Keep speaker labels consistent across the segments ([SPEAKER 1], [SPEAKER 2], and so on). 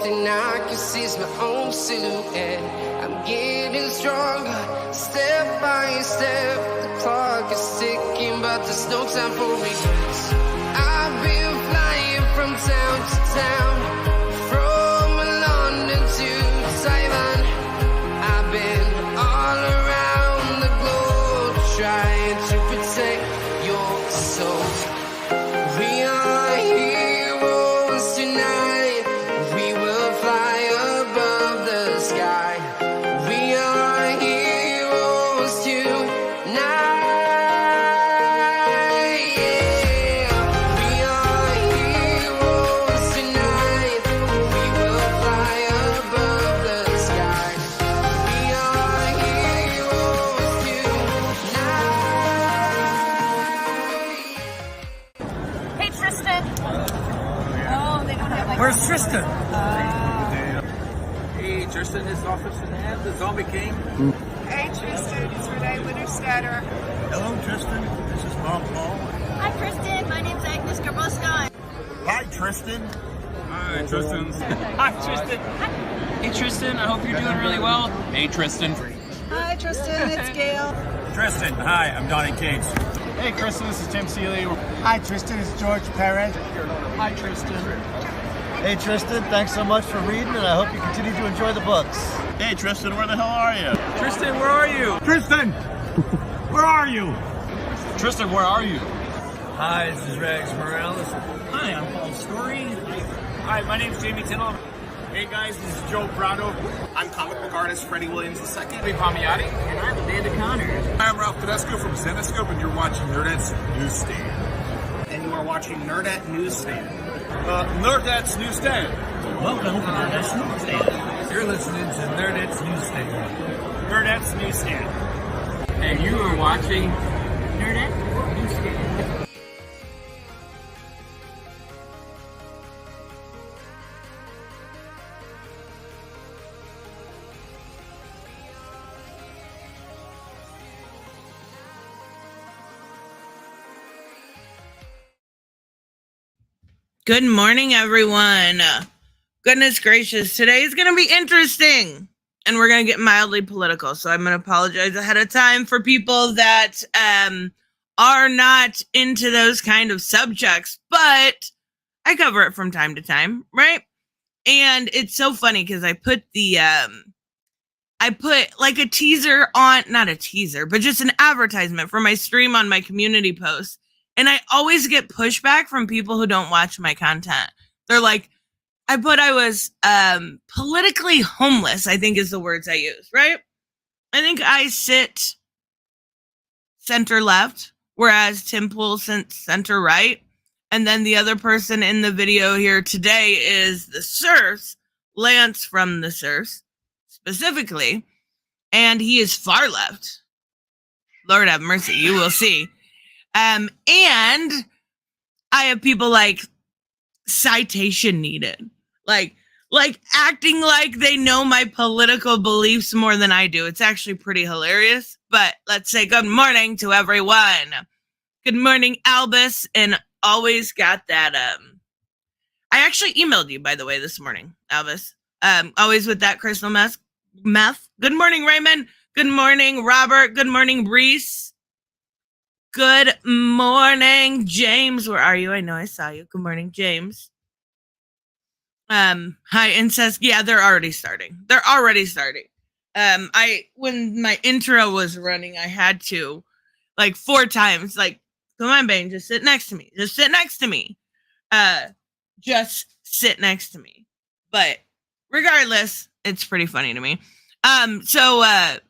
[SPEAKER 1] thing I can see is my own silhouette. I'm getting stronger, step by step. The clock is ticking, but there's no time for regrets. I've been flying from town to town, from London to Taiwan. I've been all around the globe trying to protect your soul. We are heroes tonight. We will fly above the sky. We are heroes tonight. Yeah. We are heroes tonight. We will fly above the sky. We are heroes tonight.
[SPEAKER 2] Hey, Tristan. Oh, they don't have like.
[SPEAKER 3] Where's Tristan?
[SPEAKER 4] Hey, Tristan is Officer Hand, the Zombie King.
[SPEAKER 5] Hey Tristan, it's Renee Winterstatter.
[SPEAKER 3] Hello, Tristan. This is Bob Paul.
[SPEAKER 2] Hi, Tristan. My name's Agnes Garbosca.
[SPEAKER 3] Hi, Tristan.
[SPEAKER 4] Hi, Tristan.
[SPEAKER 6] Hi, Tristan. Hey, Tristan. I hope you're doing really well. Hey, Tristan.
[SPEAKER 5] Hi Tristan, it's Gail.
[SPEAKER 3] Tristan, hi. I'm Donnie Cates.
[SPEAKER 6] Hey, Tristan. This is Tim Seeley.
[SPEAKER 3] Hi, Tristan. It's George Perez.
[SPEAKER 6] Hi, Tristan.
[SPEAKER 7] Hey Tristan, thanks so much for reading, and I hope you continue to enjoy the books.
[SPEAKER 3] Hey, Tristan, where the hell are you?
[SPEAKER 6] Tristan, where are you?
[SPEAKER 3] Tristan! Where are you?
[SPEAKER 6] Tristan, where are you?
[SPEAKER 4] Hi, this is Rex Morales.
[SPEAKER 6] Hi, I'm Paul Story. Hi, my name's Jamie Tittle.
[SPEAKER 8] Hey guys, this is Joe Prado. I'm comic book artist Freddie Williams II.
[SPEAKER 6] Lee Palmiotti. And I'm Amanda Connors.
[SPEAKER 8] I'm Ralph Tedesco from Zenescope, and you're watching Nerdette's Newsstand. And you are watching Nerdette Newsstand.
[SPEAKER 3] Nerdette's Newsstand.
[SPEAKER 6] Welcome to Nerdette's Newsstand.
[SPEAKER 4] You're listening to Nerdette's Newsstand.
[SPEAKER 6] Nerdette's Newsstand. And you are watching Nerdette Newsstand.
[SPEAKER 9] Good morning, everyone. Goodness gracious, today is going to be interesting, and we're going to get mildly political, so I'm going to apologize ahead of time for people that are not into those kind of subjects, but I cover it from time to time, right? And it's so funny because I put like a teaser on, not a teaser, but just an advertisement for my stream on my community post. And I always get pushback from people who don't watch my content. They're like, I was politically homeless, I think is the words I use, right? I think I sit center left, whereas Tim Pool sits center right. And then the other person in the video here today is the Serfs, Lance from the Serfs, specifically. And he is far left. Lord have mercy, you will see. And I have people like citation needed, like acting like they know my political beliefs more than I do. It's actually pretty hilarious, but let's say good morning to everyone. Good morning, Albus. And always got that. I actually emailed you, by the way, this morning, Albus. Always with that crystal meth. Good morning, Raymond. Good morning, Robert. Good morning, Reese. Good morning, James. Where are you? I know I saw you. Good morning, James. Hi, Incest. Yeah, they're already starting. When my intro was running, I had to, like, 4 times, like, come on, Bane, just sit next to me. Just sit next to me. But regardless, it's pretty funny to me. So a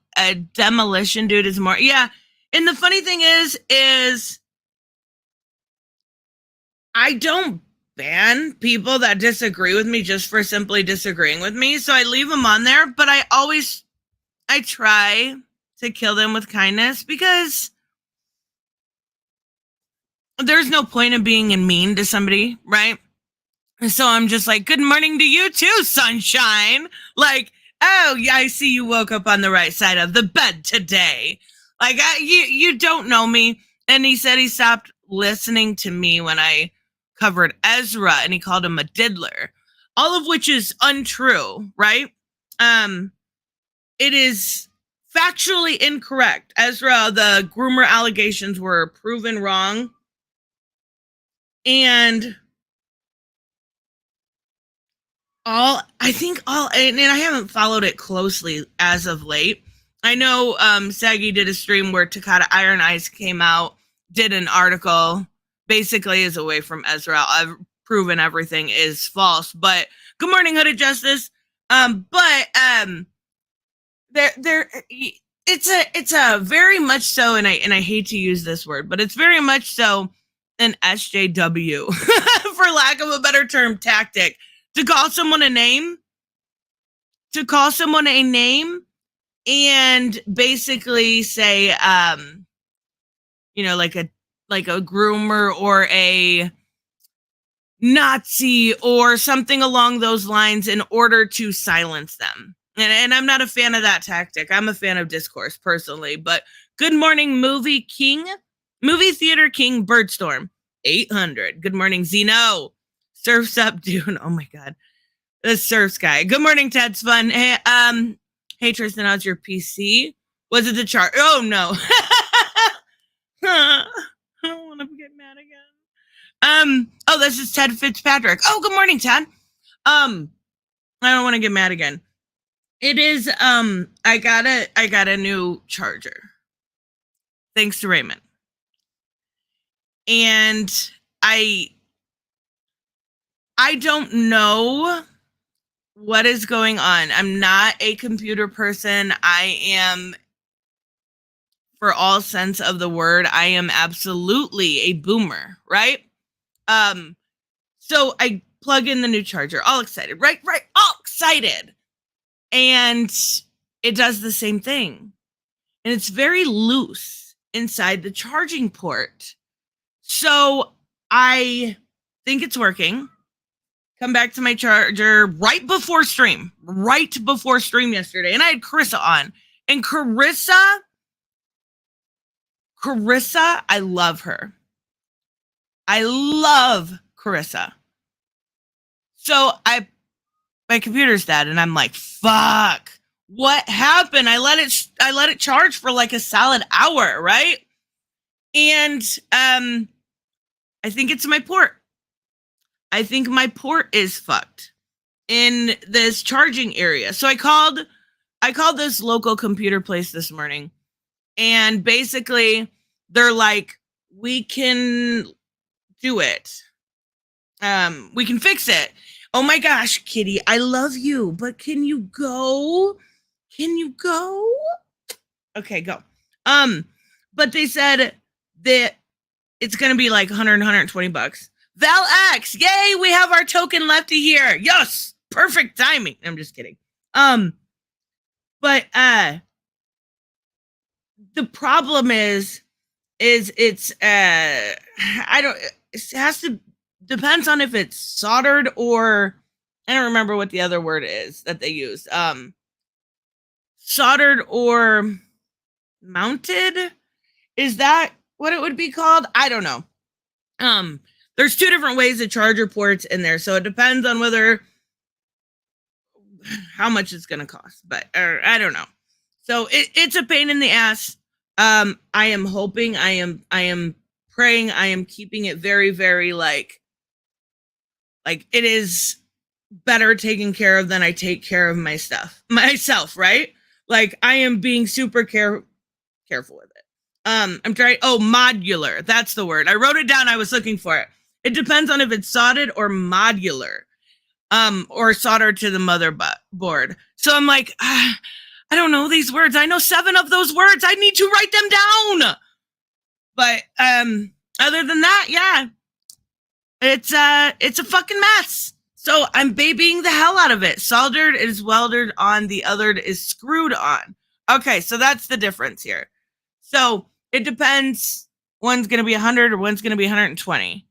[SPEAKER 9] demolition dude is more, yeah. And the funny thing is I don't ban people that disagree with me just for simply disagreeing with me. So I leave them on there, but I try to kill them with kindness because there's no point of being mean to somebody, right? So I'm just like, good morning to you too, sunshine. Like, oh, yeah, I see you woke up on the right side of the bed today. Like, you don't know me. And he said he stopped listening to me when I covered Ezra, and he called him a diddler. all of which is untrue, right? It is factually incorrect. Ezra, the groomer allegations were proven wrong. And and I haven't followed it closely as of late. I know Saggy did a stream where Takata Iron Eyes came out, did an article, basically is away from Ezra. I've proven everything is false. But good morning, Hooded Justice. It's a very much so, and I hate to use this word, but it's very much so an SJW, for lack of a better term, tactic to call someone a name, and basically say, like a groomer or a Nazi or something along those lines in order to silence them. And I'm not a fan of that tactic. I'm a fan of discourse personally. But good morning, movie theater king Birdstorm 800. Good morning, Zeno. Surfs up, Dune. Oh my God, the Surfs guy. Good morning, Ted's fun. Hey Tristan, how's your PC? Was it the chart? Oh no. I don't want to get mad again. Oh, this is Ted Fitzpatrick. Oh, good morning, Ted. I don't want to get mad again. It is, I got a new charger. Thanks to Raymond. And I don't know what is going on. I'm not a computer person. I am, for all sense of the word, I am absolutely a boomer, right? So I plug in the new charger, all excited, right? All excited. And it does the same thing. And it's very loose inside the charging port. So I think it's working. Come back to my charger right before stream yesterday. And I had Carissa on. And Carissa, I love her. I love Carissa. So my computer's dead, and I'm like, fuck, what happened? I let it charge for like a solid hour, right? And I think it's my port. I think my port is fucked in this charging area. So I called this local computer place this morning, and basically they're like, we can do it. We can fix it. Oh my gosh, Kitty, I love you, but can you go? Okay, go. But they said that it's going to be like 120 bucks. Val X, yay, we have our token lefty here. Yes, perfect timing. I'm just kidding. But the problem is it's depends on if it's soldered or I don't remember what the other word is that they use. Soldered or mounted? Is that what it would be called? I don't know. There's two different ways to charger ports in there, so it depends on how much it's gonna cost. But I don't know. So it's a pain in the ass. I am hoping, I am praying, I am keeping it very, very like it is better taken care of than I take care of myself, right? Like I am being super careful with it. I'm trying. Oh, modular. That's the word. I wrote it down. I was looking for it. It depends on if it's soldered or modular, or soldered to the motherboard. So I'm like, I don't know these words. I know 7 of those words. I need to write them down. But other than that, yeah, it's a fucking mess. So I'm babying the hell out of it. Soldered is welded on. The other is screwed on. Okay, so that's the difference here. So it depends. One's going to be 100 or one's going to be 120.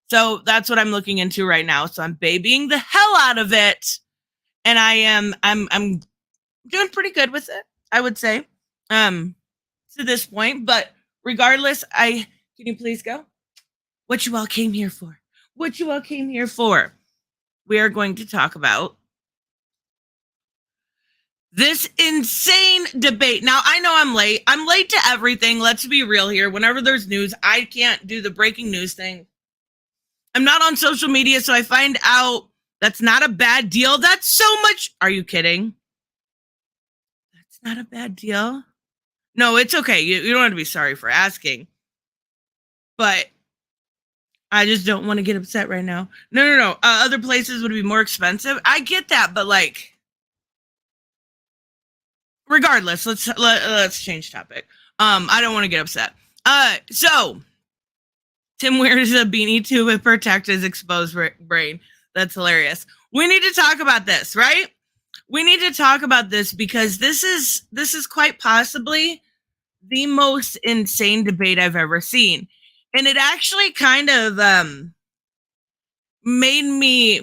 [SPEAKER 9] So that's what I'm looking into right now. So I'm babying the hell out of it. And I'm doing pretty good with it, I would say, to this point. But regardless, can you please go? What you all came here for? we are going to talk about this insane debate. Now, I know I'm late. I'm late to everything. Let's be real here. Whenever there's news, I can't do the breaking news thing. I'm not on social media, so I find out that's not a bad deal. That's so much. Are you kidding? That's not a bad deal. No, it's okay. You don't have to be sorry for asking. But I just don't want to get upset right now. No. Other places would be more expensive. I get that, but like, regardless, let's change topic. I don't want to get upset. So Tim wears a beanie to protect his exposed brain. That's hilarious. We need to talk about this, right? We need to talk about this because this is quite possibly the most insane debate I've ever seen. And it actually kind of made me,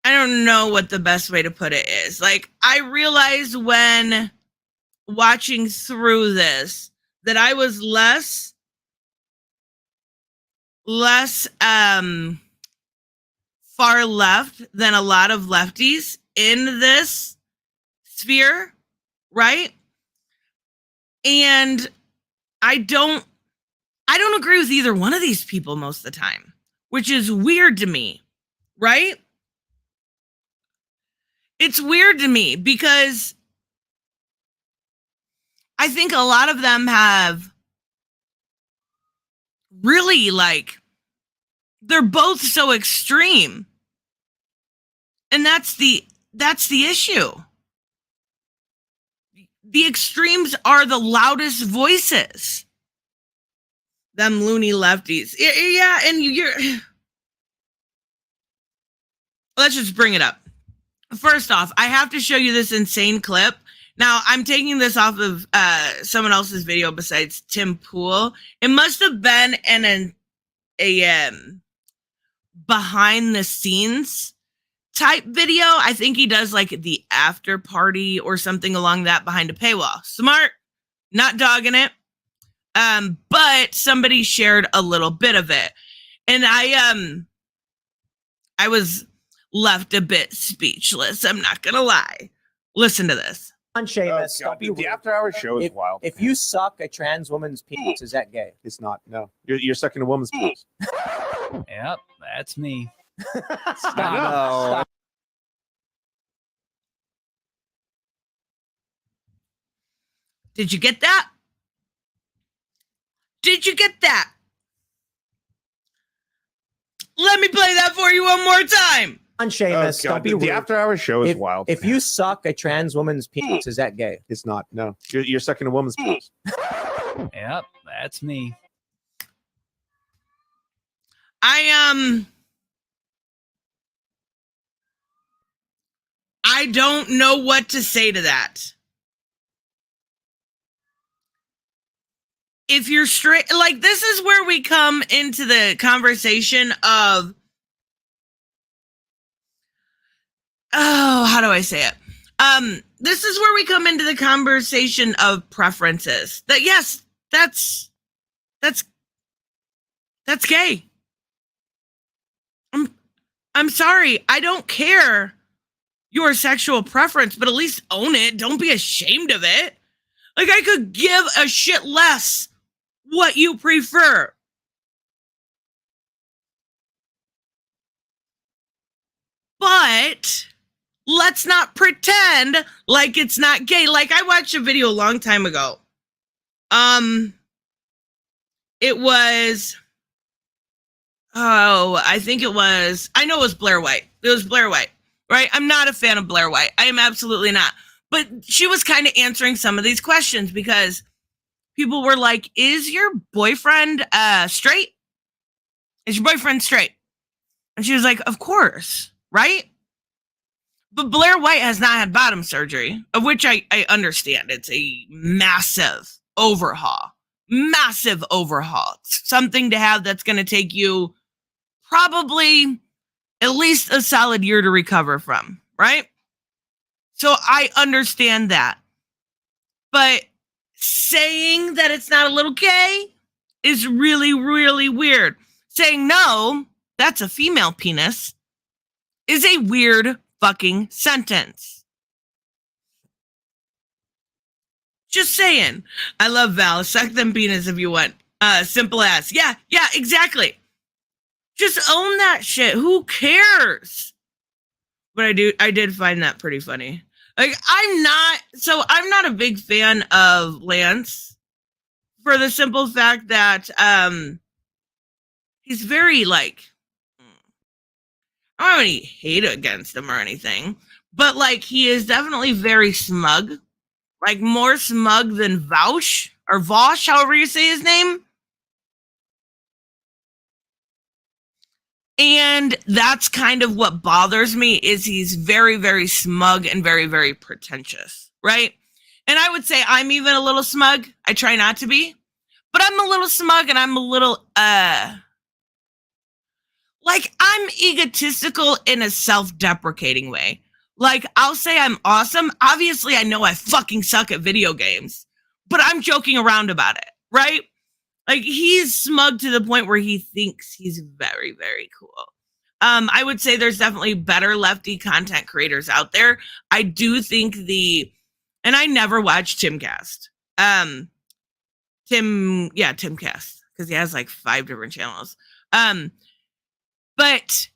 [SPEAKER 9] I don't know what the best way to put it is. Like, I realized when watching through this that I was less far left than a lot of lefties in this sphere, right? And I don't agree with either one of these people most of the time, which is weird to me, right? It's weird to me because I think a lot of them have really, like, they're both so extreme. And that's the issue. The extremes are the loudest voices. Them loony lefties. Yeah, and you're... Let's just bring it up. First off, I have to show you this insane clip. Now, I'm taking this off of someone else's video besides Tim Pool. It must have been a behind the scenes type video. I think he does like the after party or something along that behind a paywall. Smart, not dogging it. But somebody shared a little bit of it. And I was left a bit speechless. I'm not gonna lie. Listen to this.
[SPEAKER 10] On Seamus,
[SPEAKER 8] the after-hour show is wild.
[SPEAKER 10] If you suck a trans woman's penis, is that gay?
[SPEAKER 8] It's not. No, you're sucking a woman's penis.
[SPEAKER 6] Yep, that's me.
[SPEAKER 10] Stop.
[SPEAKER 9] Did you get that? Did you get that? Let me play that for you one more time.
[SPEAKER 10] On Seamus, don't be rude.
[SPEAKER 8] The after-hour show is wild.
[SPEAKER 10] If you suck a trans woman's penis, is that gay?
[SPEAKER 8] It's not. No, you're sucking a woman's penis.
[SPEAKER 6] Yep, that's me.
[SPEAKER 9] I don't know what to say to that. If you're straight, like, this is where we come into the conversation of, how do I say it? This is where we come into the conversation of preferences. That yes, that's gay. I'm sorry. I don't care your sexual preference, but at least own it. Don't be ashamed of it. Like, I could give a shit less what you prefer. But let's not pretend like it's not gay. Like, I watched a video a long time ago. It was, I know it was Blair White. It was Blair White, right? I'm not a fan of Blair White. I am absolutely not. But she was kind of answering some of these questions because people were like, is your boyfriend straight? Is your boyfriend straight? And she was like, of course, right? But Blair White has not had bottom surgery, of which I understand. It's a massive overhaul. Massive overhaul. It's something to have that's going to take you probably at least a solid year to recover from, right? So I understand that. But saying that it's not a little gay is really, really weird. Saying no, that's a female penis. is a weird fucking sentence. Just saying. I love Val. Suck them penis if you want. Simple as. Yeah, exactly. Just own that shit. Who cares? But I did find that pretty funny. Like, I'm not a big fan of Lance for the simple fact that he's very, like, I don't have any hate against him or anything, but, like, he is definitely very smug. Like, more smug than Vaush, or Vosh, however you say his name. And that's kind of what bothers me, is he's very, very smug and very, very pretentious, right? And I would say I'm even a little smug. I try not to be, but I'm a little smug, and I'm a little, like, I'm egotistical in a self-deprecating way. Like, I'll say I'm awesome. Obviously, I know I fucking suck at video games, but I'm joking around about it, right? Like, he's smug to the point where he thinks he's very, very cool. I would say there's definitely better lefty content creators out there. I do think and I never watched Timcast. Timcast, because he has like 5 different channels. But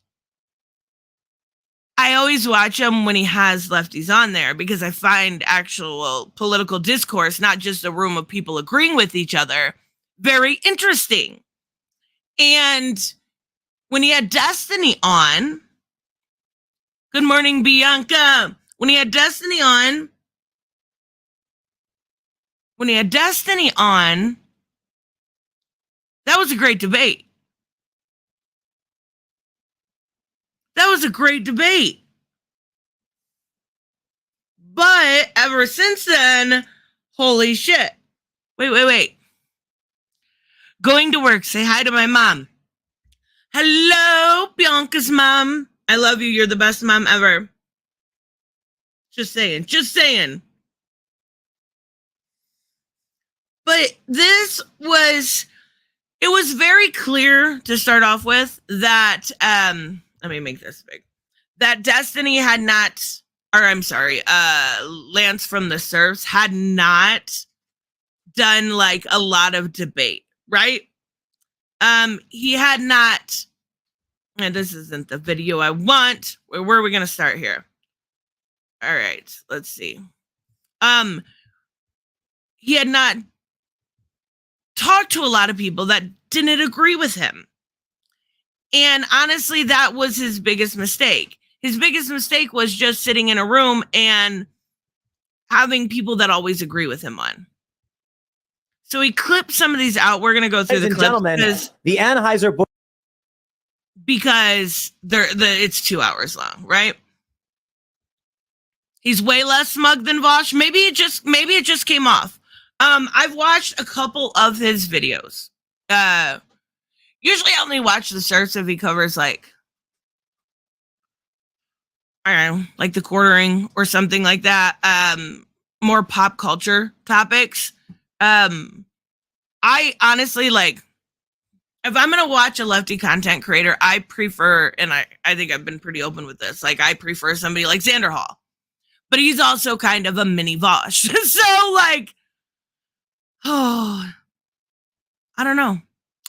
[SPEAKER 9] I always watch him when he has lefties on there, because I find actual political discourse, not just a room of people agreeing with each other, very interesting. And when he had Destiny on, good morning, Bianca. When he had Destiny on, that was a great debate. That was a great debate. But ever since then, holy shit. Wait. Going to work, say hi to my mom. Hello, Bianca's mom. I love you. You're the best mom ever. Just saying. But it was very clear to start off with that, let me make this big, that Destiny had not, or I'm sorry, Lance from the Serfs had not done like a lot of debate, right? He had not, and this isn't the video I want. Where are we going to start here? All right, let's see. He had not talked to a lot of people that didn't agree with him. And honestly, that was his biggest mistake. His biggest mistake was just sitting in a room and having people that always agree with him on. So he clipped some of these out. We're going to go through the clips. Because
[SPEAKER 10] the Anheuser-Busch,
[SPEAKER 9] because it's 2 hours long, right? He's way less smug than Vosh. Maybe it just came off. I've watched a couple of his videos. Usually I only watch the Serfs if he covers like, I don't know, like the quartering or something like that. More pop culture topics. I honestly, like, if I'm going to watch a lefty content creator, I prefer, and I think I've been pretty open with this, like, I prefer somebody like Xander Hall. But he's also kind of a mini Vosh. So, like, oh, I don't know.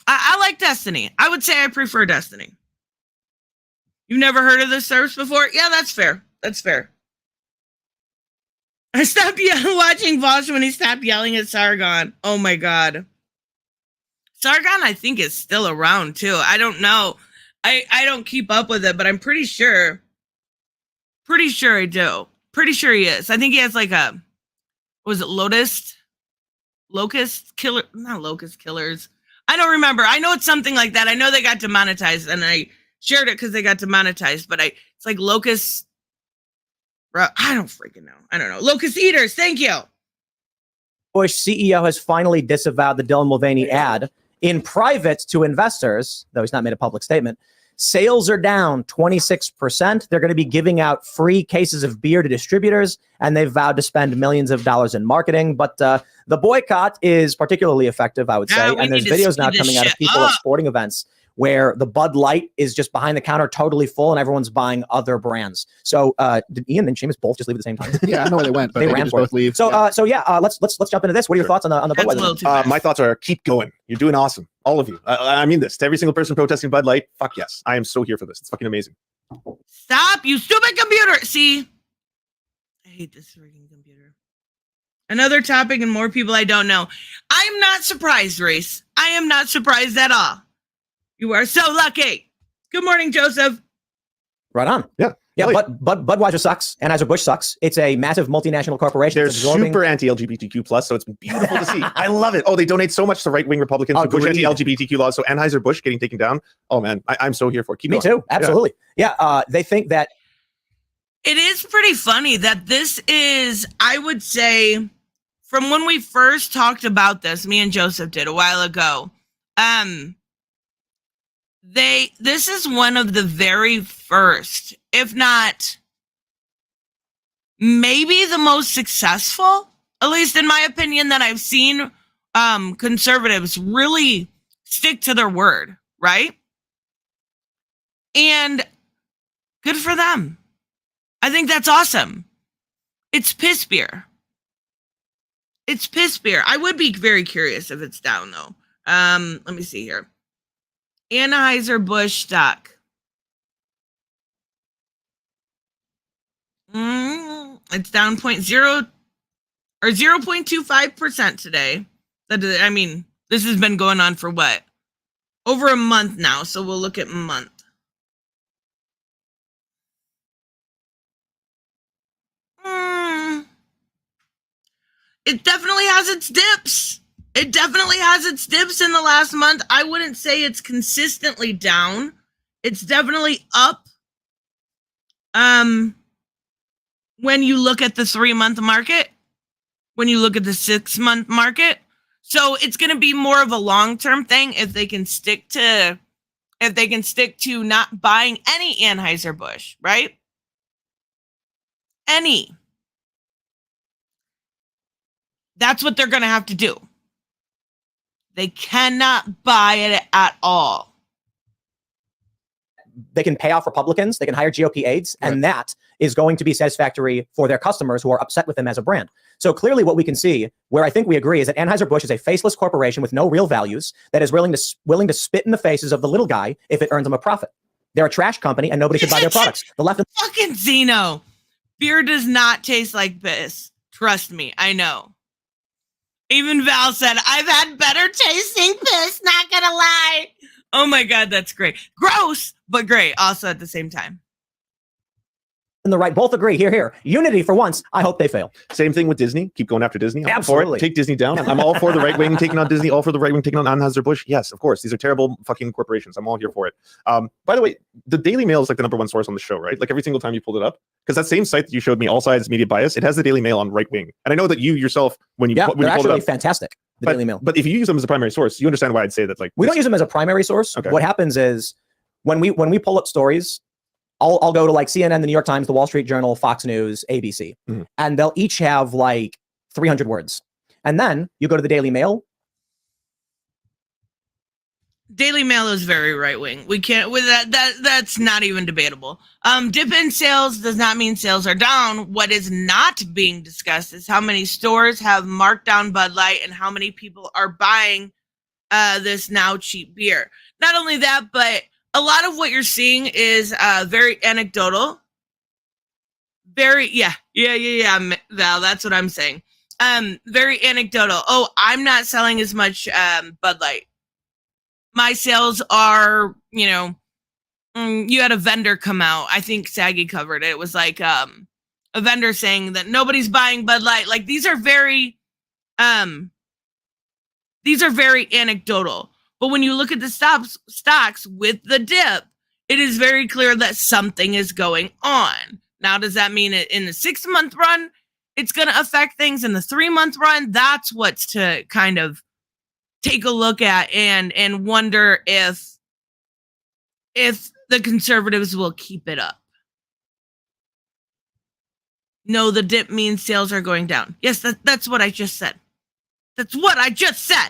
[SPEAKER 9] I like Destiny. I would say I prefer Destiny. You've never heard of the Serfs before? Yeah, that's fair. I stopped watching Vosh when he stopped yelling at Sargon. Oh my God. Sargon, I think, is still around too. I don't know. I don't keep up with it, but I'm pretty sure I do. Pretty sure he is. I think he has like a, what was it, Locust Killer? Not Locust Killers. I don't remember. I know it's something like that. I know they got demonetized, and I shared it because they got demonetized, but it's like Locust. I don't freaking know. I don't know. Locust Eaters. Thank you.
[SPEAKER 10] Bush CEO has finally disavowed the Dylan Mulvaney ad in private to investors, though he's not made a public statement. Sales are down 26%. They're going to be giving out free cases of beer to distributors, and they've vowed to spend millions of dollars in marketing. But the boycott is particularly effective, I would say. And there's videos now coming out of people at sporting events where the Bud Light is just behind the counter, totally full, and everyone's buying other brands. So did Ian and Seamus both just leave at the same time?
[SPEAKER 11] Yeah, I know where they went, but they
[SPEAKER 10] ran
[SPEAKER 11] just
[SPEAKER 10] for
[SPEAKER 11] both
[SPEAKER 10] it.
[SPEAKER 11] leave.
[SPEAKER 10] So let's jump into this. What are your thoughts on the
[SPEAKER 9] That's a
[SPEAKER 10] Budweiser?
[SPEAKER 9] little too fast.
[SPEAKER 11] My thoughts are keep going. You're doing awesome. All of you. I mean this. To every single person protesting Bud Light, fuck yes. I am so here for this. It's fucking amazing.
[SPEAKER 9] Stop, you stupid computer. See, I hate this freaking computer. Another topic and more people I don't know. I am not surprised, Reese. I am not surprised at all. You are so lucky. Good morning, Joseph.
[SPEAKER 10] Right on.
[SPEAKER 11] Yeah.
[SPEAKER 10] Yeah, but Budweiser sucks. Anheuser-Busch sucks. It's a massive multinational corporation.
[SPEAKER 11] They're
[SPEAKER 10] absorbing...
[SPEAKER 11] super anti-LGBTQ plus, so it's beautiful to see. I love it. Oh, they donate so much to right-wing Republicans who push anti-LGBTQ laws. So Anheuser-Busch getting taken down. Oh man, I'm so here for it. Keep
[SPEAKER 10] Me
[SPEAKER 11] going.
[SPEAKER 10] too. Absolutely. Yeah. They think that
[SPEAKER 9] it is pretty funny that this is, I would say, from when we first talked about this, me and Joseph did a while ago. This is one of the very first, if not maybe the most successful, at least in my opinion, that I've seen conservatives really stick to their word, right? And good for them. I think that's awesome. It's piss beer. It's piss beer. I would be very curious if it's down though. Let me see here. Anheuser-Busch stock. It's down 0.25% today. I mean, this has been going on for what? Over a month now, so we'll look at month. It definitely has its dips. It definitely has its dips in the last month. I wouldn't say it's consistently down. It's definitely up. When you look at the 3-month market, when you look at the 6-month market. So it's going to be more of a long-term thing if they can stick to not buying any Anheuser-Busch, right? Any. That's what they're going to have to do. They cannot buy it at all.
[SPEAKER 10] they can pay off Republicans, they can hire GOP aides, and that is going to be satisfactory for their customers who are upset with them as a brand. So clearly what we can see, where I think we agree, is that Anheuser-Busch is a faceless corporation with no real values that is willing to spit in the faces of the little guy if it earns them a profit. They're a trash company and nobody should buy their products. The left.
[SPEAKER 9] Fucking Zeno. Beer does not taste like piss. Trust me, I know. Even Val said, I've had better tasting piss, not gonna lie. Oh my God, that's great. Gross, but great also at the same time.
[SPEAKER 10] And the right, both agree. Here. Unity for once. I hope they fail.
[SPEAKER 11] Same thing with Disney. Keep going after Disney.
[SPEAKER 10] Absolutely.
[SPEAKER 11] Take Disney down. I'm all for the right wing taking on Disney, all for the right wing taking on Anheuser-Busch. Yes, of course. These are terrible fucking corporations. I'm all here for it. By the way, the Daily Mail is like the #1 source on the show, right? Like every single time you pulled it up. Because that same site that you showed me, All Sides Media Bias, it has the Daily Mail on right wing. And I know that you yourself, when you pulled
[SPEAKER 10] actually
[SPEAKER 11] it up,
[SPEAKER 10] fantastic. The Daily Mail.
[SPEAKER 11] But if you use them as a primary source, you understand why I'd say that. Like
[SPEAKER 10] we don't use them as a primary source.
[SPEAKER 11] Okay.
[SPEAKER 10] What happens is when we pull up stories, I'll go to like CNN, the New York Times, the Wall Street Journal, Fox News, ABC, and they'll each have like 300 words. And then you go to the Daily Mail.
[SPEAKER 9] Daily Mail is very right wing. We can't with that's not even debatable. Dip in sales does not mean sales are down. What is not being discussed is how many stores have marked down Bud Light and how many people are buying this now cheap beer. Not only that, but a lot of what you're seeing is very anecdotal. Yeah, Val, that's what I'm saying. Very anecdotal. Oh, I'm not selling as much Bud Light. My sales are, you had a vendor come out. I think Saggy covered it. It was like a vendor saying that nobody's buying Bud Light. Like these are very anecdotal. But when you look at the stocks with the dip, it is very clear that something is going on. Now, does that mean in the 6-month run, it's going to affect things? In the 3-month run, that's what's to kind of take a look at and wonder if the conservatives will keep it up. No, the dip means sales are going down. Yes, that's what I just said. That's what I just said.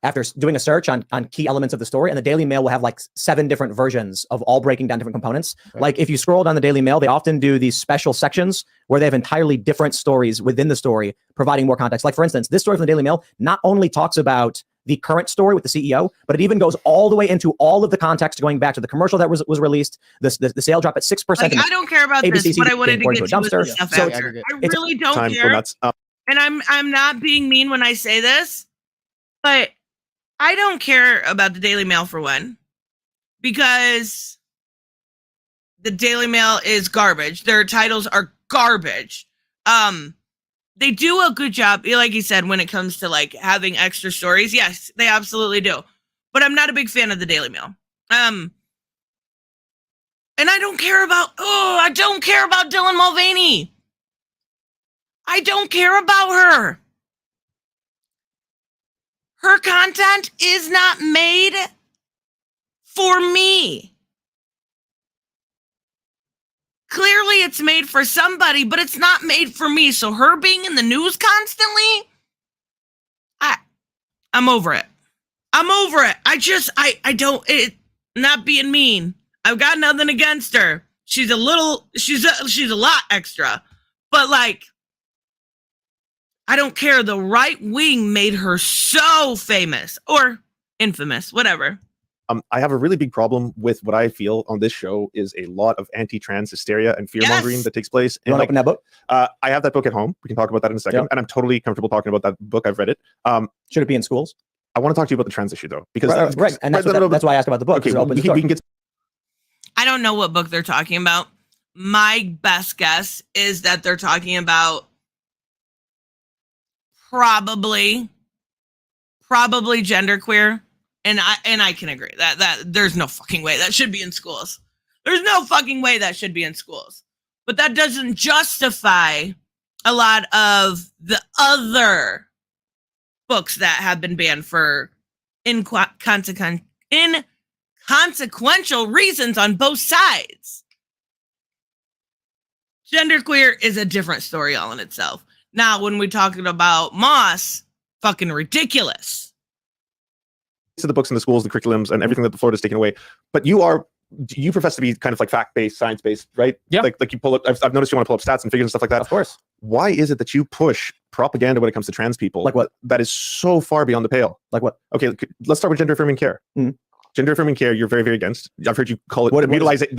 [SPEAKER 10] after doing a search on key elements of the story, and the Daily Mail will have like 7 different versions of all breaking down different components. Right. Like if you scroll down the Daily Mail, they often do these special sections where they have entirely different stories within the story, providing more context. Like for instance, this story from the Daily Mail not only talks about the current story with the CEO, but it even goes all the way into all of the context going back to the commercial that was released, the sale drop at 6%.
[SPEAKER 9] Like, I don't care about this. What I wanted to get to was the stuff
[SPEAKER 10] so
[SPEAKER 9] after. I really don't care. And I'm not being mean when I say this, but I don't care about the Daily Mail for one, because the Daily Mail is garbage. Their titles are garbage. They do a good job, like you said, when it comes to like having extra stories. Yes, they absolutely do. But I'm not a big fan of the Daily Mail. And I don't care about Dylan Mulvaney. I don't care about her. Her content is not made for me. Clearly it's made for somebody, but it's not made for me. So her being in the news constantly, I'm over it. I'm over it. I don't, not being mean. I've got nothing against her. She's a lot extra, but like, I don't care. The right wing made her so famous or infamous, whatever.
[SPEAKER 11] I have a really big problem with what I feel on this show is a lot of anti-trans hysteria and fear-mongering that takes place.
[SPEAKER 10] You want to open that book?
[SPEAKER 11] I have that book at home. We can talk about that in a second.
[SPEAKER 10] Yeah.
[SPEAKER 11] And I'm totally comfortable talking about that book. I've read it.
[SPEAKER 10] Should it be in schools?
[SPEAKER 11] I want to talk to you about the trans issue, though. Because
[SPEAKER 10] right. And that's why I asked about the book.
[SPEAKER 11] Okay, we can get...
[SPEAKER 9] I don't know what book they're talking about. My best guess is that they're talking about probably genderqueer. And I can agree that there's no fucking way that should be in schools. There's no fucking way that should be in schools. But that doesn't justify a lot of the other books that have been banned for inconsequential reasons on both sides. Genderqueer is a different story all in itself. Now, when we're talking about Moss, fucking ridiculous.
[SPEAKER 11] To the books and the schools, the curriculums, and everything that Florida's taken away. But you profess to be kind of like fact-based, science-based, right?
[SPEAKER 10] Yeah.
[SPEAKER 11] Like you pull up, I've noticed you want to pull up stats and figures and stuff like that.
[SPEAKER 10] Of course.
[SPEAKER 11] Why is it that you push propaganda when it comes to trans people?
[SPEAKER 10] Like what?
[SPEAKER 11] That is so far beyond the pale.
[SPEAKER 10] Like what?
[SPEAKER 11] Okay, let's start with gender-affirming care.
[SPEAKER 10] Mm-hmm.
[SPEAKER 11] Gender-affirming care, you're very, very against. I've heard you call it mutilation.
[SPEAKER 10] I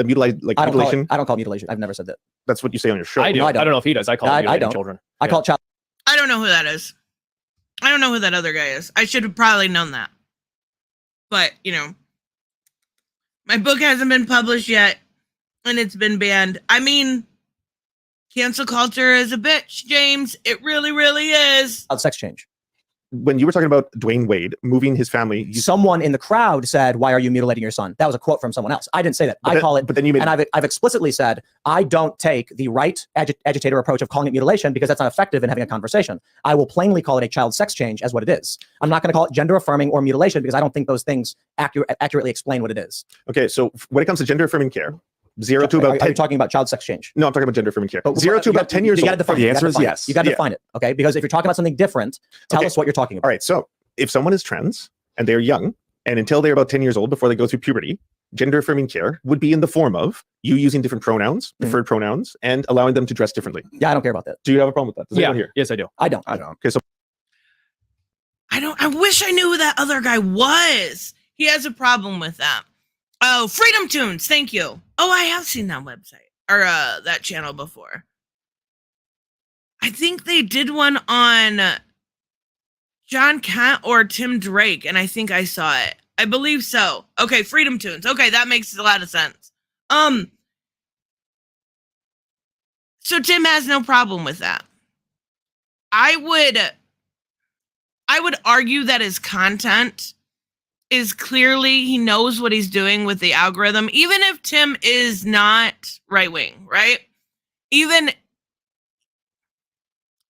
[SPEAKER 10] don't call it mutilation. I've never said that.
[SPEAKER 11] That's what you say on your show.
[SPEAKER 12] I do.
[SPEAKER 10] No,
[SPEAKER 12] I don't know if he does. I call it mutilating children.
[SPEAKER 10] I call it child.
[SPEAKER 9] I don't know who that is. I don't know who that other guy is. I should have probably known that. But, my book hasn't been published yet, and it's been banned. I mean, cancel culture is a bitch, James. It really, really is.
[SPEAKER 10] Sex change.
[SPEAKER 11] When you were talking about Dwayne Wade moving his family,
[SPEAKER 10] someone in the crowd said, "Why are you mutilating your son?" That was a quote from someone else. I didn't say that. I call it.
[SPEAKER 11] But then you made,
[SPEAKER 10] and I've explicitly said I don't take the right agitator approach of calling it mutilation because that's not effective in having a conversation. I will plainly call it a child sex change as what it is. I'm not going to call it gender affirming or mutilation because I don't think those things accurately explain what it is.
[SPEAKER 11] Okay, so when it comes to gender affirming care, 0 to about 10.
[SPEAKER 10] Are you talking about child sex change?
[SPEAKER 11] No, I'm talking about gender affirming care.
[SPEAKER 10] But
[SPEAKER 11] 0 to about 10 years old.
[SPEAKER 10] The answer is yes. You got to define it, okay? Because if you're talking about something different, tell us what you're talking about.
[SPEAKER 11] All right, so if someone is trans and they're young and until they're about 10 years old before they go through puberty, gender affirming care would be in the form of you using different pronouns, preferred pronouns, and allowing them to dress differently.
[SPEAKER 10] Yeah, I don't care about that.
[SPEAKER 11] Do you have a problem with that? Does anyone here?
[SPEAKER 12] Yes, I do.
[SPEAKER 10] I don't.
[SPEAKER 11] Okay, so
[SPEAKER 9] I wish I knew who that other guy was. He has a problem with that. Oh, Freedom Tunes. Thank you. Oh, I have seen that website or that channel before. I think they did one on John Kent or Tim Drake, and I think I saw it. I believe so. Okay, Freedom Tunes. Okay, that makes a lot of sense. So Tim has no problem with that. I would argue that his content is clearly, he knows what he's doing with the algorithm, even if Tim is not right-wing, right? Even,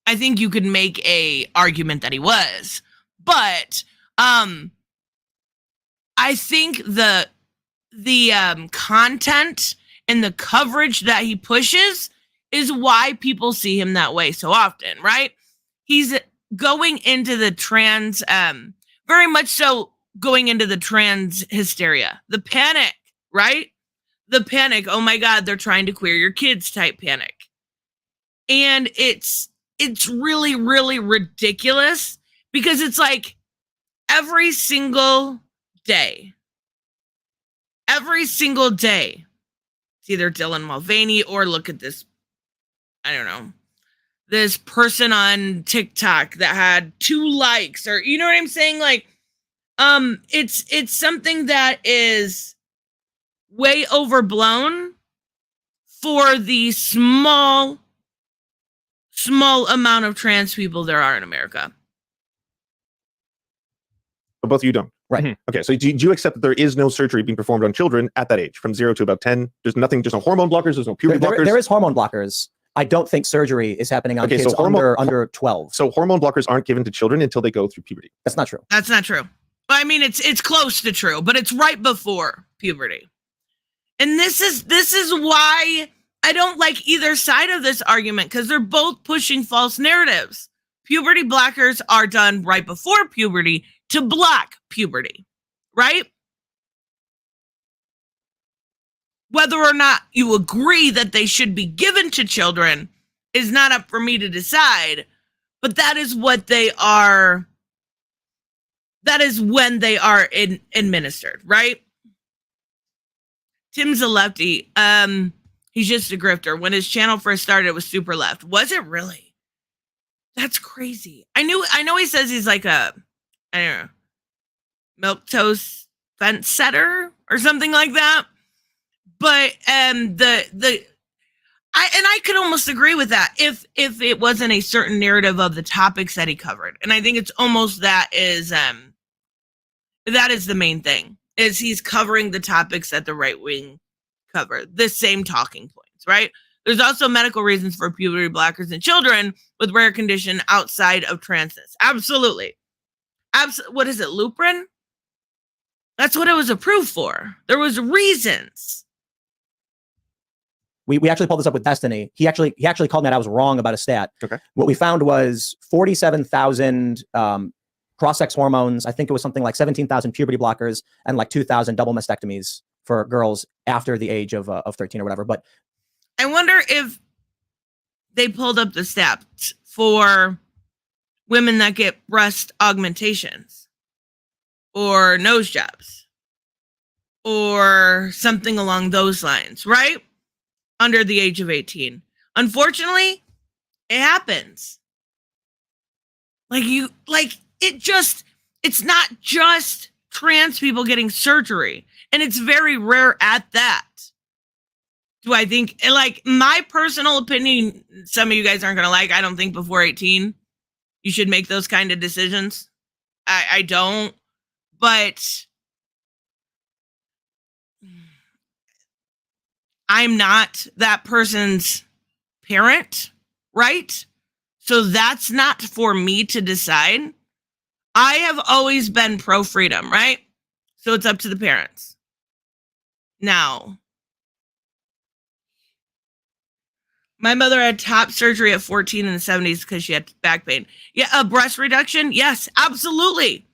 [SPEAKER 9] I think you could make a argument that he was, but I think the content and the coverage that he pushes is why people see him that way so often, right? He's going into the trans very much so going into the trans hysteria, the panic, right? The panic, oh my God, they're trying to queer your kids type panic. And it's really, really ridiculous because it's like every single day, it's either Dylan Mulvaney or look at this, I don't know, this person on TikTok that had 2 likes or, you know what I'm saying? Like, it's something that is way overblown for the small amount of trans people there are in America.
[SPEAKER 11] But both of you don't.
[SPEAKER 10] Right.
[SPEAKER 11] Mm-hmm. Okay. So do you accept that there is no surgery being performed on children at that age, from 0 to about 10? There's nothing, there's no hormone blockers, there's no puberty blockers?
[SPEAKER 10] There is hormone blockers. I don't think surgery is happening on kids under 12.
[SPEAKER 11] So hormone blockers aren't given to children until they go through puberty.
[SPEAKER 10] That's not true.
[SPEAKER 9] That's not true. I mean, it's close to true, but it's right before puberty. And this is why I don't like either side of this argument, because they're both pushing false narratives. Puberty blockers are done right before puberty to block puberty, right? Whether or not you agree that they should be given to children is not up for me to decide, but that is what they are. That is when they are administered, right? Tim's a lefty. He's just a grifter. When his channel first started, it was super left. Was it really? That's crazy. I know he says he's like a, I don't know, milquetoast fence setter or something like that. But I could almost agree with that if it wasn't a certain narrative of the topics that he covered. And I think it's almost that is the main thing, is he's covering the topics that the right wing cover, the same talking points, right? There's also medical reasons for puberty blockers in children with rare condition outside of transness. Absolutely. What is it, Luprin? That's what it was approved for. There was reasons.
[SPEAKER 10] We actually pulled this up with Destiny. He actually called me out. I was wrong about a stat.
[SPEAKER 11] Okay.
[SPEAKER 10] What we found was 47,000 cross-sex hormones. I think it was something like 17,000 puberty blockers and like 2,000 double mastectomies for girls after the age of 13 or whatever. But
[SPEAKER 9] I wonder if they pulled up the stats for women that get breast augmentations or nose jobs or something along those lines, right? Under the age of 18. Unfortunately, it happens. It's not just trans people getting surgery, and it's very rare at that. Do I think, like, my personal opinion, some of you guys aren't going to like, I don't think before 18 you should make those kind of decisions. I don't, but I'm not that person's parent, right? So that's not for me to decide. I have always been pro-freedom, right? So it's up to the parents. Now, my mother had top surgery at 14 in the 70s because she had back pain. Yeah, a breast reduction? Yes, absolutely.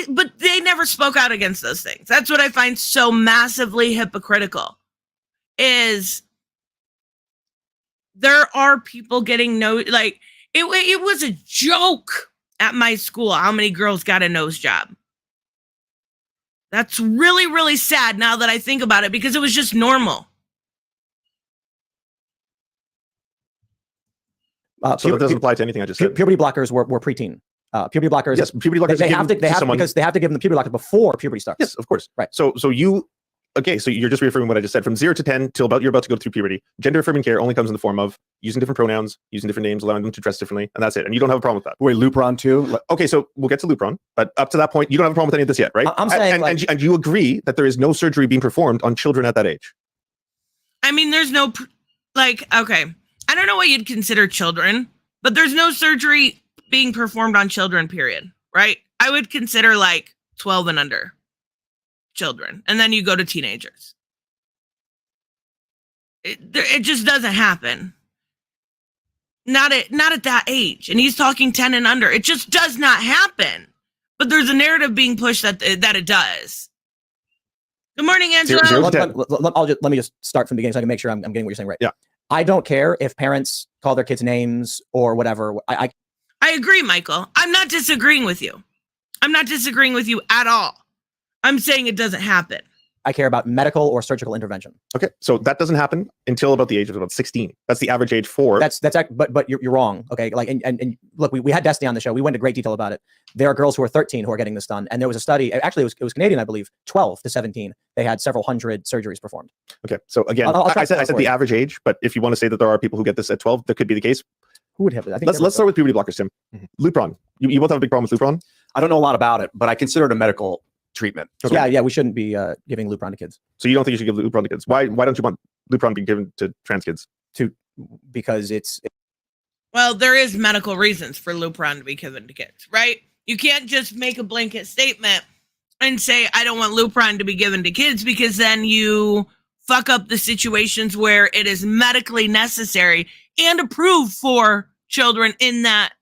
[SPEAKER 9] But they never spoke out against those things. That's what I find so massively hypocritical. Is there are people getting it was a joke at my school how many girls got a nose job. That's really, really sad now that I think about it, because it was just normal.
[SPEAKER 11] So that doesn't apply to anything I just said.
[SPEAKER 10] Puberty blockers were preteen. Puberty blockers.
[SPEAKER 11] Yes, puberty blockers.
[SPEAKER 10] Because they have to give them the puberty blocker before puberty starts.
[SPEAKER 11] Yes, of course.
[SPEAKER 10] Right.
[SPEAKER 11] So you're just reaffirming what I just said. From 0 to 10 till you're about to go through puberty, gender affirming care only comes in the form of using different pronouns, using different names, allowing them to dress differently, and that's it. And you don't have a problem with that.
[SPEAKER 12] Wait, Lupron too?
[SPEAKER 11] Okay, so we'll get to Lupron, but up to that point, you don't have a problem with any of this yet, right?
[SPEAKER 10] I'm saying,
[SPEAKER 11] and you agree that there is no surgery being performed on children at that age.
[SPEAKER 9] I mean, there's no okay, I don't know what you'd consider children, but there's no surgery being performed on children, period, right? I would consider like 12 and under children, and then you go to teenagers. It just doesn't happen. Not at that age. And he's talking 10 and under. It just does not happen. but there's a narrative being pushed that it does. Good morning, Angela.
[SPEAKER 10] Let me just start from the beginning so I can make sure I'm getting what you're saying right.
[SPEAKER 11] Yeah.
[SPEAKER 10] I don't care if parents call their kids names or whatever.
[SPEAKER 9] I agree, Michael. I'm not disagreeing with you. I'm not disagreeing with you at all. I'm saying it doesn't happen.
[SPEAKER 10] I care about medical or surgical intervention.
[SPEAKER 11] Okay, so that doesn't happen until about the age of about 16. That's the average age for.
[SPEAKER 10] But you're wrong. Okay, like and look, we had Destiny on the show. We went into great detail about it. There are girls who are 13 who are getting this done, and there was a study. Actually, it was Canadian, I believe. 12 to 17, they had several hundred surgeries performed.
[SPEAKER 11] Okay, so again, I said the average age, but if you want to say that there are people who get this at 12, that could be the case.
[SPEAKER 10] Who would have it? I think
[SPEAKER 11] let's start with puberty blockers, Tim. Lupron. You both have a big problem with Lupron.
[SPEAKER 12] I don't know a lot about it, but I consider it a medical treatment.
[SPEAKER 10] Okay. Yeah, we shouldn't be giving Lupron to kids.
[SPEAKER 11] So you don't think you should give Lupron to kids? Why don't you want Lupron to be given to trans kids?
[SPEAKER 10] Because
[SPEAKER 9] well, there is medical reasons for Lupron to be given to kids, right? You can't just make a blanket statement and say, I don't want Lupron to be given to kids, because then you fuck up the situations where it is medically necessary and approved for children in that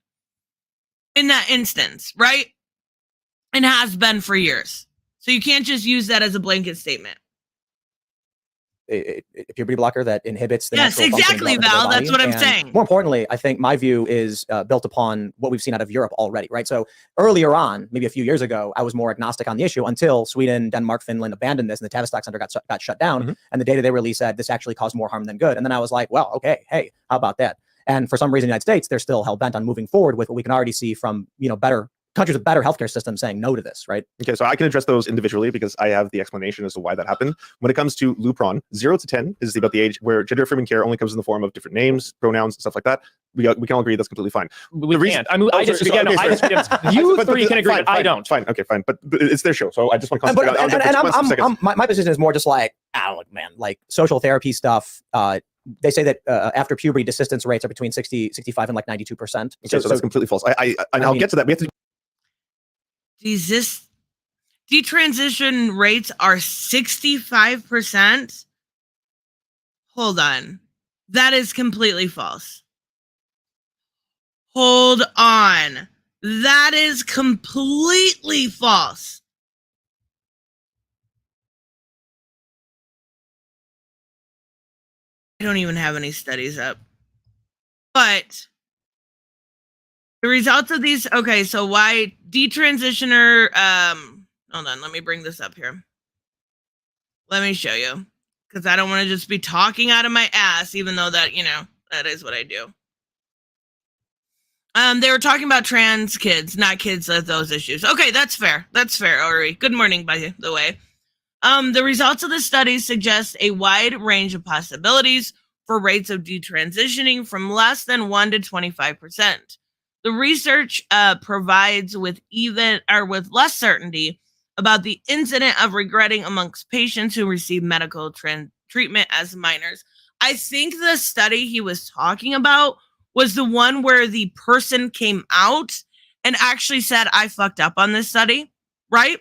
[SPEAKER 9] instance, right? And has been for years. So you can't just use that as a blanket statement.
[SPEAKER 10] A puberty blocker that inhibits the
[SPEAKER 9] yes, exactly, Val. That's what I'm saying.
[SPEAKER 10] More importantly, I think my view is built upon what we've seen out of Europe already, right? So earlier on, maybe a few years ago, I was more agnostic on the issue until Sweden, Denmark, Finland abandoned this, and the Tavistock Center got shut down. And the data they released said this actually caused more harm than good. And then I was like, well, okay, hey, how about that? And for some reason, in the United States, they're still hell bent on moving forward with what we can already see from better countries with better healthcare systems saying no to this, right?
[SPEAKER 11] Okay, so I can address those individually because I have the explanation as to why that happened. When it comes to Lupron, 0 to 10 is about the age where gender affirming care only comes in the form of different names, pronouns, stuff like that. We can all agree that's completely fine.
[SPEAKER 12] We can't. I mean, you three can agree. I don't.
[SPEAKER 11] Fine. Okay, fine. But it's their show, so I just want to concentrate on
[SPEAKER 10] my position is more just like, look, man, like social therapy stuff. They say that after puberty, desistance rates are between 65 and like 92%.
[SPEAKER 11] Okay, so that's completely false. I'll get to that. We have to.
[SPEAKER 9] Detransition rates are 65%. Hold on. That is completely false. Hold on. That is completely false. I don't even have any studies up. But the results of these, okay, so why detransitioner, hold on, let me bring this up here. Let me show you, because I don't want to just be talking out of my ass, even though that, that is what I do. They were talking about trans kids, not kids with those issues. Okay, that's fair. That's fair, Ori. Good morning, by the way. The results of the study suggest a wide range of possibilities for rates of detransitioning from less than 1 to 25%. The research provides with less certainty about the incident of regretting amongst patients who receive medical treatment as minors. I think the study he was talking about was the one where the person came out and actually said, I fucked up on this study, right?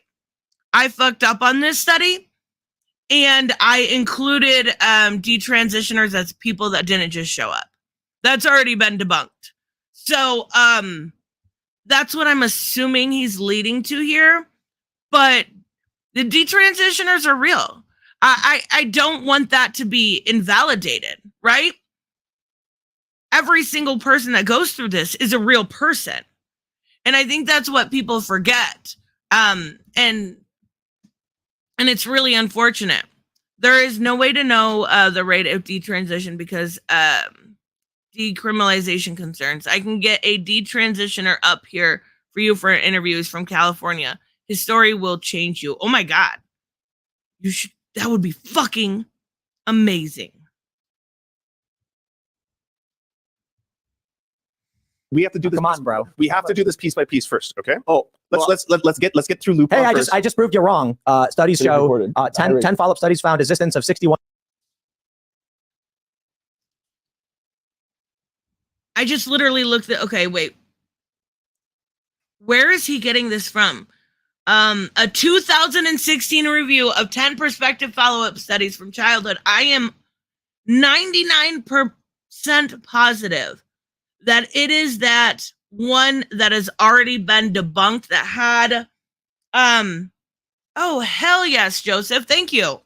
[SPEAKER 9] I fucked up on this study. And I included detransitioners as people that didn't just show up. That's already been debunked. So that's what I'm assuming he's leading to here. But the detransitioners are real. I don't want that to be invalidated, right? Every single person that goes through this is a real person. And I think that's what people forget. And it's really unfortunate. There is no way to know the rate of detransition because decriminalization concerns. I can get a detransitioner up here for you for interviews from California. His story will change you. Oh my God. That would be fucking amazing.
[SPEAKER 11] We have to do this.
[SPEAKER 10] Come on, bro.
[SPEAKER 11] We have to do this piece by piece first, okay? Let's get through Lupron.
[SPEAKER 10] Hey,
[SPEAKER 11] first.
[SPEAKER 10] I just proved you wrong. Studies show 10 follow-up studies found resistance of 61.
[SPEAKER 9] I just literally looked at, okay, wait. Where is he getting this from? A 2016 review of 10 prospective follow-up studies from childhood. I am 99% positive that it is that one that has already been debunked that had oh hell yes, Joseph, thank you.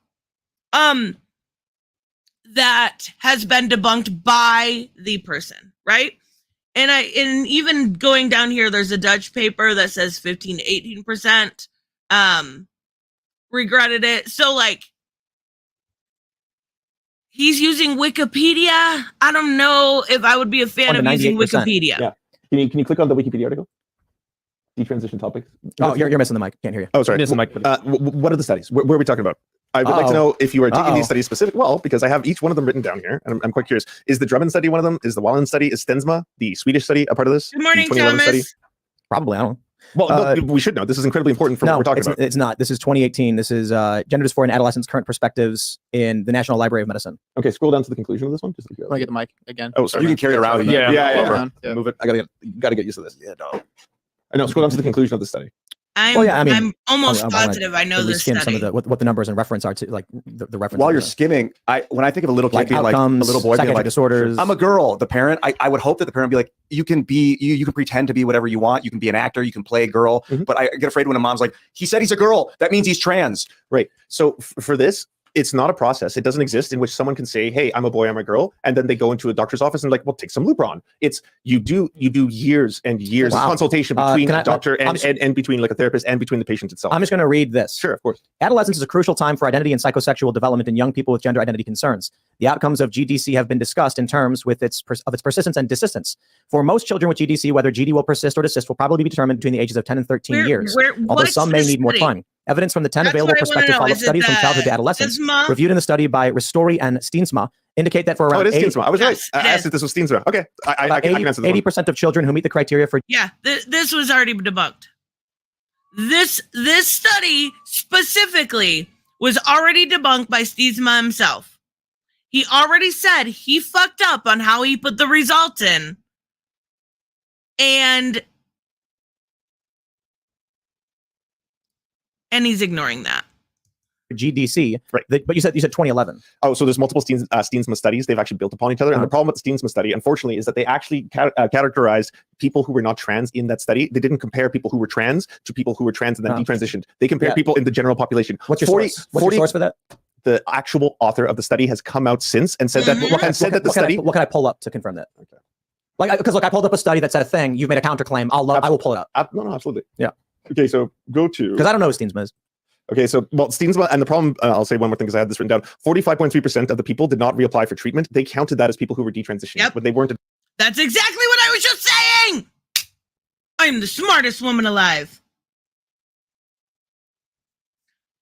[SPEAKER 9] That has been debunked by the person, right? And even going down here, there's a Dutch paper that says 15 to 18% regretted it. So like, he's using Wikipedia. I don't know if I would be a fan of using Wikipedia.
[SPEAKER 11] Yeah. Can you click on the Wikipedia article? Detransition topics.
[SPEAKER 10] Oh, you're missing the mic. Can't hear you.
[SPEAKER 11] Oh, sorry.
[SPEAKER 12] Missing the mic.
[SPEAKER 11] What are the studies? Where are we talking about? I would like to know if you are taking these studies specific. Well, because I have each one of them written down here, and I'm quite curious. Is the Drummond study one of them? Is the Wallen study? Is Stensma, the Swedish study, a part of this?
[SPEAKER 9] Good morning,
[SPEAKER 11] the 2011
[SPEAKER 9] Thomas.
[SPEAKER 11] study?
[SPEAKER 10] Probably, I don't know.
[SPEAKER 11] Well, we should know. This is incredibly important for what we're talking about.
[SPEAKER 10] It's not. This is 2018. This is Gender Dysphoria in Adolescents, Current Perspectives in the National Library of Medicine.
[SPEAKER 11] Okay, scroll down to the conclusion of this one. Just
[SPEAKER 12] Want to get the mic again?
[SPEAKER 11] Oh, sorry.
[SPEAKER 8] You can carry it around.
[SPEAKER 12] Yeah.
[SPEAKER 11] Move it. I gotta get used to this. Yeah, no. I know. Scroll down to the conclusion of the study.
[SPEAKER 9] I'm almost positive I know this
[SPEAKER 10] skim
[SPEAKER 9] study.
[SPEAKER 10] some of what the numbers and reference are to, like the reference.
[SPEAKER 8] While you're skimming, when I think of a little kid
[SPEAKER 10] like
[SPEAKER 8] being
[SPEAKER 10] outcomes,
[SPEAKER 8] like a little boy being
[SPEAKER 10] psychiatric
[SPEAKER 8] like,
[SPEAKER 10] disorders.
[SPEAKER 8] I'm a girl. The parent, I would hope that the parent be like, you can pretend to be whatever you want. You can be an actor. You can play a girl.
[SPEAKER 11] Mm-hmm.
[SPEAKER 8] But I get afraid when a mom's like, he said he's a girl. That means he's trans.
[SPEAKER 11] Right. So for this, it's not a process. It doesn't exist in which someone can say, hey, I'm a boy, I'm a girl. And then they go into a doctor's office and like, well, take some Lupron. It's you do years and years of consultation between a doctor and between like a therapist and between the patient itself.
[SPEAKER 10] I'm just going to read this.
[SPEAKER 11] Sure, of course.
[SPEAKER 10] Adolescence is a crucial time for identity and psychosexual development in young people with gender identity concerns. The outcomes of GDC have been discussed in terms with its persistence and desistance. For most children with GDC, whether GD will persist or desist will probably be determined between the ages of 10 and 13 years, although some may need more time. Evidence from the 10 available prospective follow-up studies from childhood to adolescence, reviewed in the study by Ristori and Steensma, indicate that for around
[SPEAKER 11] it is Steensma. I was right. I asked if this was Steensma. Okay, I can answer this
[SPEAKER 10] 80% of children who meet the criteria for...
[SPEAKER 9] Yeah, this was already debunked. This study specifically was already debunked by Steensma himself. He already said he fucked up on how he put the results in. And he's ignoring that.
[SPEAKER 10] GDC,
[SPEAKER 11] right?
[SPEAKER 10] But you said 2011.
[SPEAKER 11] Oh, so there's multiple Steensma studies. They've actually built upon each other. And the problem with the Steensma study, unfortunately, is that they actually categorized people who were not trans in that study. They didn't compare people who were trans to people who were trans and then detransitioned. They compared people in the general population.
[SPEAKER 10] What's your source? What's your source for that?
[SPEAKER 11] The actual author of the study has come out since and said that
[SPEAKER 10] what can I pull up to confirm that? Okay. Like, because look, I pulled up a study that said a thing. You've made a counterclaim. I will pull it up.
[SPEAKER 11] No, absolutely.
[SPEAKER 10] Yeah.
[SPEAKER 11] Okay, so go to...
[SPEAKER 10] Because I don't know who Steensma is.
[SPEAKER 11] Okay, so, well, Steensma, and the problem, I'll say one more thing because I had this written down. 45.3% of the people did not reapply for treatment. They counted that as people who were detransitioned, but they weren't.
[SPEAKER 9] That's exactly what I was just saying! I'm the smartest woman alive.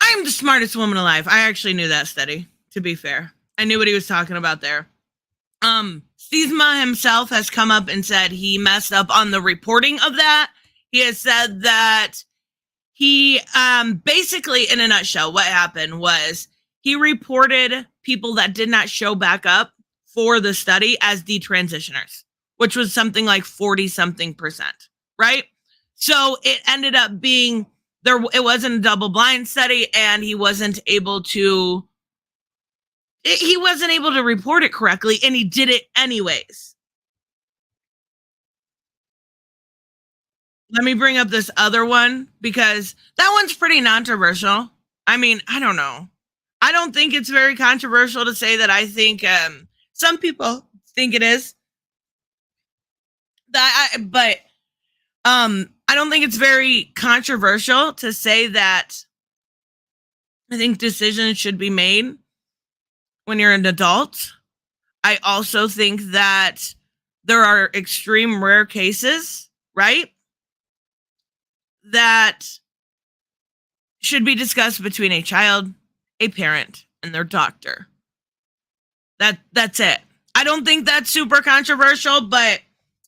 [SPEAKER 9] I'm the smartest woman alive. I actually knew that study, to be fair. I knew what he was talking about there. Steensma himself has come up and said he messed up on the reporting of that. He has said that he basically, in a nutshell, what happened was he reported people that did not show back up for the study as detransitioners, which was something like 40-something%, right? So it ended up being it wasn't a double-blind study, and he wasn't able to report it correctly, and he did it anyways. Let me bring up this other one because that one's pretty controversial. I mean, I don't know. I don't think it's very controversial to say that I think some people think it is. But I don't think it's very controversial to say that I think decisions should be made when you're an adult. I also think that there are extreme rare cases, right, that should be discussed between a child, a parent, and their doctor. That's it. I don't think that's super controversial, but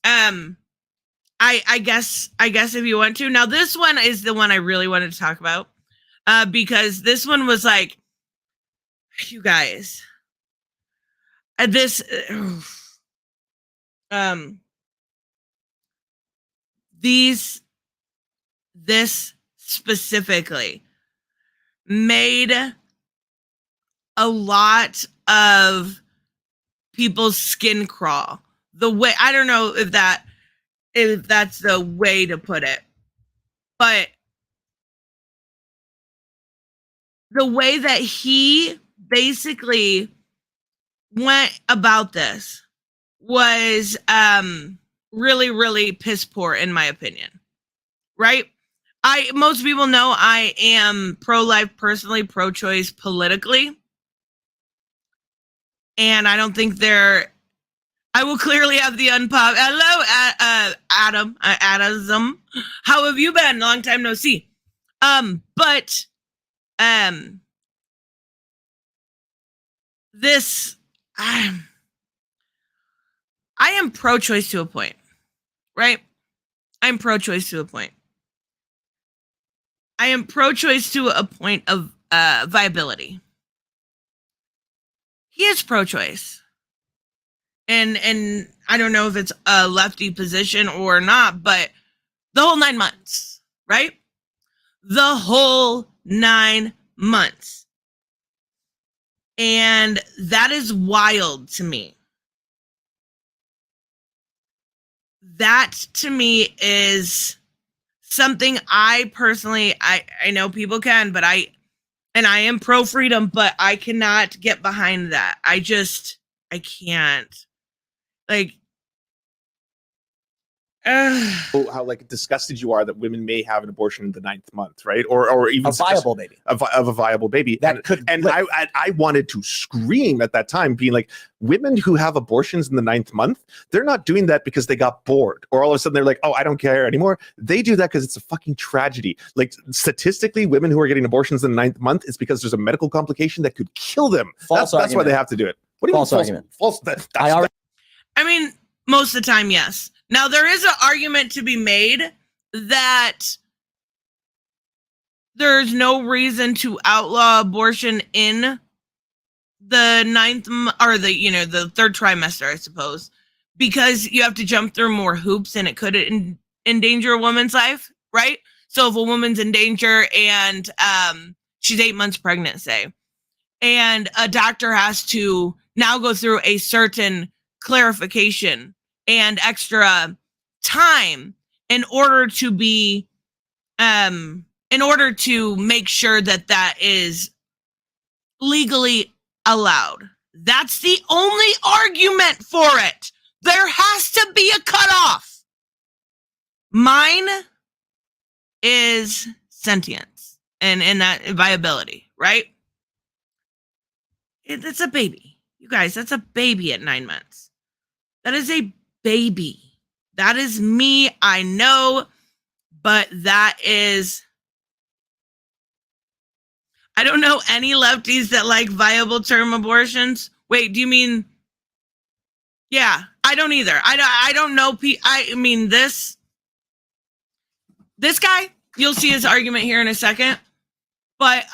[SPEAKER 9] I guess if you want to. Now, this one is the one I really wanted to talk about because this one was like, you guys, this specifically made a lot of people's skin crawl. The way, I don't know if that if that's the way to put it. But the way that he basically went about this was really, really piss poor, in my opinion. Right? Most people know I am pro-life personally, pro-choice politically. And I don't think I will clearly have the hello, Adam, Adism. How have you been? Long time no see. But this, I am pro-choice to a point, right? I'm pro-choice to a point. I am pro-choice to a point of viability. He is pro-choice. And I don't know if it's a lefty position or not, but the whole 9 months, right? The whole 9 months. And that is wild to me. That to me is something I personally, I know people can, but I am pro freedom, but I cannot get behind that. I can't. Like,
[SPEAKER 11] how like disgusted you are that women may have an abortion in the 9th month, right? Or even
[SPEAKER 10] a viable baby
[SPEAKER 11] of a viable baby
[SPEAKER 10] that could.
[SPEAKER 11] And I wanted to scream at that time, being like, women who have abortions in the 9th month, they're not doing that because they got bored or all of a sudden they're like, oh, I don't care anymore. They do that because it's a fucking tragedy. Like statistically, women who are getting abortions in the 9th month is because there's a medical complication that could kill them. That's why they have to do it. What do you
[SPEAKER 10] false
[SPEAKER 11] mean
[SPEAKER 10] argument?
[SPEAKER 11] False.
[SPEAKER 9] I mean, most of the time, yes. Now, there is an argument to be made that there's no reason to outlaw abortion in the 9th or the 3rd trimester, I suppose, because you have to jump through more hoops and it could endanger a woman's life, right? So if a woman's in danger and she's 8 months pregnant, say, and a doctor has to now go through a certain clarification and extra time in order to be in order to make sure that that is legally allowed. That's the only argument for it. There has to be a cutoff. Mine is sentience and that viability, right? It's a baby. You guys, that's a baby at 9 months. That is a baby. That is me, I know, but that is... I don't know any lefties that like viable term abortions. Wait, do you mean... Yeah, I don't either. I don't know... I mean, this guy, you'll see his argument here in a second, but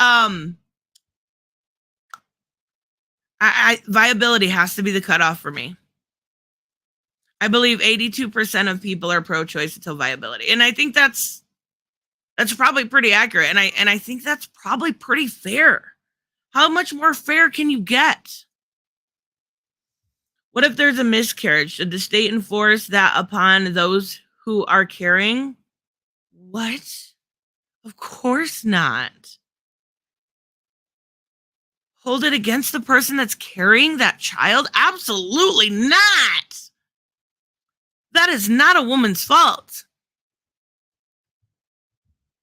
[SPEAKER 9] viability has to be the cutoff for me. I believe 82% of people are pro-choice until viability. And I think that's probably pretty accurate. And I think that's probably pretty fair. How much more fair can you get? What if there's a miscarriage? Should the state enforce that upon those who are carrying? What? Of course not. Hold it against the person that's carrying that child? Absolutely not. That is not a woman's fault.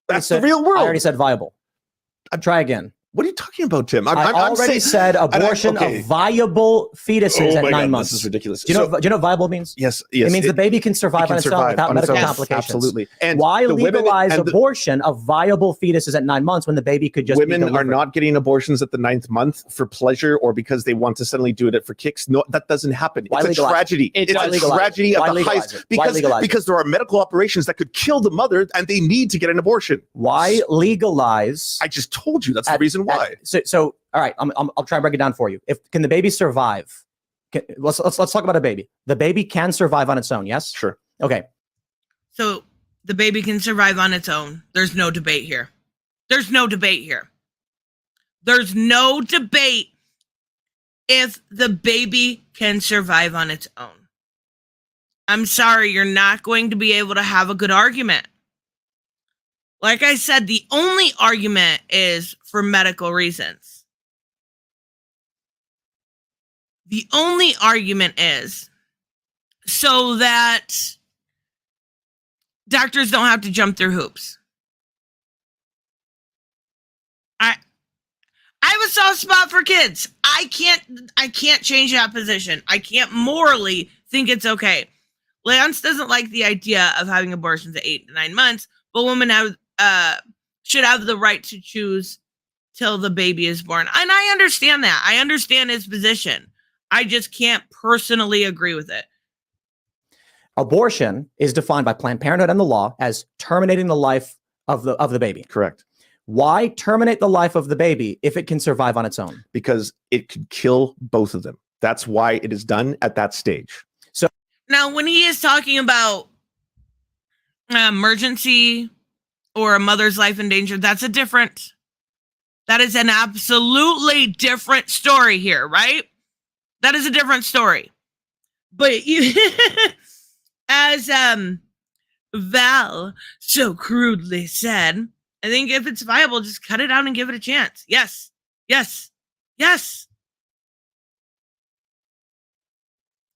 [SPEAKER 11] That's the real world.
[SPEAKER 10] I already said viable. Try again.
[SPEAKER 11] What are you talking about, Tim?
[SPEAKER 10] I already said abortion of viable fetuses at 9 months.
[SPEAKER 11] This is ridiculous.
[SPEAKER 10] Do you know what viable means?
[SPEAKER 11] Yes.
[SPEAKER 10] It means the baby can survive on its own without medical complications.
[SPEAKER 11] Absolutely. And
[SPEAKER 10] why legalize abortion of viable fetuses at 9 months when the baby could just
[SPEAKER 11] women are not getting abortions at the 9th month for pleasure or because they want to suddenly do it for kicks. No, that doesn't happen. It's a tragedy. It's a tragedy of the highest because there are medical operations that could kill the mother and they need to get an abortion.
[SPEAKER 10] Why legalize?
[SPEAKER 11] I just told you that's the reason why.
[SPEAKER 10] So all right, I'll try and break it down for you. Can the baby survive? Let's talk about a baby. The baby can survive on its own. Yes.
[SPEAKER 11] Sure.
[SPEAKER 10] Okay.
[SPEAKER 9] So the baby can survive on its own. There's no debate here. There's no debate here. There's no debate if the baby can survive on its own. I'm sorry, you're not going to be able to have a good argument. Like I said, the only argument is for medical reasons. The only argument is so that doctors don't have to jump through hoops. I have a soft spot for kids. I can't change that position. I can't morally think it's okay. Lance doesn't like the idea of having abortions at 8 to 9 months, but women should have the right to choose till the baby is born. And I understand that. I understand his position. I just can't personally agree with it.
[SPEAKER 10] Abortion is defined by Planned Parenthood and the law as terminating the life of the baby.
[SPEAKER 11] Correct.
[SPEAKER 10] Why terminate the life of the baby if it can survive on its own?
[SPEAKER 11] Because it could kill both of them. That's why it is done at that stage.
[SPEAKER 10] So
[SPEAKER 9] now, when he is talking about emergency or a mother's life in danger, that is an absolutely different story here, right? That is a different story. But you, as Val so crudely said, I think if it's viable, just cut it out and give it a chance. Yes. Yes. Yes.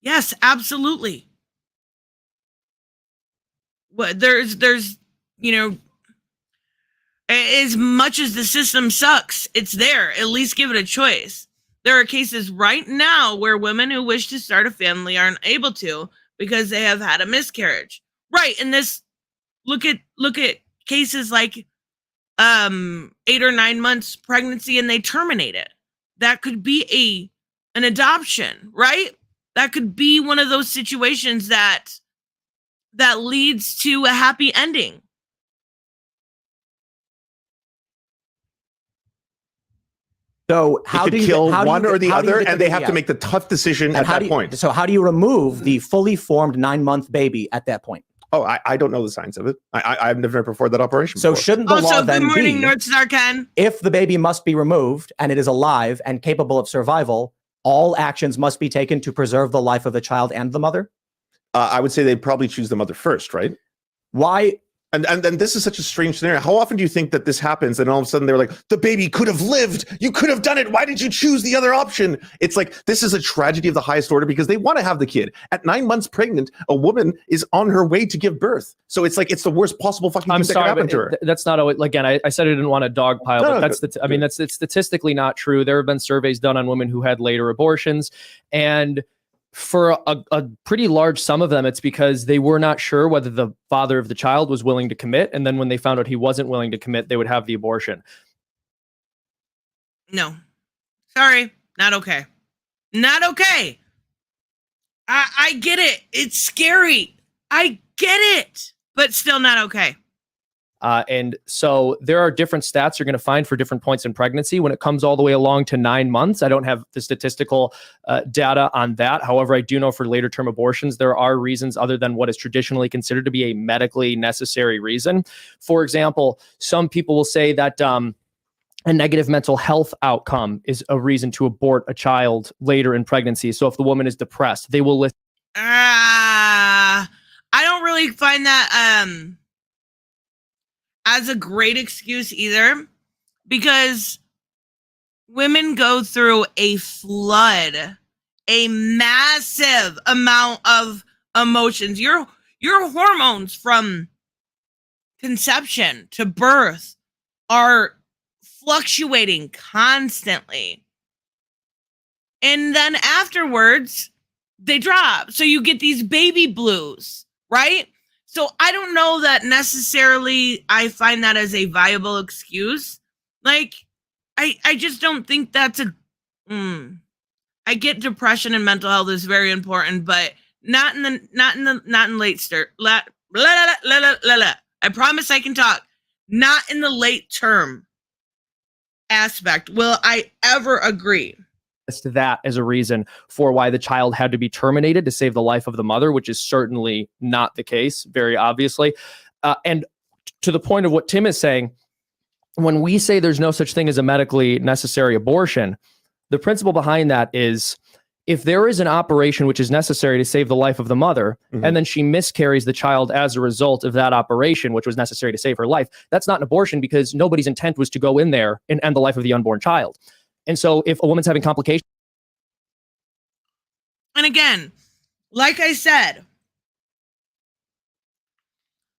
[SPEAKER 9] Yes, absolutely. What there's, as much as the system sucks, it's there. At least give it a choice. There are cases right now where women who wish to start a family aren't able to because they have had a miscarriage. Right. And look at cases like 8 or 9 months pregnancy and they terminate it. That could be an adoption, right? That could be one of those situations that leads to a happy ending.
[SPEAKER 10] So how do you
[SPEAKER 11] kill one or the other, and they have to make the tough decision at that point.
[SPEAKER 10] So how do you remove the fully formed 9-month baby at that point?
[SPEAKER 11] Oh, I don't know the science of it. I've never performed that operation before.
[SPEAKER 10] So shouldn't the law then
[SPEAKER 9] good morning,
[SPEAKER 10] be,
[SPEAKER 9] North Star Ken.
[SPEAKER 10] if the baby must be removed and it is alive and capable of survival, all actions must be taken to preserve the life of the child and the mother?
[SPEAKER 11] I would say they'd probably choose the mother first, right?
[SPEAKER 10] Why?
[SPEAKER 11] And this is such a strange scenario. How often do you think that this happens and all of a sudden they're like, the baby could have lived. You could have done it. Why did you choose the other option? It's like, this is a tragedy of the highest order because they want to have the kid. At 9 months pregnant, a woman is on her way to give birth. So it's like, it's the worst possible fucking thing that can happen to her.
[SPEAKER 12] That's not always, again, I said I didn't want a dogpile, but that's it's statistically not true. There have been surveys done on women who had later abortions, and for a pretty large sum of them, it's because they were not sure whether the father of the child was willing to commit. And then when they found out he wasn't willing to commit, they would have the abortion.
[SPEAKER 9] No. Sorry. Not okay. Not okay. I get it. It's scary. I get it. But still not okay.
[SPEAKER 12] And so there are different stats you're going to find for different points in pregnancy. When it comes all the way along to 9 months, I don't have the statistical data on that. However, I do know for later term abortions, there are reasons other than what is traditionally considered to be a medically necessary reason. For example, some people will say that a negative mental health outcome is a reason to abort a child later in pregnancy. So if the woman is depressed, they will list.
[SPEAKER 9] I don't really find that as a great excuse either, because women go through a flood, a massive amount of emotions. Your hormones from conception to birth are fluctuating constantly. And then afterwards, they drop. So you get these baby blues, right? So I don't know that necessarily I find that as a viable excuse. Like, I just don't think that's I get depression and mental health is very important, but not in late start. I promise I can talk. Not in the late term aspect will I ever agree.
[SPEAKER 12] To that as a reason for why the child had to be terminated to save the life of the mother, which is certainly not the case, very obviously. And to the point of what Tim is saying, when we say there's no such thing as a medically necessary abortion, the principle behind that is if there is an operation which is necessary to save the life of the mother, and then she miscarries the child as a result of that operation, which was necessary to save her life, that's not an abortion because nobody's intent was to go in there and end the life of the unborn child. And so if a woman's having complications.
[SPEAKER 9] And again, like I said,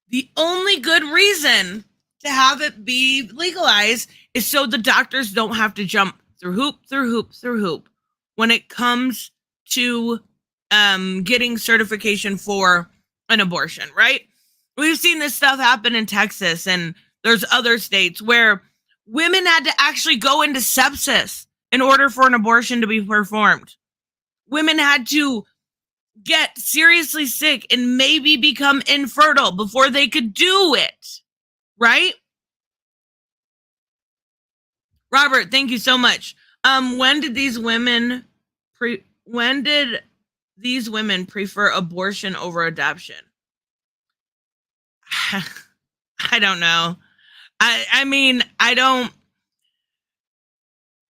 [SPEAKER 9] the only good reason to have it be legalized is so the doctors don't have to jump through hoop when it comes to getting certification for an abortion, right? We've seen this stuff happen in Texas, and there's other states where women had to actually go into sepsis in order for an abortion to be performed. Women had to get seriously sick and maybe become infertile before they could do it, right? Robert, thank you so much. When did these women prefer abortion over adoption? I don't know. I mean, I don't.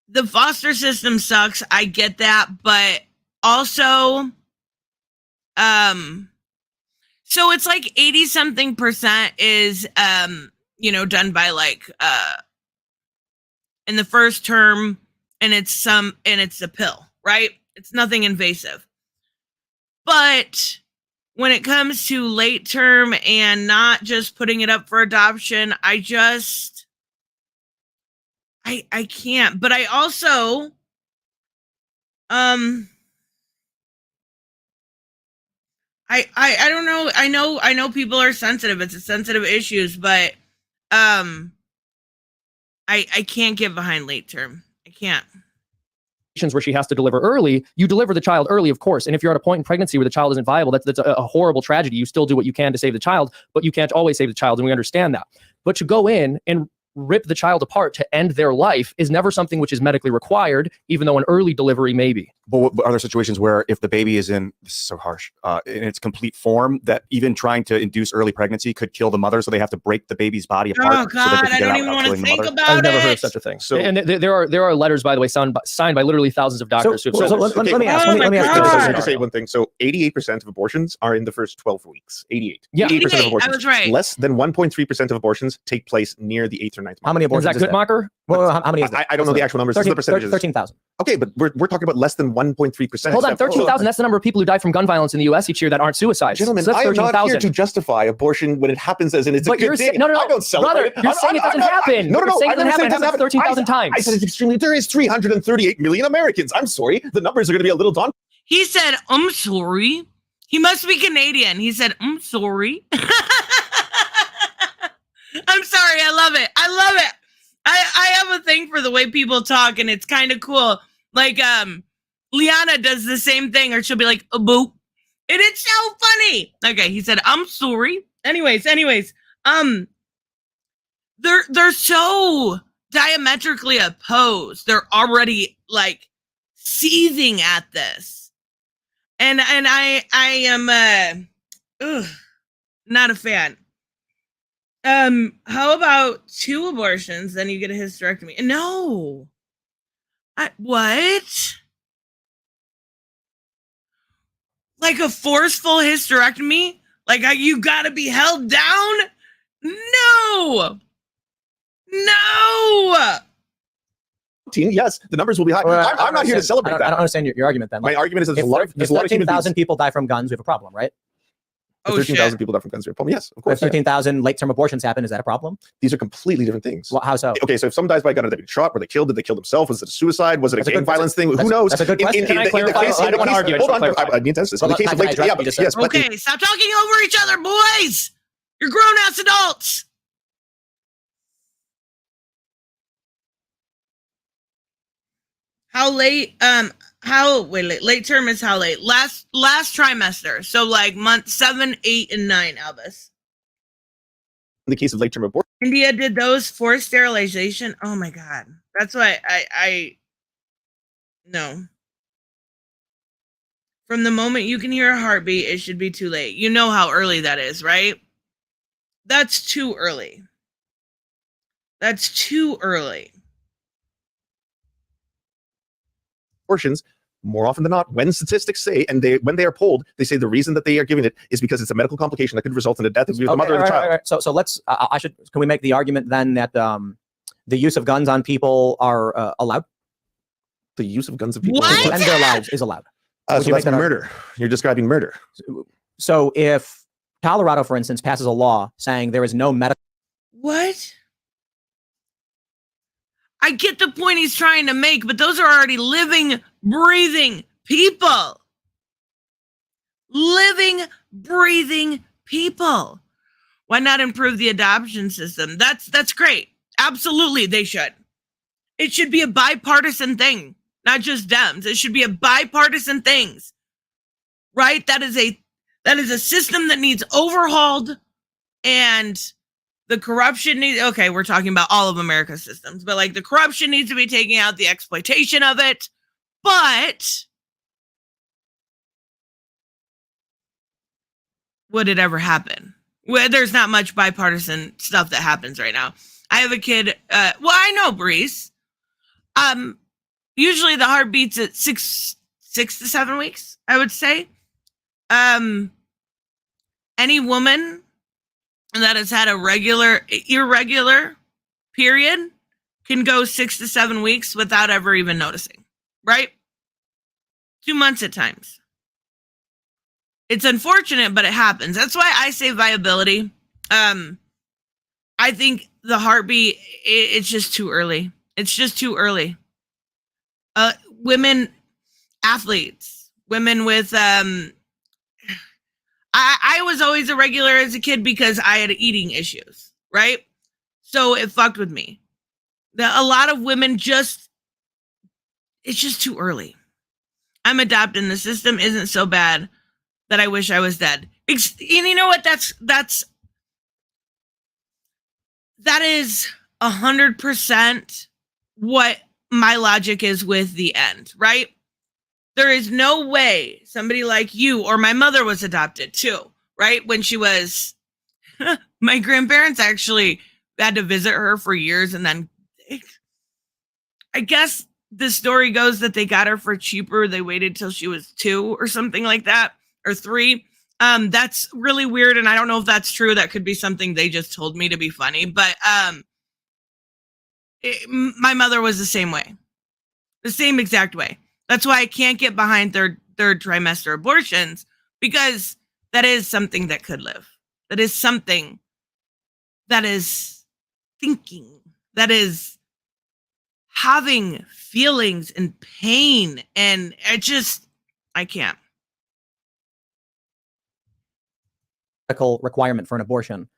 [SPEAKER 9] The foster system sucks. I get that, but also, so it's like 80 something percent is, done by like, in the first term, and it's a pill, right? It's nothing invasive. But when it comes to late term and not just putting it up for adoption, I can't. But I also, I don't know. I know people are sensitive. It's a sensitive issues, but I can't get behind late term. I can't.
[SPEAKER 12] Where she has to deliver early, you deliver the child early, of course. And if you're at a point in pregnancy where the child isn't viable, that's a horrible tragedy. You still do what you can to save the child, but you can't always save the child, and we understand that. But to go in and rip the child apart to end their life is never something which is medically required, even though an early delivery may be.
[SPEAKER 13] But are there situations where if the baby is this is so harsh, in its complete form, that even trying to induce early pregnancy could kill the mother, so they have to break the baby's body apart?
[SPEAKER 9] Oh God,
[SPEAKER 13] so that they can
[SPEAKER 9] I
[SPEAKER 13] get
[SPEAKER 9] don't
[SPEAKER 13] out
[SPEAKER 9] even
[SPEAKER 13] without
[SPEAKER 9] want to
[SPEAKER 13] killing the
[SPEAKER 9] think
[SPEAKER 13] mother?
[SPEAKER 9] about it.
[SPEAKER 12] I've never heard of such a thing. So, and there are letters, by the way, signed by literally thousands of doctors.
[SPEAKER 10] So
[SPEAKER 12] who have
[SPEAKER 10] let me ask.
[SPEAKER 9] Oh
[SPEAKER 10] Let me
[SPEAKER 9] my
[SPEAKER 10] ask you
[SPEAKER 9] God.
[SPEAKER 10] this.
[SPEAKER 11] I have to say one thing. So 88% of abortions are in the first 12 weeks. 88.
[SPEAKER 12] Yeah.
[SPEAKER 11] 88% of
[SPEAKER 9] 88,
[SPEAKER 11] abortions.
[SPEAKER 9] I was right.
[SPEAKER 11] Less than 1.3% of abortions take place near the 8th or 9th month.
[SPEAKER 10] How many
[SPEAKER 12] Is
[SPEAKER 10] abortions
[SPEAKER 12] that good, Mocker?
[SPEAKER 10] Well, how many is that?
[SPEAKER 11] I don't know the actual numbers. This is the percentages.
[SPEAKER 10] 13,000.
[SPEAKER 11] Okay, but we're talking about less than 1.3%.
[SPEAKER 12] Hold on, 13,000. That's the number of people who die from gun violence in the U.S. each year that aren't suicides.
[SPEAKER 11] Gentlemen,
[SPEAKER 12] so that's
[SPEAKER 11] I am not here
[SPEAKER 12] 13,000.
[SPEAKER 11] to justify abortion when it happens as in it's
[SPEAKER 12] But
[SPEAKER 11] a good
[SPEAKER 12] you're
[SPEAKER 11] thing.
[SPEAKER 12] no,
[SPEAKER 11] I don't celebrate
[SPEAKER 12] brother, you're saying it doesn't happen.
[SPEAKER 11] No,
[SPEAKER 12] You're saying it
[SPEAKER 11] I
[SPEAKER 12] doesn't
[SPEAKER 11] never said
[SPEAKER 12] happen. It happens 13,000 times.
[SPEAKER 11] I said it's extremely. There is 338 million Americans. I'm sorry. The numbers are going to be a little daunting.
[SPEAKER 9] He said, "I'm sorry." He must be Canadian. He said, "I'm sorry." I'm sorry. I love it. I love it. I have a thing for the way people talk, and it's kind of cool. Like, Liana does the same thing, or she'll be like, "A boop," and it's so funny. Okay, he said, "I'm sorry." Anyways, they're so diametrically opposed. They're already like seething at this, and I am not a fan. How about 2 abortions, then you get a hysterectomy? No. What? Like a forceful hysterectomy? Like you gotta be held down? No.
[SPEAKER 11] Yes, the numbers will be high.
[SPEAKER 10] Well,
[SPEAKER 11] I'm not here to celebrate
[SPEAKER 10] I
[SPEAKER 11] that.
[SPEAKER 10] don't understand your argument then.
[SPEAKER 11] My argument is that
[SPEAKER 10] If
[SPEAKER 11] there's a lot of human
[SPEAKER 10] 13,000
[SPEAKER 11] beings.
[SPEAKER 10] people die from guns, we have a problem, right?
[SPEAKER 9] Oh,
[SPEAKER 11] 13,000 people die from guns. Yes, of
[SPEAKER 10] If
[SPEAKER 11] course.
[SPEAKER 10] 13,000 late-term abortions happen, is that a problem?
[SPEAKER 11] These are completely different things.
[SPEAKER 10] Well, how so?
[SPEAKER 11] Okay, so if someone dies by a gun, are they being shot? Were they killed? Did they kill themselves? Was it a suicide? Was it
[SPEAKER 10] That's a
[SPEAKER 11] a gang
[SPEAKER 10] good-
[SPEAKER 11] violence thing? Who
[SPEAKER 10] that's-
[SPEAKER 11] knows?
[SPEAKER 10] that's a good question.
[SPEAKER 12] Can I clarify? I don't want to argue. I just
[SPEAKER 11] Hold
[SPEAKER 12] want to
[SPEAKER 11] on,
[SPEAKER 12] clarify.
[SPEAKER 11] I need to answer this.
[SPEAKER 10] Well,
[SPEAKER 11] In the case of
[SPEAKER 10] can I
[SPEAKER 11] late,
[SPEAKER 10] address
[SPEAKER 11] yeah,
[SPEAKER 10] what you
[SPEAKER 11] but
[SPEAKER 10] just said?
[SPEAKER 11] yes, but
[SPEAKER 9] Okay, stop talking over each other, boys. You're grown-ass adults. How late? Late term is how late? Last trimester. So like month 7, 8, and 9, Albus.
[SPEAKER 11] in the case of late-term abortion,
[SPEAKER 9] India did those forced sterilization. Oh my God. That's why I no. From the moment you can hear a heartbeat, it should be too late. You know how early that is, right? That's too early. That's too early.
[SPEAKER 11] abortions, more often than not, when statistics say, and when they are polled, they say the reason that they are giving it is because it's a medical complication that could result in a death of the mother or the child.
[SPEAKER 10] So let's, can we make the argument then that the use of guns on people are allowed?
[SPEAKER 11] The use of guns on people
[SPEAKER 10] to end their lives is allowed.
[SPEAKER 11] So that's murder. You're describing murder.
[SPEAKER 10] So if Colorado, for instance, passes a law saying there is no medical...
[SPEAKER 9] What? I get the point he's trying to make, but those are already living, breathing people. Living, breathing people. Why not improve the adoption system? That's great. Absolutely, they should. It should be a bipartisan thing, not just Dems. It should be a bipartisan thing, right? That is a system that needs overhauled, and the corruption needs, okay, we're talking about all of America's systems, but like the corruption needs to be taken out, the exploitation of it. But would it ever happen? Well, there's not much bipartisan stuff that happens right now. I have a kid, I know, Breeze. Usually the heart beats at 6 to 7 weeks, I would say. Any woman that has had a irregular period can go 6 to 7 weeks without ever even noticing, right? 2 months at times. It's unfortunate, but it happens. That's why I say viability. I think the heartbeat, it's just too early. It's just too early. Women, athletes, women with, I was always irregular as a kid because I had eating issues, right? So it fucked with me. A lot of women it's just too early. I'm adopting. The system isn't so bad that I wish I was dead. And you know what? That is 100% what my logic is with the end, right? There is no way somebody like you or my mother was adopted too, right? When she was, my grandparents actually had to visit her for years. And then I guess the story goes that they got her for cheaper. They waited till she was 2 or something like that, or 3. That's really weird. And I don't know if that's true. That could be something they just told me to be funny. But my mother was the same way, the same exact way. That's why I can't get behind third trimester abortions, because that is something that could live. That is something that is thinking, that is having feelings and pain. And I can't.
[SPEAKER 10] Medical requirement for an abortion.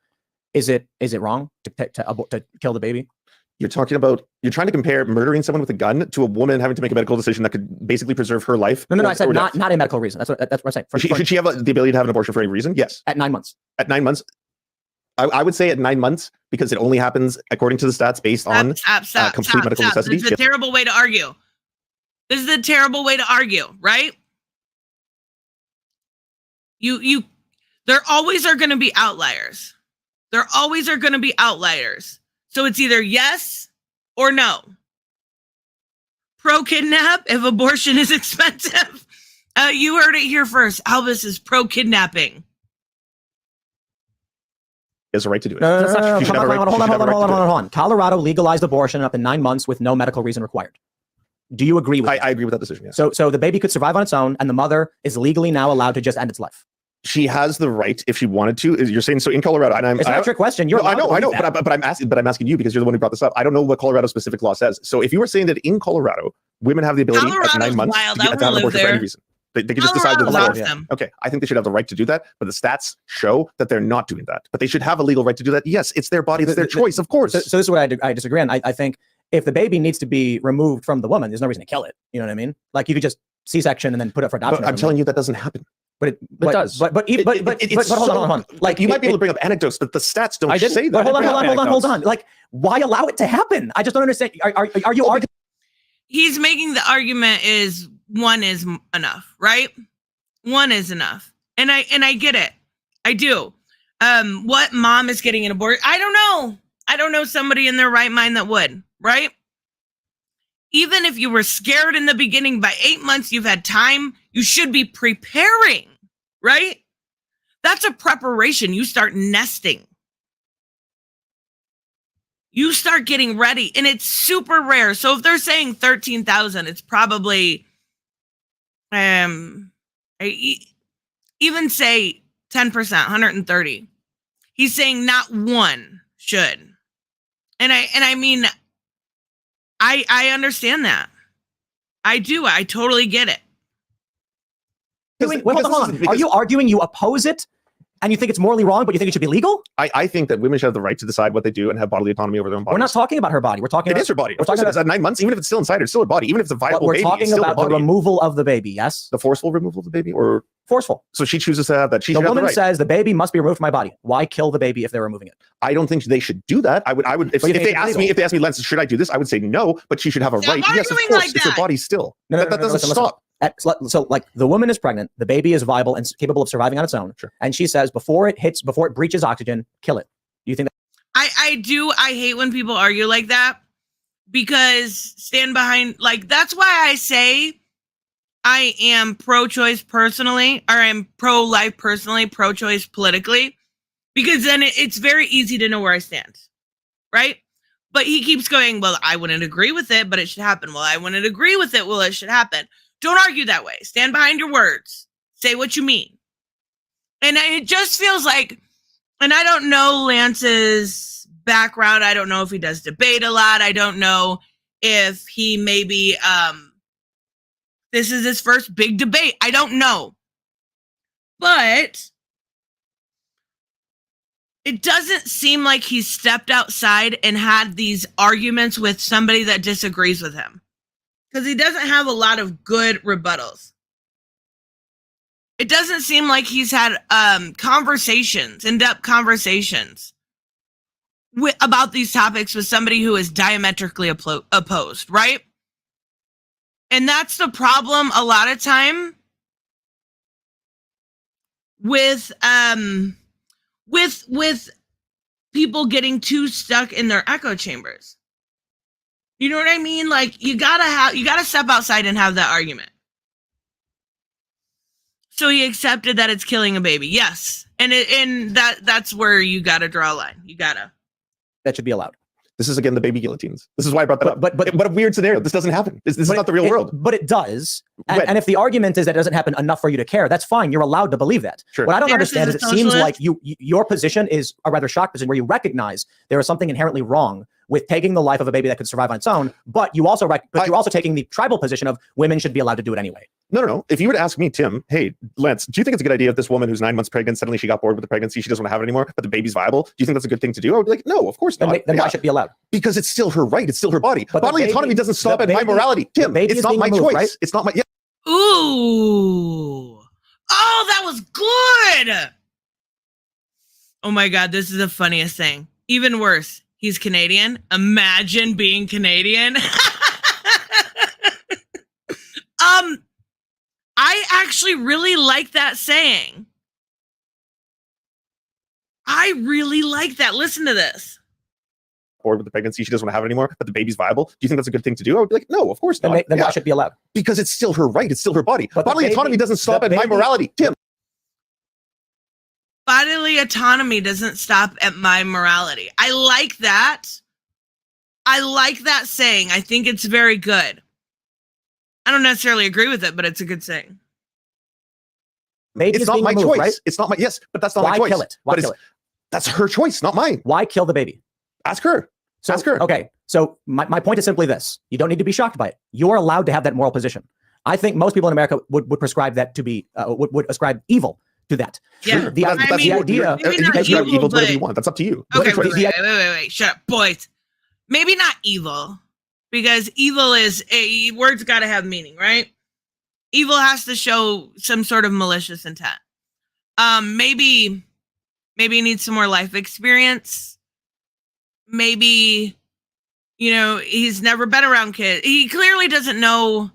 [SPEAKER 10] Is it wrong to kill the baby?
[SPEAKER 11] You're trying to compare murdering someone with a gun to a woman having to make a medical decision that could basically preserve her life.
[SPEAKER 10] No, I said not a medical reason. That's what I'm saying.
[SPEAKER 11] Should she have the ability to have an abortion for any reason? Yes.
[SPEAKER 10] At 9 months.
[SPEAKER 11] At 9 months. I would say at 9 months, because it only happens according to the stats based on complete medical necessity.
[SPEAKER 9] This is a terrible way to argue. This is a terrible way to argue, right? There always are going to be outliers. There always are going to be outliers. So it's either yes or no. Pro-kidnap if abortion is expensive. You heard it here first. Albus is pro-kidnapping.
[SPEAKER 11] He has a right to do it.
[SPEAKER 10] No. Hold on. Colorado legalized abortion up to 9 months with no medical reason required. Do you agree with that?
[SPEAKER 11] I agree with that decision, yes.
[SPEAKER 10] So the baby could survive on its own, and the mother is legally now allowed to just end its life.
[SPEAKER 11] She has the right if she wanted to. You're saying so in Colorado, and
[SPEAKER 10] it's not a trick question.
[SPEAKER 11] I know, but I'm asking you because you're the one who brought this up. I don't know what Colorado specific law says. So if you were saying that in Colorado, women have the ability at 9 months to have an abortion for any reason, they can just decide to allow them. Okay, I think they should have the right to do that, but the stats show that they're not doing that. But they should have a legal right to do that. Yes, it's their body, it's their choice, of course.
[SPEAKER 10] So this is what I disagree on. I think if the baby needs to be removed from the woman, there's no reason to kill it. You know what I mean? Like you could just C-section and then put it for adoption.
[SPEAKER 11] But I'm telling you that doesn't happen.
[SPEAKER 10] But it does. But hold on.
[SPEAKER 11] Like you might be able to bring up anecdotes, but the stats don't say that.
[SPEAKER 10] But hold on. Like, why allow it to happen? I just don't understand. Are you arguing?
[SPEAKER 9] He's making the argument is one is enough, right? One is enough, and I get it. I do. What mom is getting an abortion? I don't know. I don't know somebody in their right mind that would, right? Even if you were scared in the beginning, by 8 months, you've had time, you should be preparing, right? That's a preparation. You start nesting. You start getting ready, and it's super rare. So if they're saying 13,000, it's probably, even say 10%, 130. He's saying not one should. And I mean, I understand that. I do. I totally get it.
[SPEAKER 10] Wait, hold on. Are you arguing you oppose it and you think it's morally wrong, but you think it should be legal?
[SPEAKER 11] I think that women should have the right to decide what they do and have bodily autonomy over their own bodies.
[SPEAKER 10] We're not talking about her body. We're talking
[SPEAKER 11] It
[SPEAKER 10] about...
[SPEAKER 11] is her body.
[SPEAKER 10] We're talking about...
[SPEAKER 11] at 9 months, even if it's still inside her, it's still her body. Even if it's a viable
[SPEAKER 10] We're
[SPEAKER 11] baby,
[SPEAKER 10] talking
[SPEAKER 11] it's still
[SPEAKER 10] about
[SPEAKER 11] her
[SPEAKER 10] the
[SPEAKER 11] body.
[SPEAKER 10] removal of the baby, yes?
[SPEAKER 11] The forceful removal of the baby, or
[SPEAKER 10] forceful.
[SPEAKER 11] So she chooses to have that. She
[SPEAKER 10] the
[SPEAKER 11] should have
[SPEAKER 10] woman
[SPEAKER 11] the right.
[SPEAKER 10] says the baby must be removed from my body. Why kill the baby if they're removing it?
[SPEAKER 11] I don't think they should do that. I would if they asked me, Lance, should I do this? I would say no, but she should have a right. Yes, of course.
[SPEAKER 9] Like
[SPEAKER 11] it's her body still.
[SPEAKER 10] No,
[SPEAKER 11] that doesn't stop.
[SPEAKER 10] So like the woman is pregnant, the baby is viable and capable of surviving on its own.
[SPEAKER 11] Sure.
[SPEAKER 10] And she says before it breaches oxygen, kill it. Do you think that?
[SPEAKER 9] I hate when people argue like that, because stand behind, like, that's why I say I am pro-choice personally, or I'm pro-life personally, pro-choice politically, because then it's very easy to know where I stand, right? But he keeps going, well, I wouldn't agree with it, but it should happen. Well, I wouldn't agree with it. Well, it should happen. Don't argue that way. Stand behind your words. Say what you mean. And it just feels like, and I don't know Lance's background. I don't know if he does debate a lot. I don't know if he maybe, this is his first big debate. I don't know. But it doesn't seem like he's stepped outside and had these arguments with somebody that disagrees with him, because he doesn't have a lot of good rebuttals. It doesn't seem like he's had conversations, in-depth conversations about these topics with somebody who is diametrically opposed, right? And that's the problem a lot of time with people getting too stuck in their echo chambers. You know what I mean? Like, you gotta step outside and have that argument. So he accepted that it's killing a baby. Yes. And that's where you gotta draw a line. You gotta.
[SPEAKER 10] That should be allowed.
[SPEAKER 11] This is, again, the baby guillotines. This is why I brought that up. But what a weird scenario. This doesn't happen. This is not the real world.
[SPEAKER 10] But it does. And if the argument is that it doesn't happen enough for you to care, that's fine. You're allowed to believe that.
[SPEAKER 11] Sure.
[SPEAKER 10] What I don't understand is it seems like your position is a rather shocked position where you recognize there is something inherently wrong with taking the life of a baby that could survive on its own, but you're also taking the tribal position of women should be allowed to do it anyway.
[SPEAKER 11] No. If you were to ask me, Tim, hey, Lance, do you think it's a good idea if this woman who's 9 months pregnant, suddenly she got bored with the pregnancy, she doesn't want to have it anymore, but the baby's viable? Do you think that's a good thing to do? I would be like, no, of course not.
[SPEAKER 10] Then why should it be allowed?
[SPEAKER 11] Because it's still her right. It's still her body.
[SPEAKER 10] But
[SPEAKER 11] bodily autonomy doesn't stop at my morality. Tim, it's not my choice. Right? It's not my... Yeah.
[SPEAKER 9] Ooh. Oh, that was good. Oh my God, this is the funniest thing. Even worse, he's Canadian. Imagine being Canadian. I actually really like that saying. I really like that. Listen to this.
[SPEAKER 11] Bored with the pregnancy, she doesn't want to have it anymore, but the baby's viable. Do you think that's a good thing to do? I would be like, no, of course not.
[SPEAKER 10] Then why should it be allowed?
[SPEAKER 11] Because it's still her right. It's still her body.
[SPEAKER 10] But
[SPEAKER 11] bodily autonomy doesn't stop at my morality. Tim.
[SPEAKER 9] Bodily autonomy doesn't stop at my morality. I like that. I like that saying. I think it's very good. I don't necessarily agree with it, but it's a good saying.
[SPEAKER 11] It's not my choice. Right? It's not my, yes, but that's not my choice.
[SPEAKER 10] Why kill it? Why kill it?
[SPEAKER 11] That's her choice, not mine.
[SPEAKER 10] Why kill the baby?
[SPEAKER 11] Ask her. Ask her.
[SPEAKER 10] Okay. So my point is simply this. You don't need to be shocked by it. You're allowed to have that moral position. I think most people in America would prescribe that to be, would ascribe evil to that.
[SPEAKER 9] Yeah.
[SPEAKER 10] Sure. The idea.
[SPEAKER 11] You can ascribe evil to whatever you want. That's up to you.
[SPEAKER 9] Okay, wait. Shut up, boys. Maybe not evil, because evil is words got to have meaning, right? Evil has to show some sort of malicious intent. Maybe he needs some more life experience. Maybe, he's never been around kids. He clearly doesn't know.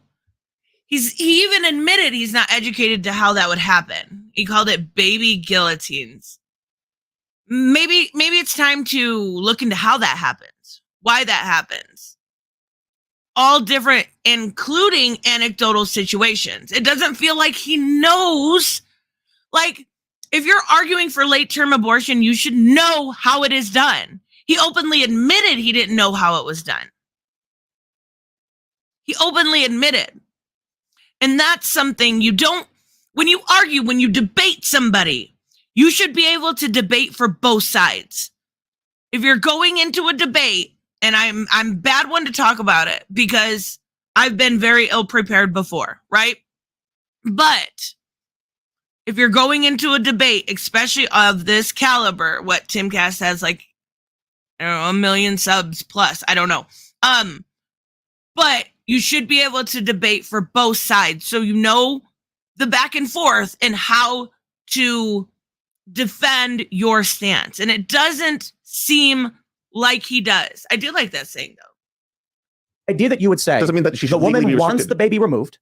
[SPEAKER 9] He even admitted he's not educated to how that would happen. He called it baby guillotines. Maybe it's time to look into how that happens, why that happens. all different, including anecdotal situations. It doesn't feel like he knows. Like, if you're arguing for late-term abortion, you should know how it is done. He openly admitted he didn't know how it was done. He openly admitted. And that's something you don't, when you argue, when you debate somebody, you should be able to debate for both sides. If you're going into a debate, and I'm bad one to talk about it because I've been very ill prepared before, right? But if you're going into a debate, especially of this caliber, what Timcast has, like, I don't know, 1 million subs plus, I don't know. But you should be able to debate for both sides, so you know the back and forth and how to defend your stance. And it doesn't seem like he does. I do like that saying, though.
[SPEAKER 10] Idea that you would say
[SPEAKER 11] doesn't mean that she should
[SPEAKER 10] the woman
[SPEAKER 11] legally be
[SPEAKER 10] wants
[SPEAKER 11] restricted.
[SPEAKER 10] the baby removed,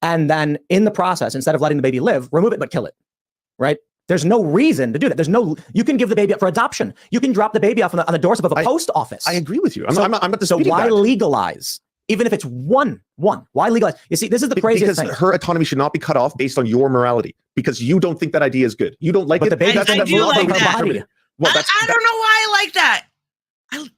[SPEAKER 10] and then in the process, instead of letting the baby live, remove it but kill it, right? There's no reason to do that. You can give the baby up for adoption. You can drop the baby off on the doorstep of a post office.
[SPEAKER 11] I agree with you. I'm not
[SPEAKER 10] So
[SPEAKER 11] disputing
[SPEAKER 10] why
[SPEAKER 11] that.
[SPEAKER 10] legalize? Even if it's one, why legalize? You see, this is the craziest
[SPEAKER 11] because
[SPEAKER 10] thing.
[SPEAKER 11] her autonomy should not be cut off based on your morality, because you don't think that idea is good. You don't like
[SPEAKER 10] But
[SPEAKER 11] it.
[SPEAKER 10] the baby
[SPEAKER 11] That's-
[SPEAKER 10] doesn't
[SPEAKER 11] that's
[SPEAKER 9] do
[SPEAKER 11] not
[SPEAKER 9] like
[SPEAKER 11] how
[SPEAKER 9] that.
[SPEAKER 11] determine it. Well,
[SPEAKER 9] I don't know why I like that.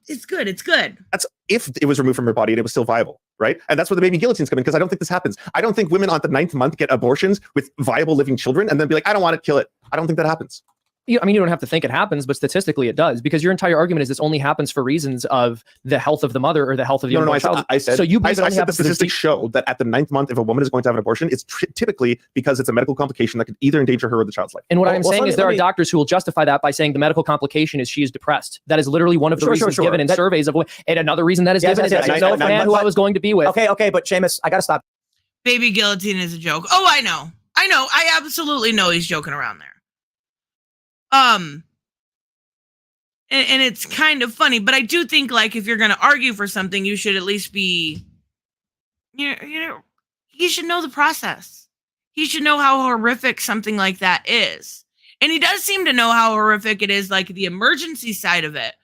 [SPEAKER 9] It's good. It's good.
[SPEAKER 11] That's if it was removed from her body and it was still viable, right? And that's where the baby guillotines come in, because I don't think this happens. I don't think women on the 9th month get abortions with viable living children and then be like, I don't want it, kill it. I don't think that happens.
[SPEAKER 12] I mean, you don't have to think it happens, but statistically it does, because your entire argument is this only happens for reasons of the health of the mother or the health of the unborn child.
[SPEAKER 11] I said
[SPEAKER 12] so. You
[SPEAKER 11] I
[SPEAKER 12] believe it only
[SPEAKER 11] said the
[SPEAKER 12] happens because
[SPEAKER 11] statistics show that at the 9th month, if a woman is going to have an abortion, it's typically because it's a medical complication that could either endanger her or the child's life.
[SPEAKER 12] And what I'm saying is there are doctors who will justify that by saying the medical complication is she is depressed. That is literally one of the reasons given in surveys of, and another reason that is given is I know a man who I was going to be with.
[SPEAKER 10] Okay, but Seamus, I gotta stop.
[SPEAKER 9] Baby guillotine is a joke. Oh, I know. I absolutely know he's joking around there. And it's kind of funny, but I do think, like, if you're going to argue for something, you should at least be, you know, he should know the process. He should know how horrific something like that is. And he does seem to know how horrific it is, like the emergency side of it.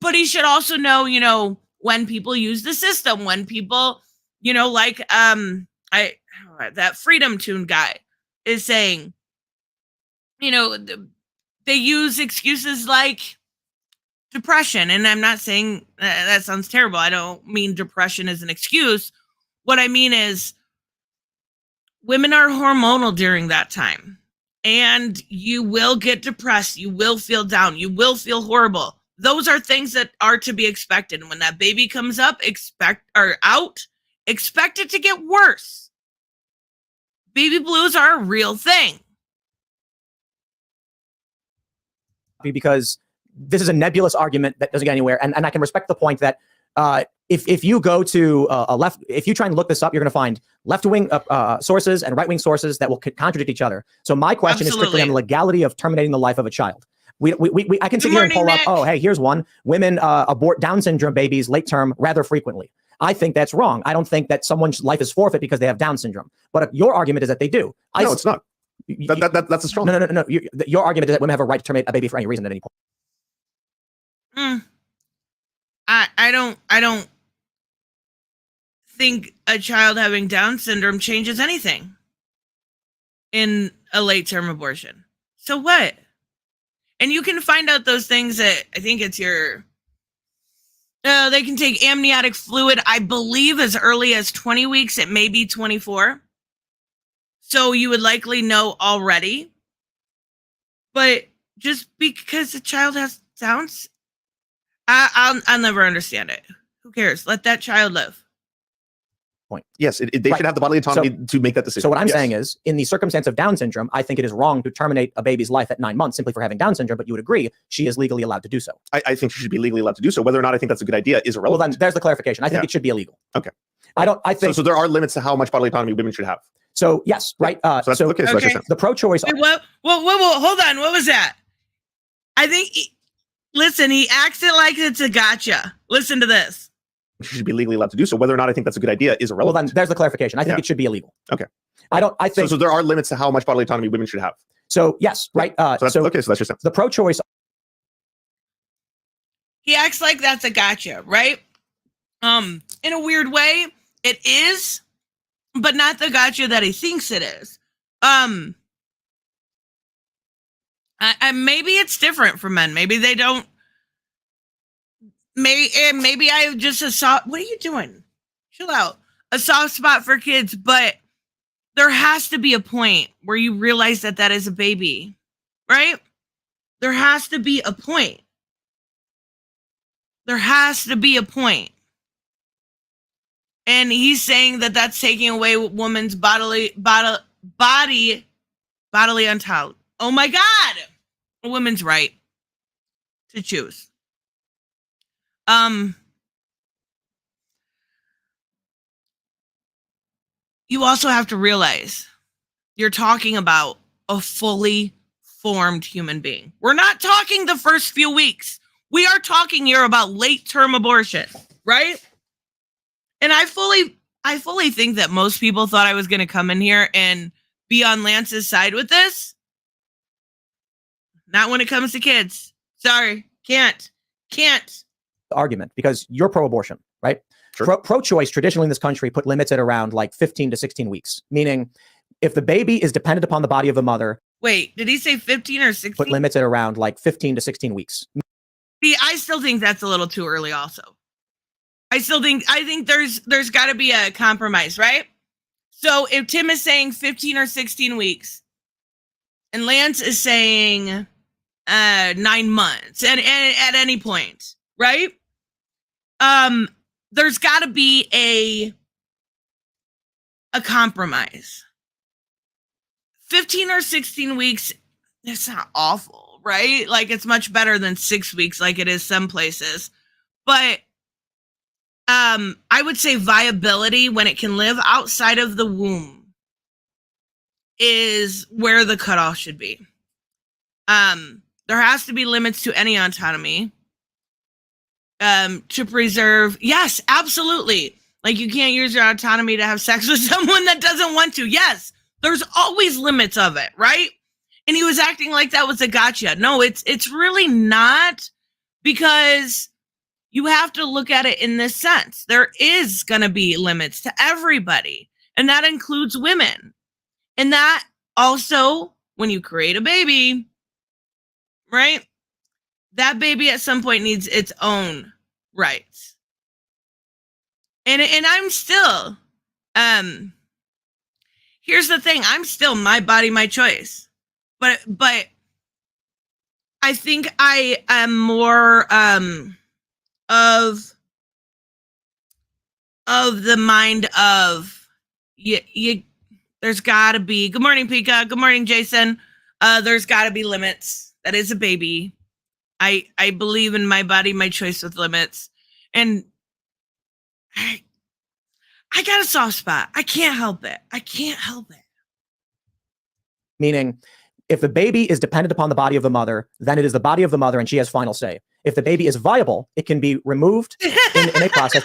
[SPEAKER 9] But he should also know, you know, when people use the system, when people, you know, like that Freedom Tune guy is saying, you know, they use excuses like depression. And I'm not saying that sounds terrible. I don't mean depression as an excuse. What I mean is women are hormonal during that time, and you will get depressed. You will feel down. You will feel horrible. Those are things that are to be expected. And when that baby comes up, expect it to get worse. Baby blues are a real thing.
[SPEAKER 10] Because this is a nebulous argument that doesn't get anywhere, and I can respect the point that if you go to if you try and look this up, you're going to find left-wing sources and right-wing sources that will contradict each other. So my question is strictly on the legality of terminating the life of a child. I can sit here and pull up, oh, hey, here's one. Women abort Down syndrome babies late term rather frequently. I think that's wrong. I don't think that someone's life is forfeit because they have Down syndrome. But your argument is that they do.
[SPEAKER 11] No, it's not. That's a strong.
[SPEAKER 10] No. Your argument is that women have a right to terminate a baby for any reason at any point.
[SPEAKER 9] I don't think a child having Down syndrome changes anything in a late term abortion. So what? And you can find out those things that I think it's they can take amniotic fluid, I believe, as early as 20 weeks. It may be 24. So you would likely know already. But just because a child has Downs, I'll never understand it. Who cares? Let that child live.
[SPEAKER 10] Point.
[SPEAKER 11] Yes, they should have the bodily autonomy to make that decision.
[SPEAKER 10] So what I'm saying is, in the circumstance of Down syndrome, I think it is wrong to terminate a baby's life at 9 months simply for having Down syndrome, but you would agree she is legally allowed to do so.
[SPEAKER 11] I think she should be legally allowed to do so. Whether or not I think that's a good idea is irrelevant.
[SPEAKER 10] Well, then there's the clarification. I think it should be illegal.
[SPEAKER 11] Okay.
[SPEAKER 10] I think
[SPEAKER 11] so there are limits to how much bodily autonomy women should have.
[SPEAKER 10] So yes, right.
[SPEAKER 11] So that's okay. So that's your sense.
[SPEAKER 10] The pro-choice.
[SPEAKER 9] Wait, what? Hold on. What was that? I think. Listen, he acts it like it's a gotcha. Listen to this.
[SPEAKER 11] She should be legally allowed to do so. Whether or not I think that's a good idea is irrelevant.
[SPEAKER 10] Well, then there's the clarification. I think it should be illegal.
[SPEAKER 11] Okay.
[SPEAKER 10] I think
[SPEAKER 11] so there are limits to how much bodily autonomy women should have.
[SPEAKER 10] So yes, right.
[SPEAKER 11] So that's okay. So that's your sense.
[SPEAKER 10] The pro-choice.
[SPEAKER 9] He acts like that's a gotcha, right? in a weird way, it is, but not the gotcha that he thinks it is. Maybe it's different for men. Maybe they don't. Maybe I just a soft. What are you doing? Chill out. A soft spot for kids, but there has to be a point where you realize that that is a baby, right? There has to be a point. There has to be a point. And he's saying that that's taking away a woman's bodily autonomy. Oh my God! A woman's right to choose. You also have to realize you're talking about a fully formed human being. We're not talking the first few weeks. We are talking here about late-term abortion, right? And I fully think that most people thought I was going to come in here and be on Lance's side with this. Not when it comes to kids. Sorry, can't.
[SPEAKER 10] Argument, because you're pro-abortion, right?
[SPEAKER 11] Sure.
[SPEAKER 10] Pro-choice traditionally in this country put limits at around like 15 to 16 weeks, meaning if the baby is dependent upon the body of the mother.
[SPEAKER 9] Wait, did he say 15 or 16?
[SPEAKER 10] Put limits at around like 15 to 16 weeks.
[SPEAKER 9] See, I still think that's a little too early also. I think there's got to be a compromise, right? So if Tim is saying 15 or 16 weeks and Lance is saying 9 months and at any point, right? There's got to be a compromise. 15 or 16 weeks, it's not awful, right? Like it's much better than 6 weeks like it is some places. But I would say viability when it can live outside of the womb is where the cutoff should be. There has to be limits to any autonomy to preserve. Yes, absolutely. Like you can't use your autonomy to have sex with someone that doesn't want to. Yes, there's always limits of it, right? And he was acting like that was a gotcha. No, it's really not, because you have to look at it in this sense. There is going to be limits to everybody, and that includes women. And that also, when you create a baby, right? That baby at some point needs its own rights. And I'm still, here's the thing, I'm still my body, my choice. But I think I am more of the mind of you there's gotta be, good morning, Pika, good morning, Jason. There's gotta be limits. That is a baby. I believe in my body, my choice with limits. And I got a soft spot. I can't help it.
[SPEAKER 10] Meaning, if the baby is dependent upon the body of the mother, then it is the body of the mother and she has final say. If the baby is viable, it can be removed in a process.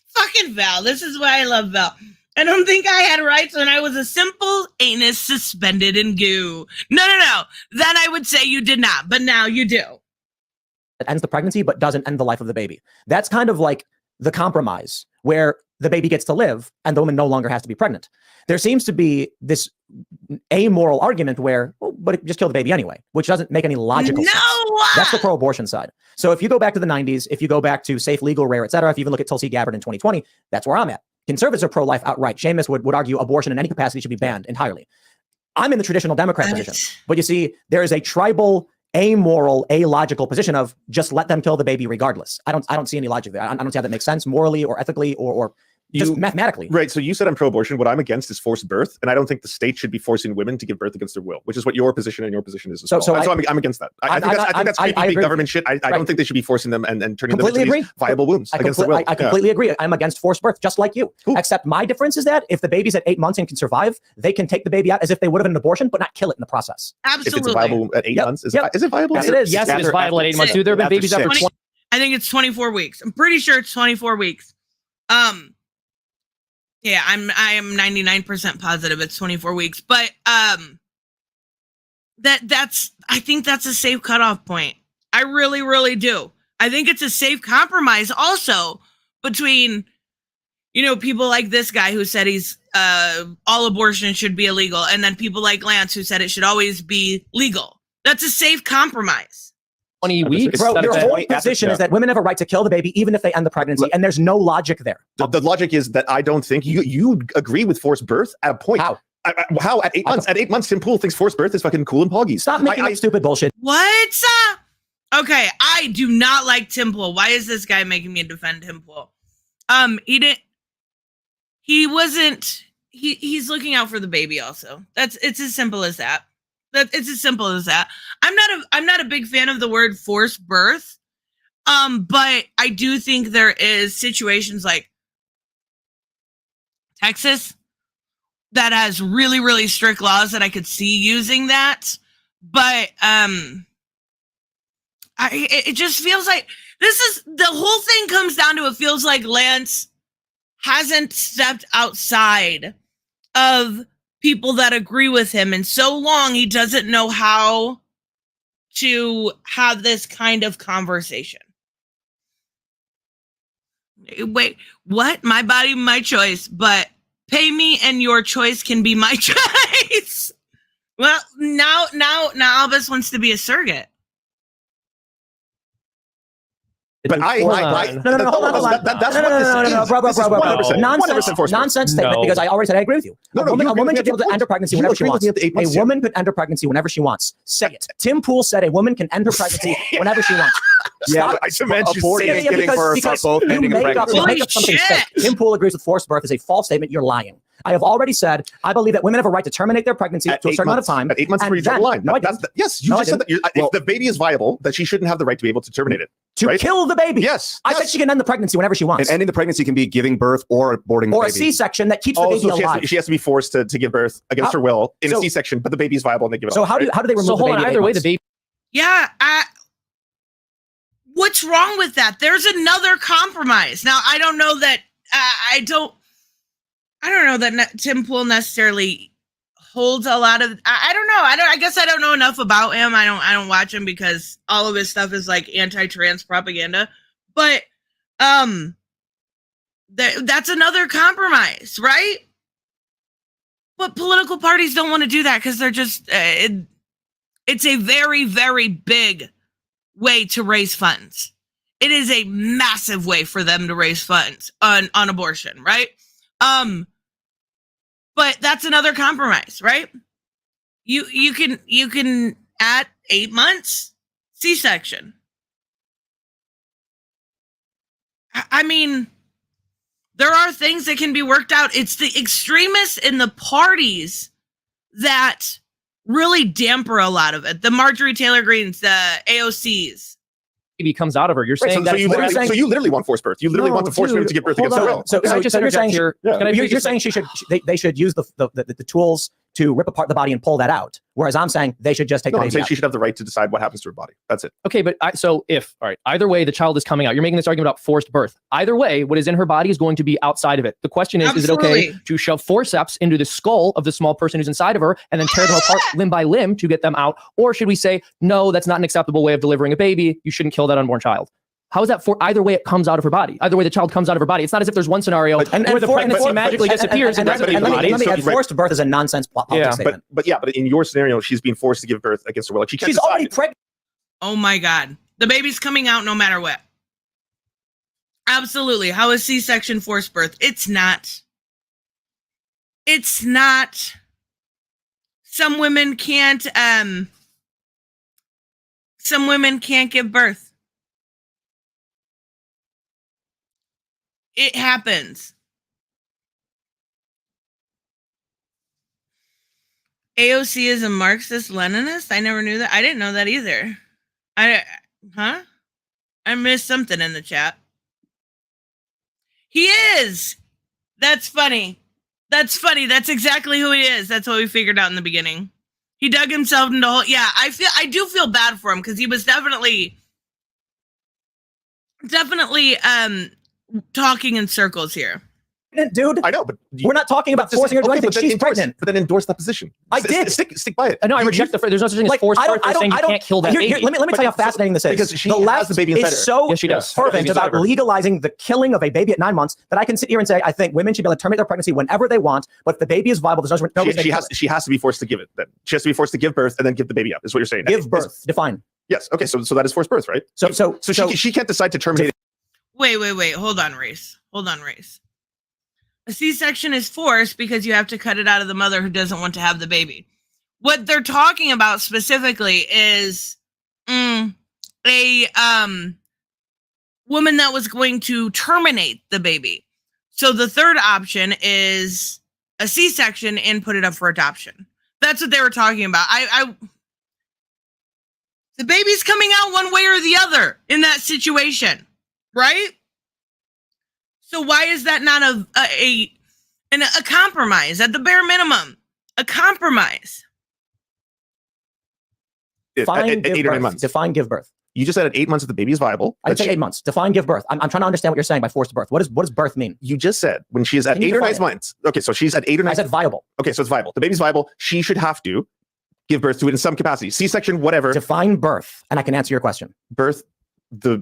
[SPEAKER 9] Fucking Val. This is why I love Val. I don't think I had rights when I was a simple anus suspended in goo. No. Then I would say you did not, but now you do.
[SPEAKER 10] It ends the pregnancy, but doesn't end the life of the baby. That's kind of like the compromise where the baby gets to live and the woman no longer has to be pregnant. There seems to be this amoral argument where, well, but just kill the baby anyway, which doesn't make any logical sense. That's the pro-abortion side. So if you go back to the 90s, if you go back to safe, legal, rare, et cetera, if you even look at Tulsi Gabbard in 2020, that's where I'm at. Conservatives are pro-life outright. Seamus would argue abortion in any capacity should be banned entirely. I'm in the traditional Democrat position. But you see, there is a tribal, amoral, illogical position of just let them kill the baby regardless. I don't see any logic there. I don't see how that makes sense morally or ethically or just mathematically.
[SPEAKER 11] Right. So you said I'm pro-abortion. What I'm against is forced birth. And I don't think the state should be forcing women to give birth against their will, which is what your position and your position is as well. So I'm against that. I think that's creepy government shit. I don't think they should be forcing them and turning them into these viable wombs against their will.
[SPEAKER 10] I completely agree. I'm against forced birth, just like you. Cool. Except my difference is that if the baby's at 8 months and can survive, they can take the baby out as if they would have an abortion, but not kill it in the process.
[SPEAKER 9] Absolutely.
[SPEAKER 11] If it's viable at 8 months, is it viable?
[SPEAKER 10] Yes, it is.
[SPEAKER 12] Yes, it is viable at 8 months. Dude, there have been babies after 20.
[SPEAKER 9] I think it's 24 weeks. I'm pretty sure it's 24 weeks. Yeah, I am 99% positive it's 24 weeks, but that's I think that's a safe cutoff point. I really, really do. I think it's a safe compromise also between people like this guy who said he's all abortion should be illegal, and then people like Lance who said it should always be legal. That's a safe compromise.
[SPEAKER 12] 20 weeks.
[SPEAKER 10] Bro, your whole position is that women have a right to kill the baby even if they end the pregnancy, and there's no logic there.
[SPEAKER 11] The logic is that I don't think you agree with forced birth at a point.
[SPEAKER 10] How?
[SPEAKER 11] How at 8 months? At 8 months, Tim Pool thinks forced birth is fucking cool and poggy.
[SPEAKER 10] Stop making up stupid bullshit.
[SPEAKER 9] What? Okay, I do not like Tim Pool. Why is this guy making me defend Tim Pool? He's looking out for the baby also. It's as simple as that. It's as simple as that. I'm not a big fan of the word forced birth. But I do think there is situations like Texas that has really, really strict laws that I could see using that. But it just feels like the whole thing comes down to, it feels like Lance hasn't stepped outside of people that agree with him in so long, he doesn't know how to have this kind of conversation. Wait, what? My body, my choice, but pay me and your choice can be my choice. Well, now Albus wants to be a surrogate.
[SPEAKER 11] But
[SPEAKER 10] no, hold on. That's what this is. Bro. Nonsense statement, because I already said I agree with you. A woman should be able to end her pregnancy whenever she wants. A woman could end her pregnancy whenever she wants. Say it. Tim Pool said a woman can end her pregnancy whenever she wants.
[SPEAKER 13] Yeah, aborting is getting for both ending a pregnancy.
[SPEAKER 10] Tim Pool agrees with forced birth is a false statement. You're lying. I have already said I believe that women have a right to terminate their pregnancy to a certain amount of time.
[SPEAKER 11] At 8 months before you draw the line. Yes, you just said that if the baby is viable, that she shouldn't have the right to be able to terminate it.
[SPEAKER 10] To kill the baby.
[SPEAKER 11] Yes.
[SPEAKER 10] I said she can end the pregnancy whenever she wants.
[SPEAKER 13] And ending the pregnancy can be giving birth or aborting the baby.
[SPEAKER 10] Or a C-section that keeps the baby alive.
[SPEAKER 11] She has to be forced to give birth against her will in a C-section, but the baby is viable and they give it
[SPEAKER 10] So
[SPEAKER 11] up.
[SPEAKER 10] how do they remove the baby?
[SPEAKER 12] Either way, the baby.
[SPEAKER 9] Yeah, what's wrong with that? There's another compromise. Now, I don't know that I don't know that Tim Pool necessarily holds a lot of. I don't know. I guess I don't know enough about him. I don't watch him because all of his stuff is like anti-trans propaganda. But that's another compromise, right? But political parties don't want to do that because they're just. It's a very, very big way to raise funds. It is a massive way for them to raise funds on abortion, right? But that's another compromise, right? You can at 8 months C-section. I mean, there are things that can be worked out. It's the extremists in the parties that really damper a lot of it. The Marjorie Taylor Greens, the AOCs.
[SPEAKER 12] Baby comes out of her. You're saying
[SPEAKER 11] so you literally want forced birth. You literally want to force women to give birth against their will.
[SPEAKER 10] So you're saying you're saying they should use the tools to rip apart the body and pull that out. Whereas I'm saying they should just take the baby out.
[SPEAKER 11] She should have the right to decide what happens to her body. That's it.
[SPEAKER 12] Okay, but either way, the child is coming out. You're making this argument about forced birth. Either way, what is in her body is going to be outside of it. The question is it okay to shove forceps into the skull of the small person who's inside of her and then tear them apart limb by limb to get them out? Or should we say, no, that's not an acceptable way of delivering a baby. You shouldn't kill that unborn child. How is that for either way it comes out of her body? Either way the child comes out of her body. It's not as if there's one scenario where the pregnancy magically disappears and doesn't leave the body.
[SPEAKER 10] Forced birth is a nonsense politics statement.
[SPEAKER 11] But in your scenario, she's being forced to give birth against her will. Like she's
[SPEAKER 10] already pregnant.
[SPEAKER 9] Oh my God. The baby's coming out no matter what. Absolutely. How is C-section forced birth? It's not. It's not. Some women can't give birth. It happens. AOC is a Marxist-Leninist? I never knew that. I didn't know that either. I missed something in the chat. He is. That's funny. That's exactly who he is. That's what we figured out in the beginning. He dug himself into hole. Yeah, I do feel bad for him because he was definitely talking in circles here.
[SPEAKER 10] Dude,
[SPEAKER 11] I know, but
[SPEAKER 10] we're not talking about forcing her to do anything. She's pregnant.
[SPEAKER 11] But then endorse that position.
[SPEAKER 10] I did.
[SPEAKER 11] Stick by it.
[SPEAKER 12] No, I reject there's no such thing as forced birth. They're saying you can't kill that baby.
[SPEAKER 10] Let me tell you how fascinating this is.
[SPEAKER 11] Because she
[SPEAKER 10] the
[SPEAKER 11] has
[SPEAKER 10] left
[SPEAKER 11] the baby inside her.
[SPEAKER 10] is so
[SPEAKER 12] Yes, she does.
[SPEAKER 10] fervent
[SPEAKER 11] Baby
[SPEAKER 10] about
[SPEAKER 11] inside her.
[SPEAKER 10] legalizing the killing of a baby at 9 months that I can sit here and say I think women should be able to terminate their pregnancy whenever they want. But if the baby is viable, there's no reason.
[SPEAKER 11] She has to be forced to give it. Then she has to be forced to give birth and then give the baby up. Is what you're saying?
[SPEAKER 10] Give birth. Define.
[SPEAKER 11] Yes. Okay. So that is forced birth, right?
[SPEAKER 10] So
[SPEAKER 11] she can't decide to terminate it.
[SPEAKER 9] Wait. Hold on, Race. A C-section is forced because you have to cut it out of the mother who doesn't want to have the baby. What they're talking about specifically is a woman that was going to terminate the baby. So the third option is a C-section and put it up for adoption. That's what they were talking about. The baby's coming out one way or the other in that situation, right? So why is that not a compromise at the bare minimum? A compromise.
[SPEAKER 10] Define
[SPEAKER 11] At 8 or 9
[SPEAKER 10] birth.
[SPEAKER 11] months.
[SPEAKER 10] Define give birth.
[SPEAKER 11] You just said at 8 months if the baby is viable.
[SPEAKER 10] I didn't say 8 months. Define give birth. I'm trying to understand what you're saying by forced birth. What does birth mean?
[SPEAKER 11] You just said when she is at
[SPEAKER 10] Can you
[SPEAKER 11] 8 or 9
[SPEAKER 10] define it?
[SPEAKER 11] months. Okay, so she's at 8 or 9.
[SPEAKER 10] I said viable.
[SPEAKER 11] Okay, so it's viable. The baby's viable. She should have to give birth to it in some capacity. C-section, whatever.
[SPEAKER 10] Define birth, and I can answer your question.
[SPEAKER 11] Birth, the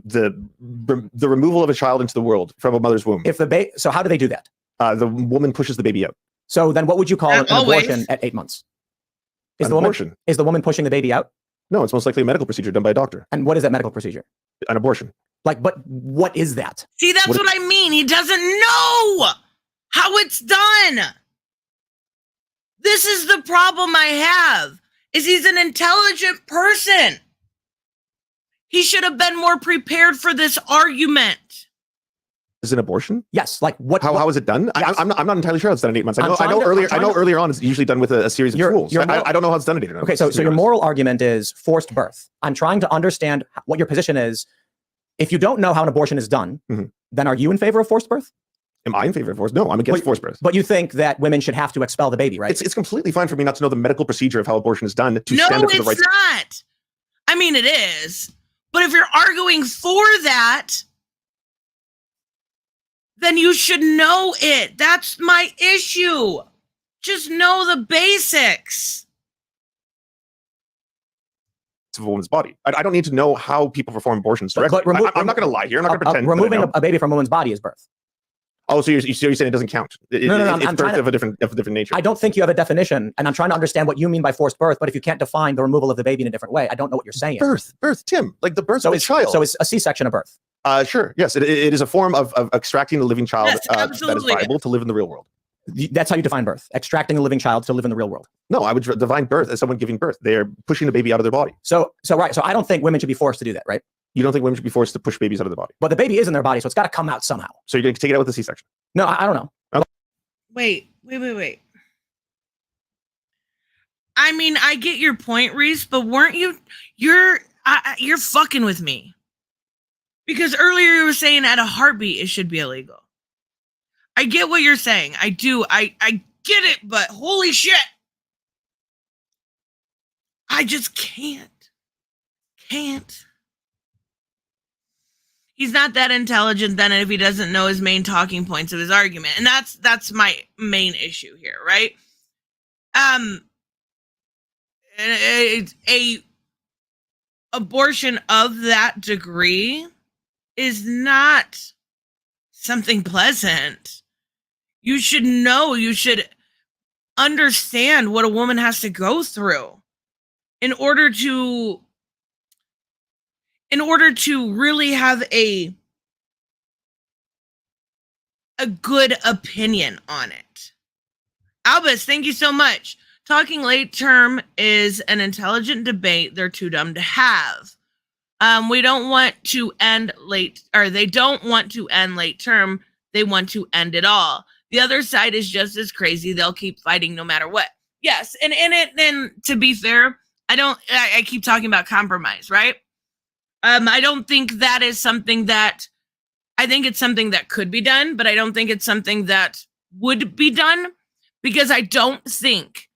[SPEAKER 11] removal of a child into the world from a mother's womb.
[SPEAKER 10] So how do they do that?
[SPEAKER 11] The woman pushes the baby out.
[SPEAKER 10] So then what would you call an abortion at 8 months? Is the woman pushing the baby out?
[SPEAKER 11] No, it's most likely a medical procedure done by a doctor.
[SPEAKER 10] And what is that medical procedure?
[SPEAKER 11] An abortion.
[SPEAKER 10] But what is that?
[SPEAKER 9] See, that's what I mean. He doesn't know how it's done. This is the problem I have, is he's an intelligent person. He should have been more prepared for this argument.
[SPEAKER 11] Is an abortion?
[SPEAKER 10] Yes. Like what?
[SPEAKER 11] How is it done?
[SPEAKER 10] Yes.
[SPEAKER 11] I'm not entirely sure how it's done in 8 months. I know earlier on it's usually done with a series of tools. I don't know how it's done in 8 months.
[SPEAKER 10] Okay, so your moral argument is forced birth. I'm trying to understand what your position is. If you don't know how an abortion is done, then are you in favor of forced birth?
[SPEAKER 11] Am I in favor of forced? No, I'm against forced birth.
[SPEAKER 10] But you think that women should have to expel the baby, right?
[SPEAKER 11] It's completely fine for me not to know the medical procedure of how abortion is done to stand up for the rights.
[SPEAKER 9] No, it's not. I mean, it is. But if you're arguing for that, then you should know it. That's my issue. Just know the basics.
[SPEAKER 11] Of a woman's body. I don't need to know how people perform abortions directly. I'm not going to lie here. I'm not going to pretend.
[SPEAKER 10] Removing a baby from a woman's body is birth.
[SPEAKER 11] Oh, so you're saying it doesn't count?
[SPEAKER 10] No.
[SPEAKER 11] It's birth of a different nature.
[SPEAKER 10] I don't think you have a definition, and I'm trying to understand what you mean by forced birth. But if you can't define the removal of the baby in a different way, I don't know what you're saying.
[SPEAKER 11] Birth, Tim, like the birth of a child.
[SPEAKER 10] So it's a C-section of birth.
[SPEAKER 11] Sure. Yes, it is a form of extracting a living child that is
[SPEAKER 9] absolutely.
[SPEAKER 11] viable to live in the real world.
[SPEAKER 10] That's how you define birth: extracting a living child to live in the real world.
[SPEAKER 11] No, I would define birth as someone giving birth. They're pushing a baby out of their body.
[SPEAKER 10] So I don't think women should be forced to do that, right?
[SPEAKER 11] You don't think women should be forced to push babies out of the body?
[SPEAKER 10] But the baby is in their body, so it's got to come out somehow.
[SPEAKER 11] So you're going to take it out with a C-section?
[SPEAKER 10] No, I don't know.
[SPEAKER 11] Okay.
[SPEAKER 9] Wait. I mean, I get your point, Reese, but weren't you're fucking with me. Because earlier you were saying at a heartbeat it should be illegal. I get what you're saying. I do. I get it, but holy shit. I just can't. He's not that intelligent then if he doesn't know his main talking points of his argument. And that's my main issue here, right? A abortion of that degree is not something pleasant. You should know, you should understand what a woman has to go through in order to really have a good opinion on it. Albus, thank you so much. Talking late term is an intelligent debate they're too dumb to have. We don't want to end late, or they don't want to end late term. They want to end it all. The other side is just as crazy. They'll keep fighting no matter what. Yes, and to be fair, I keep talking about compromise, right? I don't think that is something that, I think it's something that could be done, but I don't think it's something that would be done, because I don't think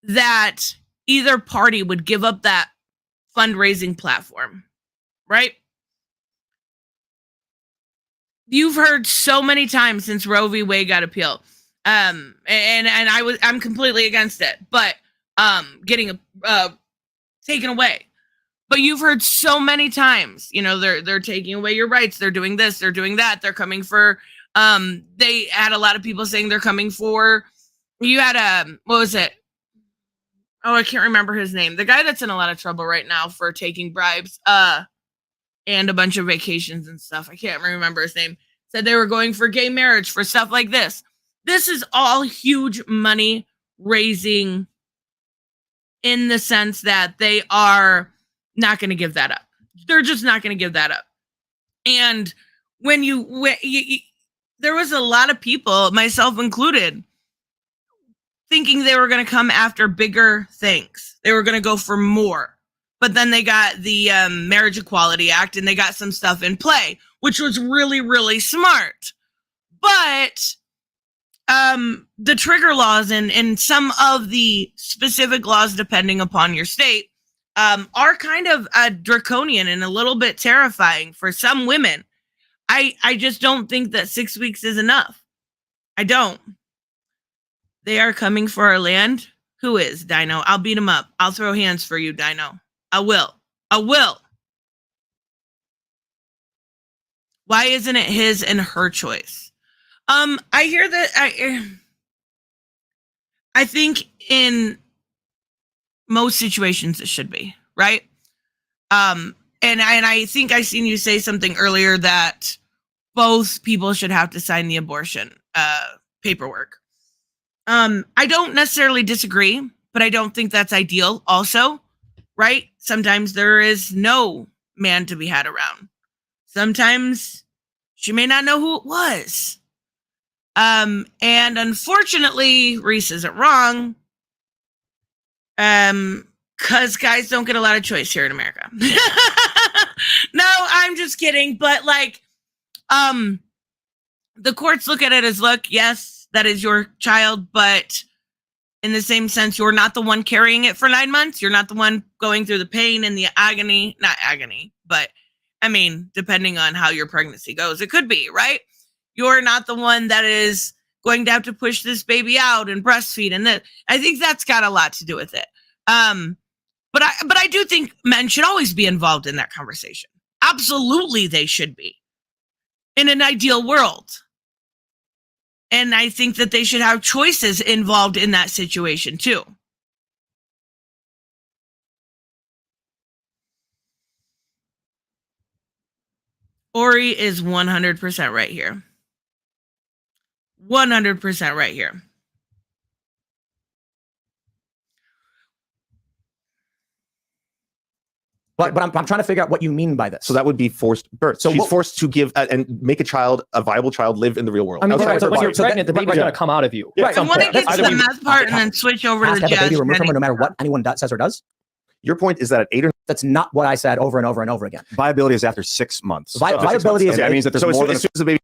[SPEAKER 9] that either party would give up that fundraising platform, right? you've heard so many times since Roe v. Wade got appealed. And I'm completely against it, but getting taken away. But you've heard so many times, they're taking away your rights. They're doing this. They're doing that. They're coming for. They had a lot of people saying they're coming for. You had what was it? Oh, I can't remember his name. The guy that's in a lot of trouble right now for taking bribes, and a bunch of vacations and stuff. I can't remember his name. Said they were going for gay marriage, for stuff like this. This is all huge money raising in the sense that they are not going to give that up. They're just not going to give that up. And when there was a lot of people, myself included, thinking they were going to come after bigger things. They were going to go for more. But then they got the Marriage Equality Act and they got some stuff in play, which was really, really smart. But the trigger laws and some of the specific laws, depending upon your state, are kind of draconian and a little bit terrifying for some women. I just don't think that 6 weeks is enough. I don't. They are coming for our land. Who is Dino? I'll beat him up. I'll throw hands for you, Dino. I will. Why isn't it his and her choice? I hear that. I think in most situations it should be, right? And I think I seen you say something earlier that both people should have to sign the abortion paperwork. I don't necessarily disagree, but I don't think that's ideal also, right? Sometimes there is no man to be had around. Sometimes she may not know who it was. And unfortunately, Reese isn't wrong. Because guys don't get a lot of choice here in America. No, I'm just kidding. But the courts look at it as, look, yes, that is your child, but in the same sense, you're not the one carrying it for 9 months. You're not the one going through the pain and the agony, not agony, but I mean, depending on how your pregnancy goes, it could be, right? You're not the one that is going to have to push this baby out and breastfeed. And that, I think that's got a lot to do with it. But I do think men should always be involved in that conversation. Absolutely, they should be in an ideal world. And I think that they should have choices involved in that situation too. Ori is 100% right here. 100% right here.
[SPEAKER 10] But I'm trying to figure out what you mean by this.
[SPEAKER 11] So that would be forced birth. So she's forced to give and make a viable child, live in the real world.
[SPEAKER 12] I mean, when you're pregnant, the baby's going to come out of you.
[SPEAKER 10] Yeah.
[SPEAKER 9] I want to get to the math part and then switch over to the jazz.
[SPEAKER 10] Baby removed from her no matter what anyone says or does.
[SPEAKER 11] Your point is that at 8 or
[SPEAKER 10] that's not what I said over and over and over again.
[SPEAKER 13] Viability is after 6 months.
[SPEAKER 10] Viability is
[SPEAKER 13] that means that there's more than
[SPEAKER 11] as soon as the baby.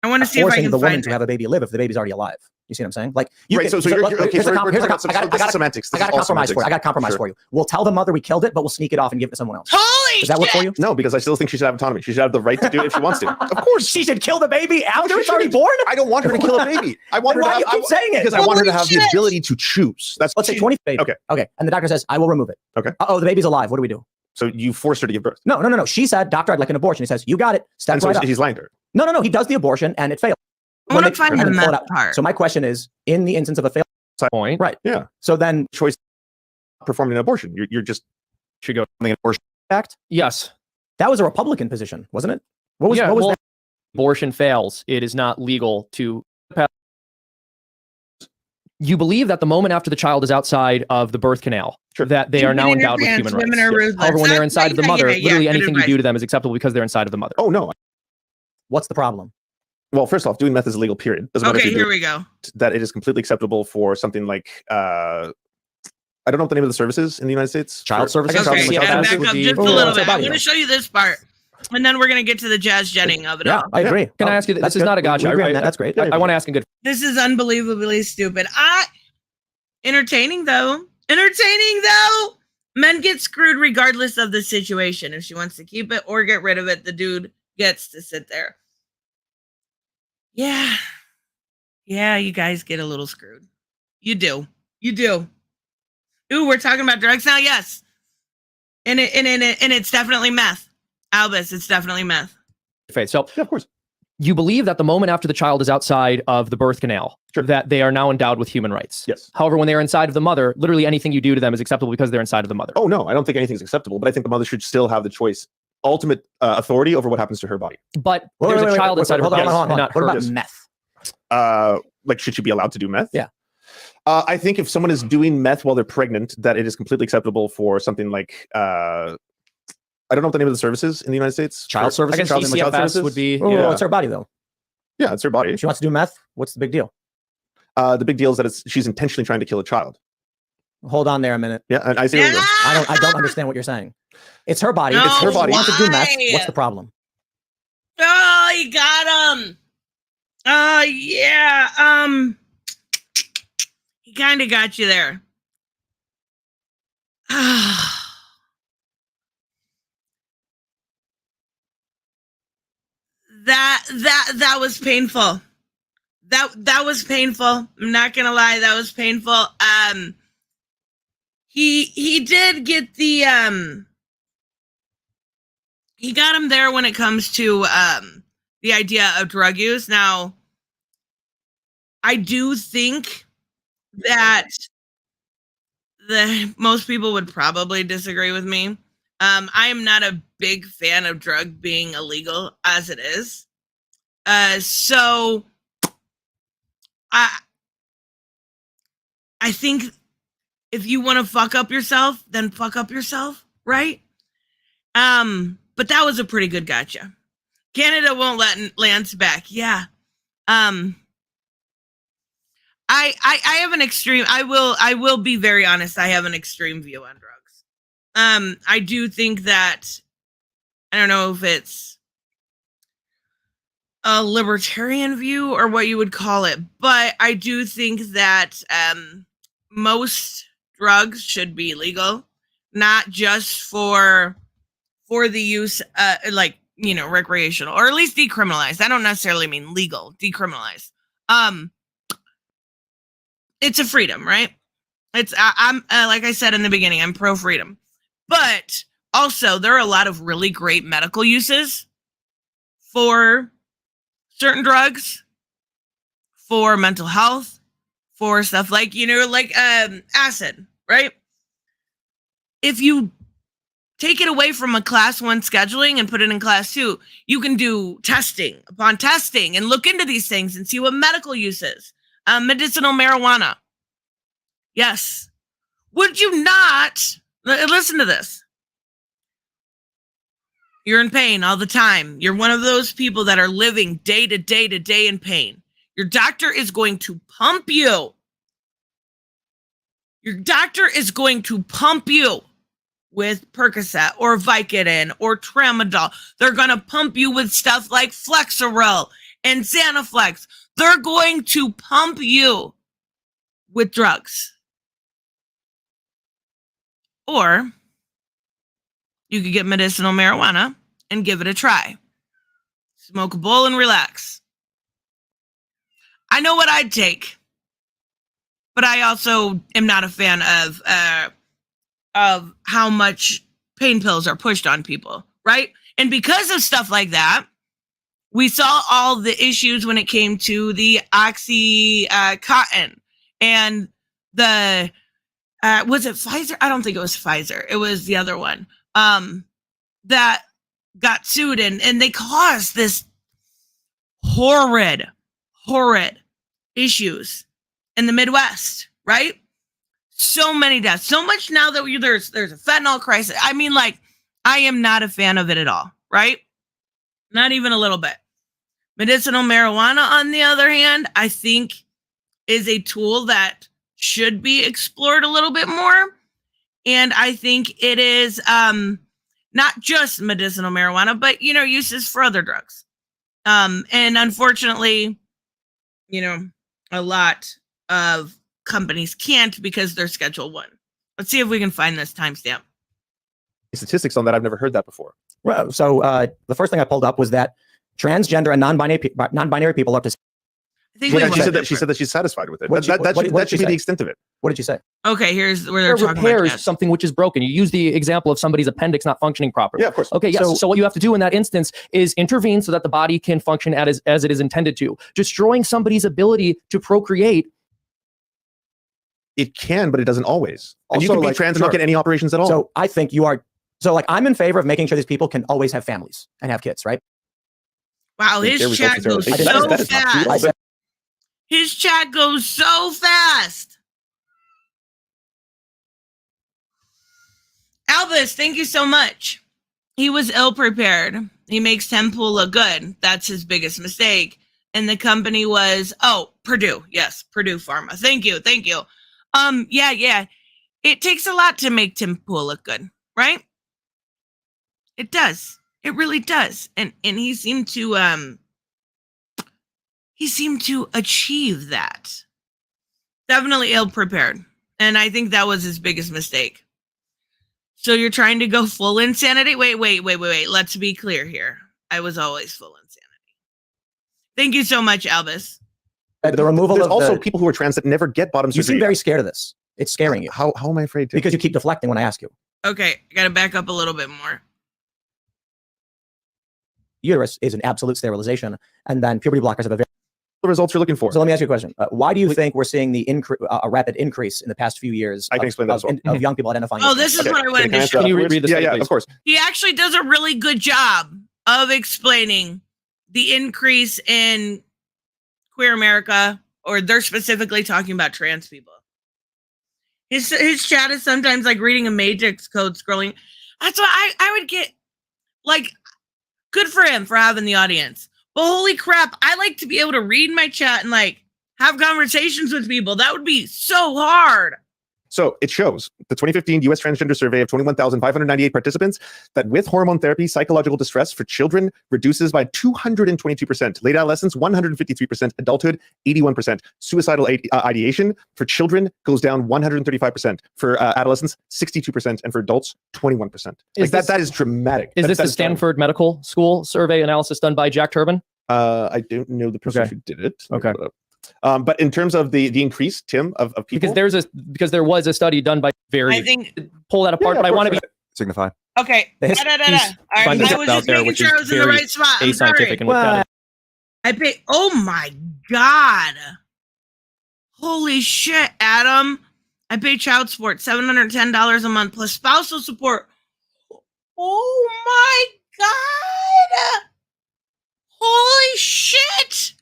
[SPEAKER 9] I want to see if I can
[SPEAKER 10] the woman
[SPEAKER 9] find
[SPEAKER 10] to have a baby live if the baby's already alive. You see what I'm saying? Like, you
[SPEAKER 11] right.
[SPEAKER 10] can,
[SPEAKER 11] So you're okay.
[SPEAKER 10] Here's a
[SPEAKER 11] semantics.
[SPEAKER 10] I got a compromise for you. I got a compromise for you. We'll tell the mother we killed it, but we'll sneak it off and give it to someone else.
[SPEAKER 9] Holy
[SPEAKER 10] Does that work for you?
[SPEAKER 11] No, because I still think she should have autonomy. She should have the right to do it if she wants to. Of course,
[SPEAKER 10] she should kill the baby after it's already born.
[SPEAKER 11] I don't want her to kill a baby. I want her to.
[SPEAKER 10] Why you keep saying it?
[SPEAKER 11] Because I want her to have the ability to choose. That's
[SPEAKER 10] let's say 20 baby. Okay. And the doctor says, I will remove it.
[SPEAKER 11] Okay.
[SPEAKER 10] Oh, the baby's alive. What do we do?
[SPEAKER 11] So you forced her to give birth.
[SPEAKER 10] No. She said, doctor, I'd like an abortion. He says, you got it. Step right up.
[SPEAKER 11] He's lying to her.
[SPEAKER 10] No. He does the abortion and it fails.
[SPEAKER 9] I want to find the math part.
[SPEAKER 10] So my question is, in the instance of a failed
[SPEAKER 12] point,
[SPEAKER 10] right?
[SPEAKER 11] Yeah.
[SPEAKER 10] So then,
[SPEAKER 11] choice performing an abortion. You're just
[SPEAKER 13] should go the abortion
[SPEAKER 10] act.
[SPEAKER 12] Yes,
[SPEAKER 10] that was a Republican position, wasn't it? What was that?
[SPEAKER 12] Abortion fails. It is not legal to. You believe that the moment after the child is outside of the birth canal, that they are now endowed with human rights. However, when they're inside of the mother, literally anything you do to them is acceptable because they're inside of the mother.
[SPEAKER 11] Oh no.
[SPEAKER 10] What's the problem?
[SPEAKER 11] Well, first off, doing meth is illegal, period. Doesn't matter if you
[SPEAKER 9] here we go.
[SPEAKER 11] That it is completely acceptable for something like, I don't know what the name of the service is in the United States.
[SPEAKER 10] Child services?
[SPEAKER 9] Okay, back up just a little bit. I want to show you this part. And then we're going to get to the jazz jetting of it all.
[SPEAKER 10] I agree.
[SPEAKER 12] Can I ask you, this is not a gotcha.
[SPEAKER 10] That's great.
[SPEAKER 12] I want to ask a good.
[SPEAKER 9] This is unbelievably stupid. Entertaining though. Men get screwed regardless of the situation. If she wants to keep it or get rid of it, the dude gets to sit there. Yeah. Yeah, you guys get a little screwed. You do. You do. Ooh, we're talking about drugs now? Yes. And it's definitely meth. Albus, it's definitely meth.
[SPEAKER 12] Faith. So,
[SPEAKER 11] yeah, of course.
[SPEAKER 12] You believe that the moment after the child is outside of the birth canal, that they are now endowed with human rights.
[SPEAKER 11] Yes.
[SPEAKER 12] However, when they're inside of the mother, literally anything you do to them is acceptable because they're inside of the mother.
[SPEAKER 11] Oh, no, I don't think anything's acceptable, but I think the mother should still have the choice, ultimate authority over what happens to her body.
[SPEAKER 12] But there's a child inside of her body.
[SPEAKER 10] Hold on. What about meth?
[SPEAKER 11] Like, should she be allowed to do meth?
[SPEAKER 10] Yeah.
[SPEAKER 11] I think if someone is doing meth while they're pregnant, that it is completely acceptable for something like, I don't know what the name of the services in the United States.
[SPEAKER 10] Child services?
[SPEAKER 12] I guess CCFS would be.
[SPEAKER 10] Oh, it's her body, though.
[SPEAKER 11] Yeah, it's her body.
[SPEAKER 10] If she wants to do meth, what's the big deal?
[SPEAKER 11] The big deal is that she's intentionally trying to kill a child.
[SPEAKER 10] Hold on there a minute.
[SPEAKER 11] Yeah, and I see.
[SPEAKER 10] I don't understand what you're saying. It's her body.
[SPEAKER 9] No,
[SPEAKER 10] It's her body. She wants to do meth.
[SPEAKER 9] why?
[SPEAKER 10] What's the problem?
[SPEAKER 9] Oh, you got him. Yeah. He kind of got you there. That was painful. That was painful. I'm not gonna lie, that was painful. He did get the he got him there when it comes to the idea of drug use. Now, I do think that most people would probably disagree with me. I am not a big fan of drug being illegal as it is. So I think if you want to fuck up yourself, then fuck up yourself, right? But that was a pretty good gotcha. Canada won't let Lance back. Yeah. I have an extreme. I will be very honest. I have an extreme view on drugs. I do think that, I don't know if it's a libertarian view or what you would call it, but I do think that most drugs should be legal, not just for the use, like, you know, recreational, or at least decriminalized. I don't necessarily mean legal, decriminalized. It's a freedom, right? I'm like I said in the beginning, I'm pro freedom, but also there are a lot of really great medical uses for certain drugs, for mental health, for stuff like, you know, like acid, right? If you take it away from a class 1 scheduling and put it in class 2, you can do testing upon testing and look into these things and see what medical use is. Medicinal marijuana. Yes. Would you not listen to this? You're in pain all the time. You're one of those people that are living day to day to day in pain. Your doctor is going to pump you. Your doctor is going to pump you with Percocet or Vicodin or Tramadol. They're going to pump you with stuff like Flexeril and Xanaflex. They're going to pump you with drugs. Or you could get medicinal marijuana and give it a try. Smoke a bowl and relax. I know what I'd take, but I also am not a fan of how much pain pills are pushed on people, right? And because of stuff like that, we saw all the issues when it came to the Oxycontin and the, was it Pfizer? I don't think it was Pfizer. It was the other one that got sued and they caused this horrid issues in the Midwest, right? So many deaths, so much now that there's a fentanyl crisis. I mean, like, I am not a fan of it at all, right? Not even a little bit. Medicinal marijuana, on the other hand, I think is a tool that should be explored a little bit more. And I think it is not just medicinal marijuana, but, you know, uses for other drugs. And unfortunately, you know, a lot of companies can't because they're Schedule 1. Let's see if we can find this timestamp.
[SPEAKER 11] Statistics on that, I've never heard that before.
[SPEAKER 10] Well, so the first thing I pulled up was that transgender and non-binary people up to
[SPEAKER 9] I think
[SPEAKER 11] She
[SPEAKER 9] we
[SPEAKER 11] said
[SPEAKER 9] went
[SPEAKER 11] that she's satisfied with it.
[SPEAKER 10] What
[SPEAKER 11] That
[SPEAKER 10] did
[SPEAKER 11] should
[SPEAKER 10] she
[SPEAKER 11] be the
[SPEAKER 10] say?
[SPEAKER 11] extent of it.
[SPEAKER 10] What did you say?
[SPEAKER 9] Okay, here's where they're
[SPEAKER 12] Repair
[SPEAKER 9] talking about
[SPEAKER 12] repairs
[SPEAKER 9] that.
[SPEAKER 12] something which is broken. You use the example of somebody's appendix not functioning properly.
[SPEAKER 11] Yeah, of course.
[SPEAKER 12] Okay, yes. So what you have to do in that instance is intervene so that the body can function as it is intended to. Destroying somebody's ability to procreate.
[SPEAKER 11] It can, but it doesn't always. And you
[SPEAKER 10] Also,
[SPEAKER 11] can be
[SPEAKER 10] like,
[SPEAKER 11] trans and not
[SPEAKER 10] sure.
[SPEAKER 11] get any operations at all.
[SPEAKER 10] So I think you are. So like I'm in favor of making sure these people can always have families and have kids, right?
[SPEAKER 9] Wow,
[SPEAKER 11] Their
[SPEAKER 9] his
[SPEAKER 11] results
[SPEAKER 9] chat
[SPEAKER 11] necessarily-
[SPEAKER 9] goes
[SPEAKER 11] That is-
[SPEAKER 9] so
[SPEAKER 11] that is not true.
[SPEAKER 9] fast.
[SPEAKER 10] I said,
[SPEAKER 9] His chat goes so fast. Albus, thank you so much. He was ill prepared. He makes Temple look good. That's his biggest mistake. And the company was, Purdue. Yes, Purdue Pharma. Thank you. Yeah. It takes a lot to make Tim Pool look good, right? It does. It really does. And he seemed to achieve that. Definitely ill prepared. And I think that was his biggest mistake. So you're trying to go full insanity? Wait. Let's be clear here. I was always full insanity. Thank you so much, Albus.
[SPEAKER 10] the removal
[SPEAKER 11] There's
[SPEAKER 10] of
[SPEAKER 11] also
[SPEAKER 10] the,
[SPEAKER 11] people who are trans that never get bottom
[SPEAKER 10] you
[SPEAKER 11] surgery.
[SPEAKER 10] seem very scared of this. It's scaring you.
[SPEAKER 11] How am I afraid to?
[SPEAKER 10] Because you keep deflecting when I ask you.
[SPEAKER 9] Okay, I gotta back up a little bit more.
[SPEAKER 10] Uterus is an absolute sterilization, and then puberty blockers have a very.
[SPEAKER 11] The results you're looking for.
[SPEAKER 10] So let me ask you a question. Why do you think we're seeing the a rapid increase in the past few years
[SPEAKER 11] I can explain that as well.
[SPEAKER 10] of young people identifying?
[SPEAKER 9] Oh,
[SPEAKER 10] as
[SPEAKER 9] this
[SPEAKER 10] trans?
[SPEAKER 9] is what I wanted to show.
[SPEAKER 12] Can you read the study,
[SPEAKER 11] Yeah,
[SPEAKER 12] please?
[SPEAKER 11] of course.
[SPEAKER 9] He actually does a really good job of explaining the increase in queer America, or they're specifically talking about trans people. His chat is sometimes like reading a matrix code scrolling. That's why I would get, like, good for him for having the audience. But holy crap, I like to be able to read my chat and like have conversations with people. That would be so hard.
[SPEAKER 11] So it shows the 2015 U.S. transgender survey of 21,598 participants that with hormone therapy, psychological distress for children reduces by 222%, late adolescence 153%, adulthood 81%, suicidal ideation for children goes down 135%, for adolescents 62%, and for adults 21%. That is dramatic.
[SPEAKER 12] Is this
[SPEAKER 11] That
[SPEAKER 12] the Stanford Medical School survey analysis done by Jack Turbin?
[SPEAKER 11] I don't know the person who did it.
[SPEAKER 12] Okay.
[SPEAKER 11] But in terms of the increase, Tim, of people,
[SPEAKER 12] because there was a study done by
[SPEAKER 9] I think.
[SPEAKER 12] pull that apart, but I want to be
[SPEAKER 13] Signify.
[SPEAKER 9] Okay. All right,
[SPEAKER 12] finding
[SPEAKER 9] I
[SPEAKER 12] stuff
[SPEAKER 9] was
[SPEAKER 12] out
[SPEAKER 9] just
[SPEAKER 12] there
[SPEAKER 9] making
[SPEAKER 12] which
[SPEAKER 9] sure I
[SPEAKER 12] is
[SPEAKER 9] was in the
[SPEAKER 12] very
[SPEAKER 9] right spot. I'm sorry.
[SPEAKER 12] ascientific and with that.
[SPEAKER 9] I pay. Oh my God. Holy shit, Adam. I pay child support $710 a month plus spousal support. Oh my God. Holy shit.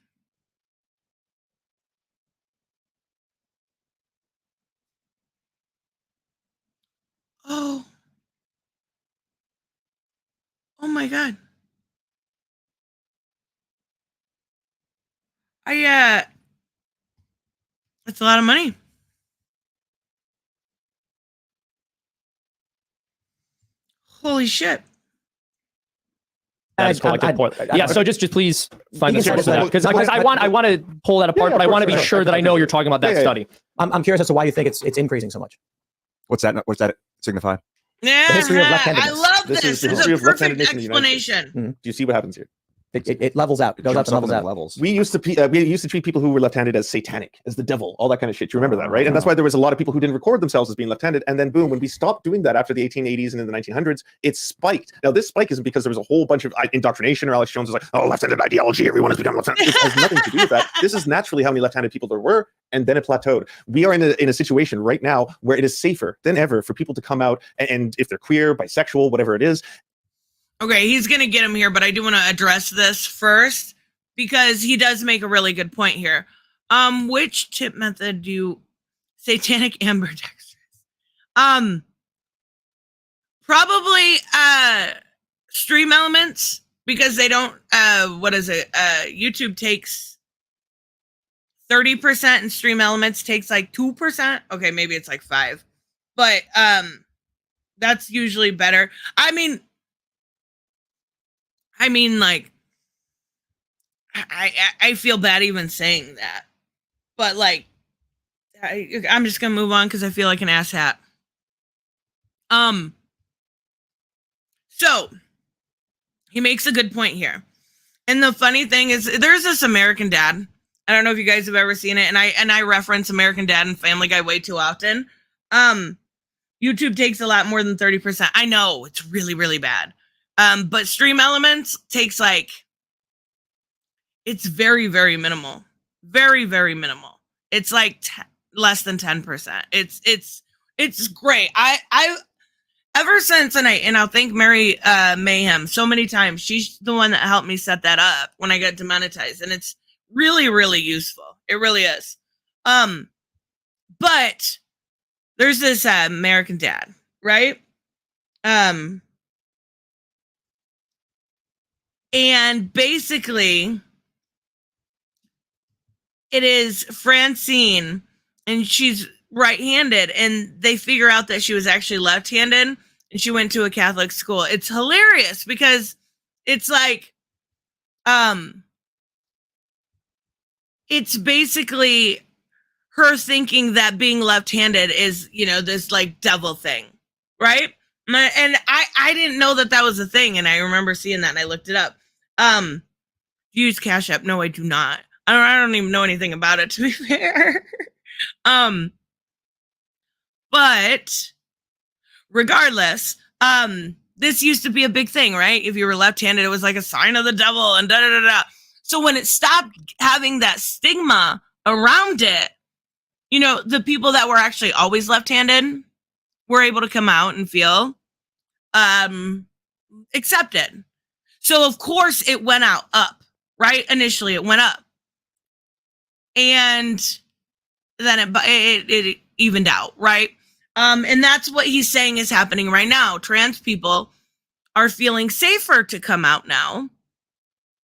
[SPEAKER 9] Oh. Oh my God. That's a lot of money. Holy shit.
[SPEAKER 12] That is cool. Yeah, so just please find the source of that, because I want to pull that apart, but I want to be sure that I know you're talking about that study.
[SPEAKER 10] I'm curious as to why you think it's increasing so much.
[SPEAKER 13] What's that signify?
[SPEAKER 9] Yeah,
[SPEAKER 10] The history of
[SPEAKER 9] I
[SPEAKER 10] left-handedness.
[SPEAKER 9] love
[SPEAKER 11] This
[SPEAKER 9] this.
[SPEAKER 11] is the
[SPEAKER 9] It's
[SPEAKER 11] history
[SPEAKER 9] a
[SPEAKER 11] of
[SPEAKER 9] perfect
[SPEAKER 11] left-handedness in the United States.
[SPEAKER 9] explanation.
[SPEAKER 11] Do you see what happens here?
[SPEAKER 10] It levels out. It goes up and levels out.
[SPEAKER 11] We used to treat people who were left-handed as satanic, as the devil, all that kind of shit. You remember that, right? And that's why there was a lot of people who didn't record themselves as being left-handed. And then boom, when we stopped doing that after the 1880s and in the 1900s, it spiked. Now this spike isn't because there was a whole bunch of indoctrination, or Alex Jones was like, "Oh, left-handed ideology, everyone has become left-handed." This has nothing to do with that. This is naturally how many left-handed people there were, and then it plateaued. We are in a situation right now where it is safer than ever for people to come out, and if they're queer, bisexual, whatever it is.
[SPEAKER 9] Okay, he's going to get him here, but I do want to address this first because he does make a really good point here. Which tip method do you satanic ambidextrous? Probably stream elements, because they don't YouTube takes 30% and stream elements takes like 2%. Okay, maybe it's like 5. But that's usually better. I mean, like, I feel bad even saying that, but like, I'm just gonna move on because I feel like an asshat. So he makes a good point here, and the funny thing is, there's this American dad I don't know if you guys have ever seen it, and I reference American Dad and Family Guy way too often. YouTube takes a lot more than 30%. I know it's really, really bad. But Stream Elements takes like, it's very, very minimal. Very, very minimal. It's like less than 10%. It's great. I ever since, and I'll thank Mary Mayhem so many times. She's the one that helped me set that up when I got demonetized, and it's really, really useful. It really is. But there's this American Dad, right? And basically, it is Francine, and she's right-handed, and they figure out that she was actually left-handed, and she went to a Catholic school. It's hilarious because it's like, it's basically her thinking that being left-handed is, this like devil thing, right? And I didn't know that was a thing, and I remember seeing that, and I looked it up. Use Cash App? No, I do not. I don't even know anything about it, to be fair. But regardless, this used to be a big thing, right? If you were left-handed, it was like a sign of the devil and da-da-da-da. So when it stopped having that stigma around it, the people that were actually always left-handed were able to come out and feel accepted. So of course it went up, right? Initially it went up. And then it evened out, right? And that's what he's saying is happening right now. Trans people are feeling safer to come out now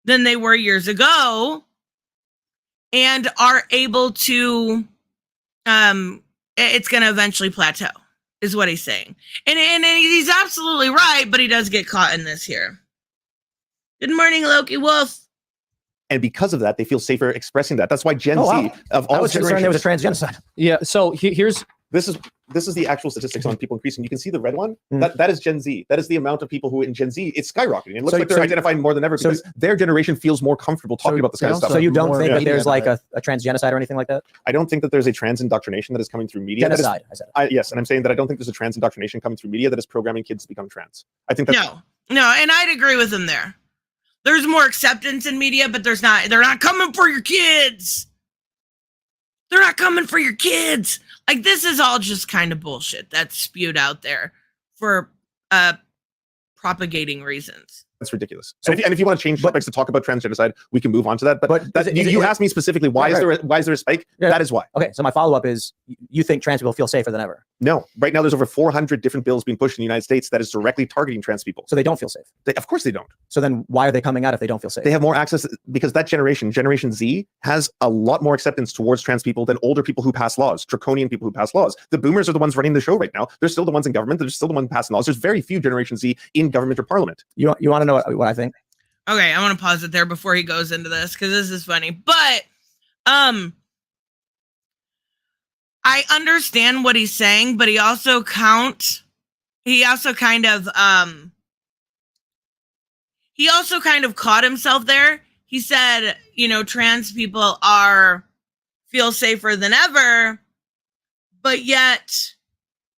[SPEAKER 9] than they were years ago, and are able to, it's going to eventually plateau, is what he's saying. And he's absolutely right, but he does get caught in this here. Good morning, Loki Wolf.
[SPEAKER 11] And because of that, they feel safer expressing that. That's why Gen Z of all
[SPEAKER 10] I was concerned there was a trans genocide.
[SPEAKER 12] Yeah. So here's
[SPEAKER 11] this is the actual statistics on people increasing. You can see the red one. That is Gen Z. That is the amount of people who in Gen Z, it's skyrocketing. It looks like they're identifying more than ever because their generation feels more comfortable talking about this kind of stuff.
[SPEAKER 10] So you don't think that there's like a trans genocide or anything like that?
[SPEAKER 11] I don't think that there's a trans indoctrination that is coming through media.
[SPEAKER 10] Genocide, I said.
[SPEAKER 11] Yes, and I'm saying that I don't think there's a trans indoctrination coming through media that is programming kids to become trans. I think that
[SPEAKER 9] No, and I'd agree with him there. There's more acceptance in media, but they're not coming for your kids. They're not coming for your kids. Like, this is all just kind of bullshit that's spewed out there for propagating reasons.
[SPEAKER 11] That's ridiculous. So, if you want to change topics to talk about trans genocide, we can move on to that. But you asked me specifically, why is there a spike? Yeah. That is why.
[SPEAKER 10] Okay, so my follow-up is, you think trans people feel safer than ever?
[SPEAKER 11] No. Right now, there's over 400 different bills being pushed in the United States that is directly targeting trans people.
[SPEAKER 10] So they don't feel safe?
[SPEAKER 11] Of course they don't.
[SPEAKER 10] So then why are they coming out if they don't feel safe?
[SPEAKER 11] They have more access because that Generation Z, has a lot more acceptance towards trans people than older people who pass laws, draconian people who pass laws. The boomers are the ones running the show right now. They're still the ones in government. They're still the ones passing laws. There's very few Generation Z in government or parliament.
[SPEAKER 10] You want to know what I think?
[SPEAKER 9] Okay, I want to pause it there before he goes into this because this is funny. But I understand what he's saying, but he also kind of caught himself there. He said, trans people feel safer than ever, but yet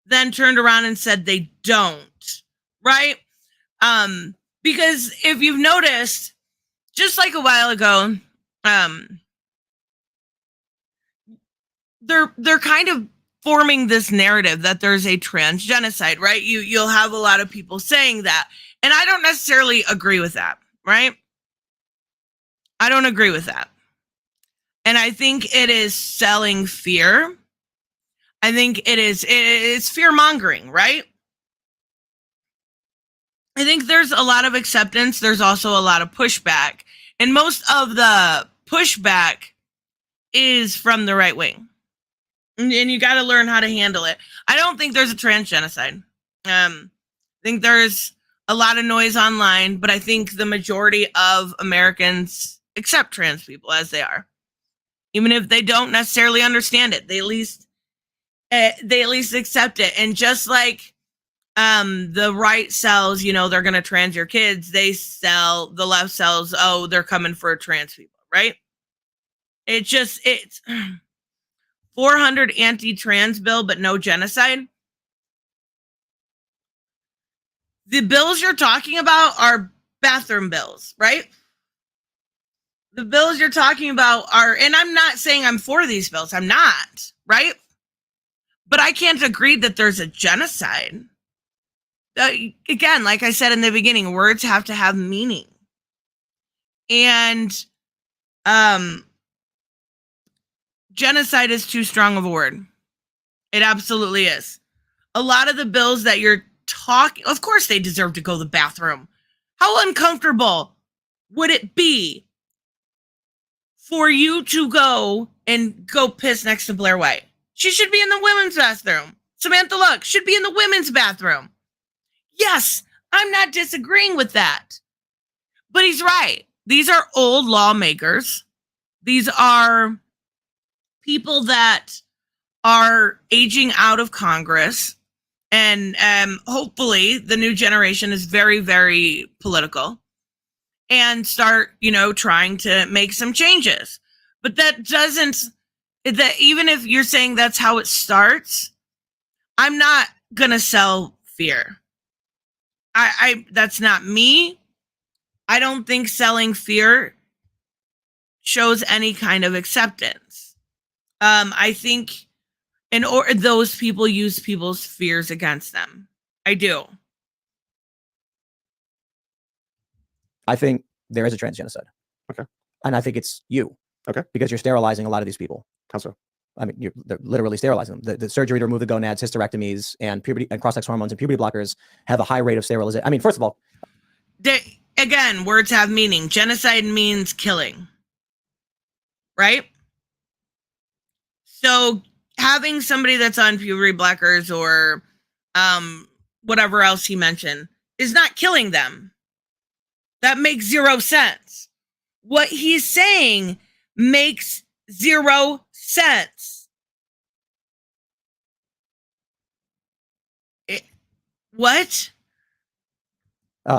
[SPEAKER 9] then turned around and said they don't, right? Because if you've noticed, just like a while ago, they're kind of forming this narrative that there's a trans genocide, right? You'll have a lot of people saying that, and I don't necessarily agree with that, right? I don't agree with that, and I think it is selling fear. I think it's fear mongering, right? I think there's a lot of acceptance. There's also a lot of pushback. And most of the pushback is from the right wing. And you got to learn how to handle it. I don't think there's a trans genocide. I think there's a lot of noise online, but I think the majority of Americans accept trans people as they are. Even if they don't necessarily understand it, they at least accept it. And just like the right sells, they're going to trans your kids, the left sells, they're coming for trans people, right? It's 400 anti-trans bill, but no genocide. The bills you're talking about are bathroom bills, right? The bills you're talking about are, and I'm not saying I'm for these bills. I'm not, right? But I can't agree that there's a genocide. Again, like I said in the beginning, words have to have meaning. And genocide is too strong of a word. It absolutely is. A lot of the bills that you're talking, of course they deserve to go to the bathroom. How uncomfortable would it be for you to go piss next to Blair White? She should be in the women's bathroom. Samantha Luck should be in the women's bathroom. Yes, I'm not disagreeing with that. But he's right. These are old lawmakers. These are people that are aging out of Congress. And hopefully the new generation is very, very political and start, trying to make some changes. But that even if you're saying that's how it starts, I'm not going to sell fear. That's not me. I don't think selling fear shows any kind of acceptance. I think those people use people's fears against them. I do.
[SPEAKER 10] I think there is a trans genocide.
[SPEAKER 11] Okay.
[SPEAKER 10] And I think it's you.
[SPEAKER 11] Okay.
[SPEAKER 10] Because you're sterilizing a lot of these people.
[SPEAKER 11] How so?
[SPEAKER 10] I mean, they're literally sterilizing them. The surgery to remove the gonads, hysterectomies, and puberty and cross-sex hormones and puberty blockers have a high rate of sterilization. I mean, first of all,
[SPEAKER 9] again, words have meaning. Genocide means killing, right? So having somebody that's on puberty blockers or whatever else he mentioned is not killing them. That makes zero sense. What he's saying makes zero sense. What?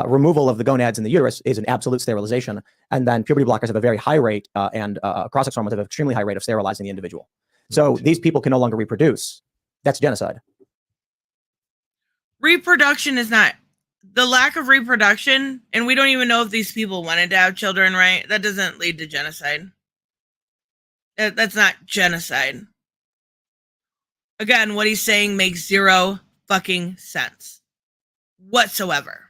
[SPEAKER 10] Removal of the gonads in the uterus is an absolute sterilization. And then puberty blockers have a very high rate and cross-sex hormones have an extremely high rate of sterilizing the individual. So these people can no longer reproduce. That's genocide.
[SPEAKER 9] Reproduction is not. The lack of reproduction, and we don't even know if these people wanted to have children, right? That doesn't lead to genocide. That's not genocide. Again, what he's saying makes zero fucking sense whatsoever.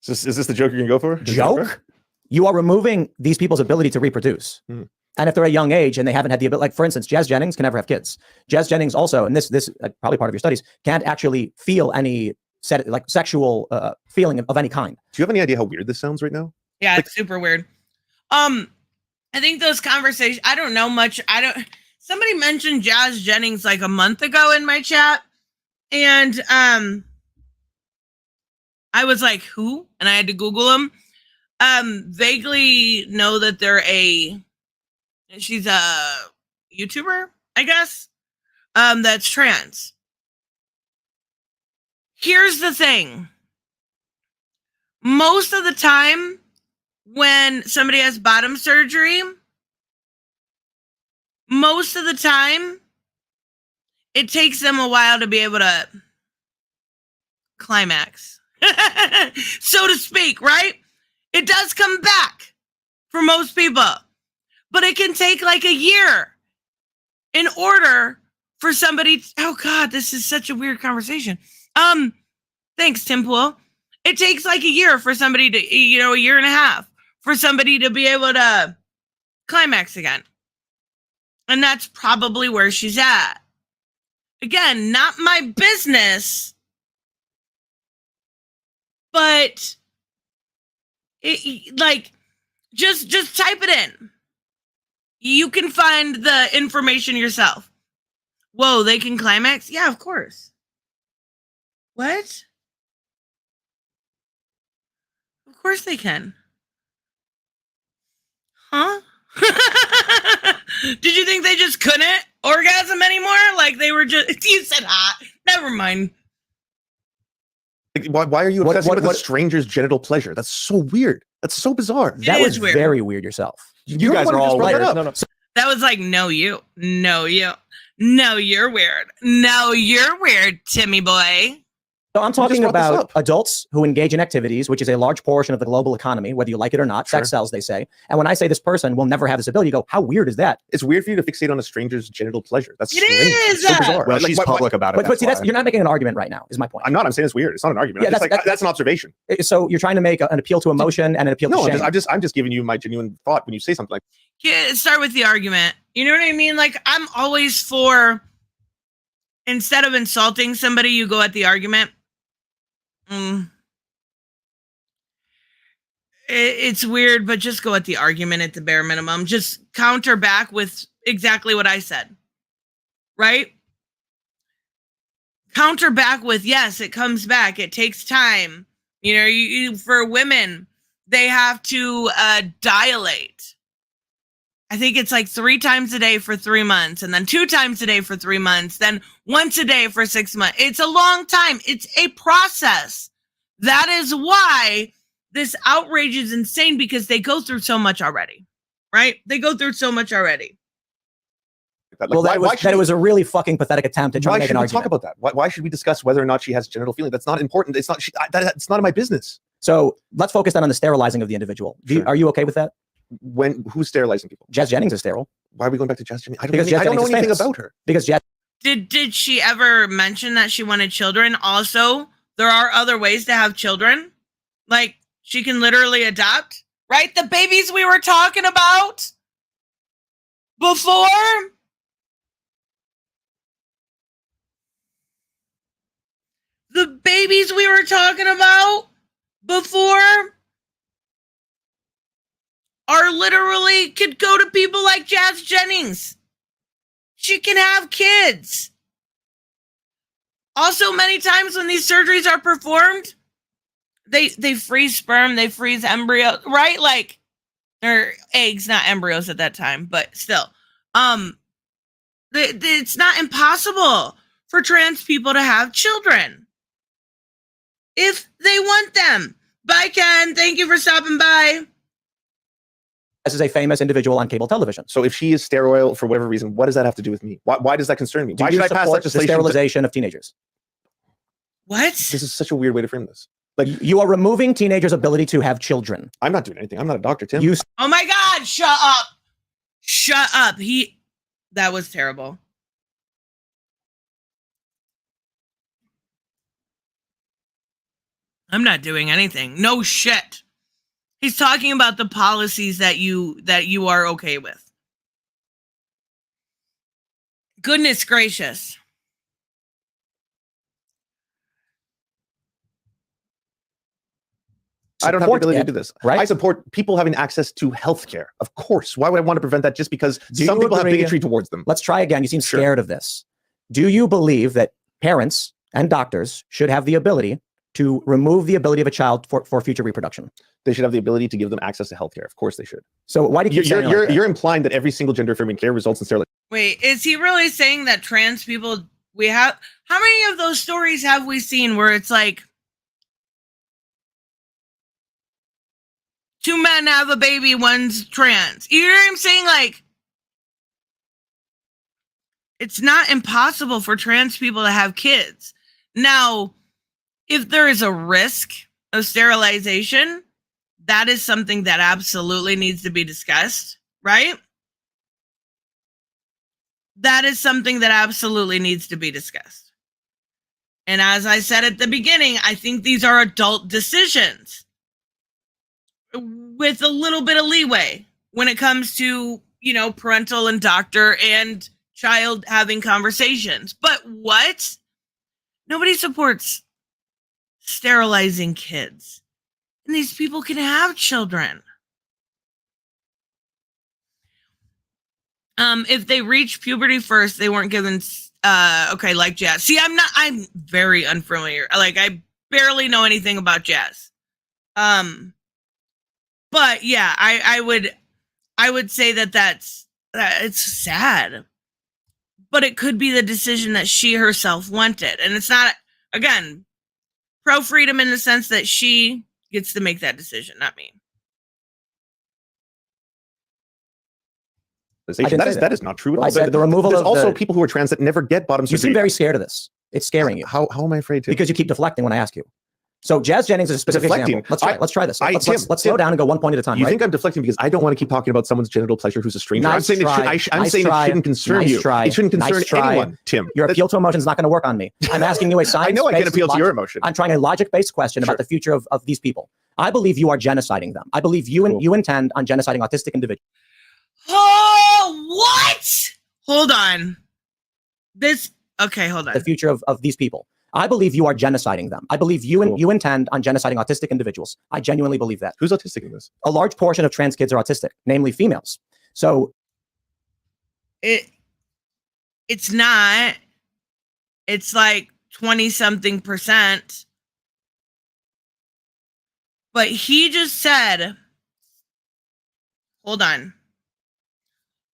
[SPEAKER 11] Is this the joke you're going to go for?
[SPEAKER 10] Joke? You are removing these people's ability to reproduce.
[SPEAKER 11] Hmm.
[SPEAKER 10] And if they're a young age and they haven't had the ability, like for instance, Jazz Jennings can never have kids. Jazz Jennings also, and this probably part of your studies, can't actually feel any sexual feeling of any kind.
[SPEAKER 11] Do you have any idea how weird this sounds right now?
[SPEAKER 9] Yeah, it's super weird. I think those conversations, I don't know much. Somebody mentioned Jazz Jennings like a month ago in my chat. And I was like, who? And I had to Google them. Vaguely know that she's a YouTuber, I guess, that's trans. Here's the thing. Most of the time when somebody has bottom surgery, most of the time it takes them a while to be able to climax, so to speak, right? It does come back for most people. But it can take like a year in order for somebody. Oh God, this is such a weird conversation. Thanks, Tim Pool. It takes like a year for somebody to, a year and a half for somebody to be able to climax again. And that's probably where she's at. Again, not my business, but just type it in. You can find the information yourself. Whoa, they can climax? Yeah, of course. What? Of course they can. Huh? Did you think they just couldn't orgasm anymore? Like they were just, you said hot. Never mind.
[SPEAKER 11] Like, why are you obsessing with a stranger's genital pleasure? That's so weird. That's so bizarre.
[SPEAKER 10] That was
[SPEAKER 9] weird.
[SPEAKER 10] very weird yourself.
[SPEAKER 13] You guys are all weird.
[SPEAKER 12] No.
[SPEAKER 9] That was like, no, you. No, you. No, you're weird. No, you're weird, Timmy boy.
[SPEAKER 10] So I'm talking
[SPEAKER 11] brought this
[SPEAKER 10] about
[SPEAKER 11] up.
[SPEAKER 10] adults who engage in activities, which is a large portion of the global economy, whether you like it or not. Sex sells, they say. And when I say this person will never have this ability, you go, how weird is that?
[SPEAKER 11] It's weird for you to fixate on a stranger's genital pleasure. That's
[SPEAKER 9] It
[SPEAKER 11] strange.
[SPEAKER 9] is!
[SPEAKER 11] It's so bizarre.
[SPEAKER 13] Well, she's public about it.
[SPEAKER 10] But see,
[SPEAKER 13] why.
[SPEAKER 10] you're not making an argument right now, is my point.
[SPEAKER 11] I'm not. I'm saying it's weird. It's not an argument.
[SPEAKER 10] Yeah,
[SPEAKER 11] That's an observation.
[SPEAKER 10] So you're trying to make an appeal to emotion and an appeal to
[SPEAKER 11] No,
[SPEAKER 10] shame.
[SPEAKER 11] I'm just giving you my genuine thought when you say something like,
[SPEAKER 9] Yeah, start with the argument. You know what I mean? Like, I'm always for, instead of insulting somebody, you go at the argument. It's weird, but just go at the argument at the bare minimum. Just counter back with exactly what I said. Right? Counter back with, yes, it comes back. It takes time. You know, you for women, they have to dilate. I think it's like 3 times a day for 3 months, and then 2 times a day for 3 months, then once a day for 6 months. It's a long time. It's a process. That is why this outrage is insane, because they go through so much already, right? They go through so much already.
[SPEAKER 10] Well, that was a really fucking pathetic attempt at trying to make an argument.
[SPEAKER 11] Why should we talk about that? Why should we discuss whether or not she has genital feeling? That's not important. It's not. It's not in my business.
[SPEAKER 10] So let's focus then on the sterilizing of the individual. Are you okay with that?
[SPEAKER 11] Who's sterilizing people?
[SPEAKER 10] Jazz Jennings is sterile.
[SPEAKER 11] Why are we going back to Jazz Jennings? I
[SPEAKER 10] Jennings
[SPEAKER 11] don't know
[SPEAKER 10] is
[SPEAKER 11] anything
[SPEAKER 10] famous.
[SPEAKER 11] about her.
[SPEAKER 10] Because Jazz.
[SPEAKER 9] Did she ever mention that she wanted children? Also, there are other ways to have children. Like, she can literally adopt, right? The babies we were talking about before. The babies we were talking about before are literally could go to people like Jazz Jennings. She can have kids. Also, many times when these surgeries are performed, they freeze sperm, they freeze embryo, right? Like, they're eggs, not embryos at that time, but still. It's not impossible for trans people to have children if they want them. Bye, Ken. Thank you for stopping by.
[SPEAKER 10] This is a famous individual on cable television.
[SPEAKER 11] So if she is sterile for whatever reason, what does that have to do with me? Why does that concern me?
[SPEAKER 10] Do
[SPEAKER 11] Why
[SPEAKER 10] you
[SPEAKER 11] should I pass
[SPEAKER 10] support the
[SPEAKER 11] legislation?
[SPEAKER 10] sterilization of teenagers?
[SPEAKER 9] What?
[SPEAKER 11] This is such a weird way to frame this. Like,
[SPEAKER 10] you are removing teenagers' ability to have children.
[SPEAKER 11] I'm not doing anything. I'm not a doctor, Tim.
[SPEAKER 9] Oh my God! Shut up! Shut up! That was terrible. I'm not doing anything. No shit. He's talking about the policies that you are okay with. Goodness gracious.
[SPEAKER 11] I don't have the ability
[SPEAKER 10] that,
[SPEAKER 11] to do this.
[SPEAKER 10] right?
[SPEAKER 11] I support people having access to healthcare. Of course. Why would I want to prevent that just because
[SPEAKER 10] Do
[SPEAKER 11] some
[SPEAKER 10] you
[SPEAKER 11] people have
[SPEAKER 10] agree-
[SPEAKER 11] bigotry towards them?
[SPEAKER 10] Let's try again. You seem scared of this. Do you believe that parents and doctors should have the ability to remove the ability of a child for future reproduction?
[SPEAKER 11] They should have the ability to give them access to healthhcare. Of course they should.
[SPEAKER 10] So why do you keep saying it like that?
[SPEAKER 11] You're implying that every single gender affirming care results in sterilization.
[SPEAKER 9] Wait, is he really saying that trans people how many of those stories have we seen where it's like 2 men have a baby, one's trans? You know what I'm saying? Like, it's not impossible for trans people to have kids. Now, if there is a risk of sterilization, that is something that absolutely needs to be discussed, right? That is something that absolutely needs to be discussed. And as I said at the beginning, I think these are adult decisions with a little bit of leeway when it comes to, parental and doctor and child having conversations. But what? Nobody supports sterilizing kids. And these people can have children. If they reach puberty first, they weren't given, like Jazz. See, I'm very unfamiliar. Like, I barely know anything about Jazz. But yeah, I would say that it's sad, but it could be the decision that she herself wanted. And it's not, again, pro-freedom in the sense that she gets to make that decision, not me.
[SPEAKER 11] stigmatization. That is not true at all.
[SPEAKER 10] I said the removal
[SPEAKER 11] There's
[SPEAKER 10] of
[SPEAKER 11] also
[SPEAKER 10] the-
[SPEAKER 11] people who are trans that never get bottom
[SPEAKER 10] You
[SPEAKER 11] surgery.
[SPEAKER 10] seem very scared of this. It's scaring you.
[SPEAKER 11] How am I afraid to?
[SPEAKER 10] Because you keep deflecting when I ask you. So Jazz Jennings is a specific
[SPEAKER 11] Deflecting.
[SPEAKER 10] example. Let's try this. Let's
[SPEAKER 11] Tim,
[SPEAKER 10] slow down and go one point at a time.
[SPEAKER 11] You
[SPEAKER 10] right?
[SPEAKER 11] think I'm deflecting because I don't want to keep talking about someone's genital pleasure who's a stranger? I'm
[SPEAKER 10] Nice
[SPEAKER 11] saying
[SPEAKER 10] try.
[SPEAKER 11] it
[SPEAKER 10] Nice
[SPEAKER 11] saying
[SPEAKER 10] try.
[SPEAKER 11] it shouldn't concern
[SPEAKER 10] Nice
[SPEAKER 11] you.
[SPEAKER 10] try.
[SPEAKER 11] It shouldn't concern
[SPEAKER 10] Nice try.
[SPEAKER 11] anyone, Tim.
[SPEAKER 10] Your appeal to emotion is not going to work on me. I'm asking you a science.
[SPEAKER 11] I know I can appeal to your emotion.
[SPEAKER 10] I'm trying a logic-based question about the future of these people. I believe you are genociding them. I believe you intend on genociding autistic individuals.
[SPEAKER 9] Oh, what? Hold on. Hold on.
[SPEAKER 10] The future of these people. I believe you are genociding them. I believe you intend on genociding autistic individuals. I genuinely believe that.
[SPEAKER 11] Who's autistic in this?
[SPEAKER 10] A large portion of trans kids are autistic, namely females. So
[SPEAKER 9] it's not. It's like 20-something percent. But he just said, hold on.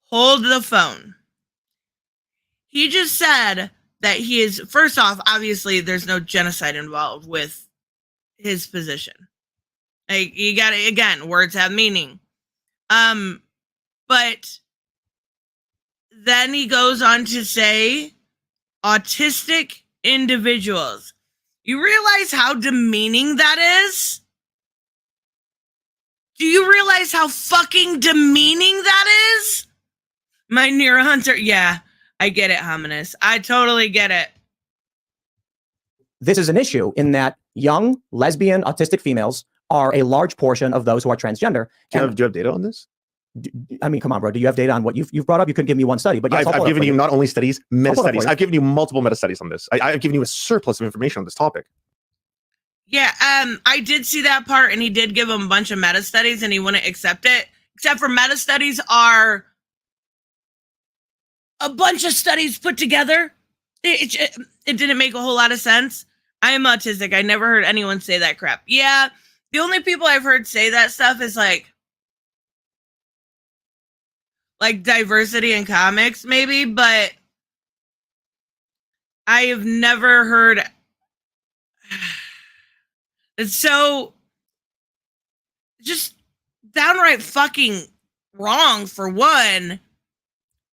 [SPEAKER 9] Hold the phone. He just said that he is, first off, obviously there's no genocide involved with his position. Like, you gotta, again, words have meaning. But then he goes on to say autistic individuals. You realize how demeaning that is? Do you realize how fucking demeaning that is? My near hunter, yeah. I get it, Hominus. I totally get it.
[SPEAKER 10] This is an issue in that young, lesbian, autistic females are a large portion of those who are transgender.
[SPEAKER 11] Do you have data on this?
[SPEAKER 10] I mean, come on, bro. Do you have data on what you've brought up? You couldn't give me one study, but yes,
[SPEAKER 11] I've given you not only studies, meta studies.
[SPEAKER 10] you.
[SPEAKER 11] I've given you multiple meta studies on this. I've given you a surplus of information on this topic.
[SPEAKER 9] Yeah, I did see that part, and he did give him a bunch of meta studies, and he wouldn't accept it. Except for meta studies are a bunch of studies put together. It didn't make a whole lot of sense. I am autistic. I never heard anyone say that crap. Yeah, the only people I've heard say that stuff is like diversity in comics, maybe, but I have never heard. It's so just downright fucking wrong, for one,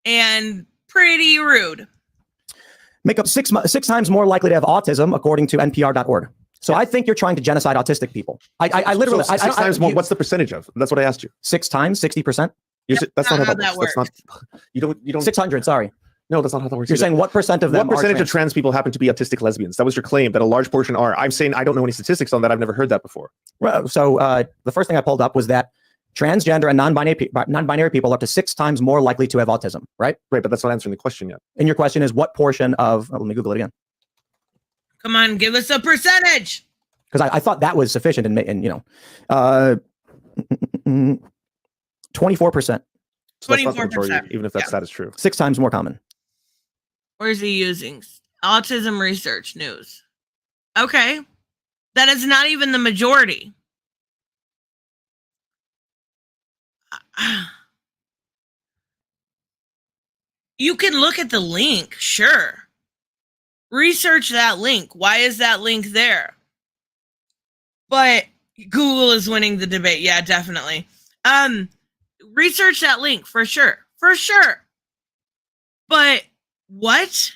[SPEAKER 9] and pretty rude.
[SPEAKER 10] Make up six times more likely to have autism, according to NPR.org. So I think you're trying to genocide autistic people. I literally
[SPEAKER 11] six times more. What's the percentage of? That's what I asked you.
[SPEAKER 10] 6 times, 60%.
[SPEAKER 11] That's not how that works. That's not. You don't.
[SPEAKER 10] 600. Sorry.
[SPEAKER 11] No, that's not how that works.
[SPEAKER 10] You're saying what percent of them?
[SPEAKER 11] What percentage of trans people happen to be autistic lesbians? That was your claim. That a large portion are. I'm saying I don't know any statistics on that. I've never heard that before.
[SPEAKER 10] So the first thing I pulled up was that transgender and non-binary people are up to 6 times more likely to have autism. Right.
[SPEAKER 11] Right, but that's not answering the question yet.
[SPEAKER 10] And your question is what portion of? Let me Google it again.
[SPEAKER 9] Come on, give us a percentage.
[SPEAKER 10] Because I thought that was sufficient, and 24%.
[SPEAKER 9] 24%.
[SPEAKER 11] Even if that stat is true.
[SPEAKER 10] 6 times more common.
[SPEAKER 9] Where is he using? Autism Research News. Okay. That is not even the majority. You can look at the link, sure. Research that link. Why is that link there? But Google is winning the debate. Yeah, definitely. Research that link for sure. For sure. But what?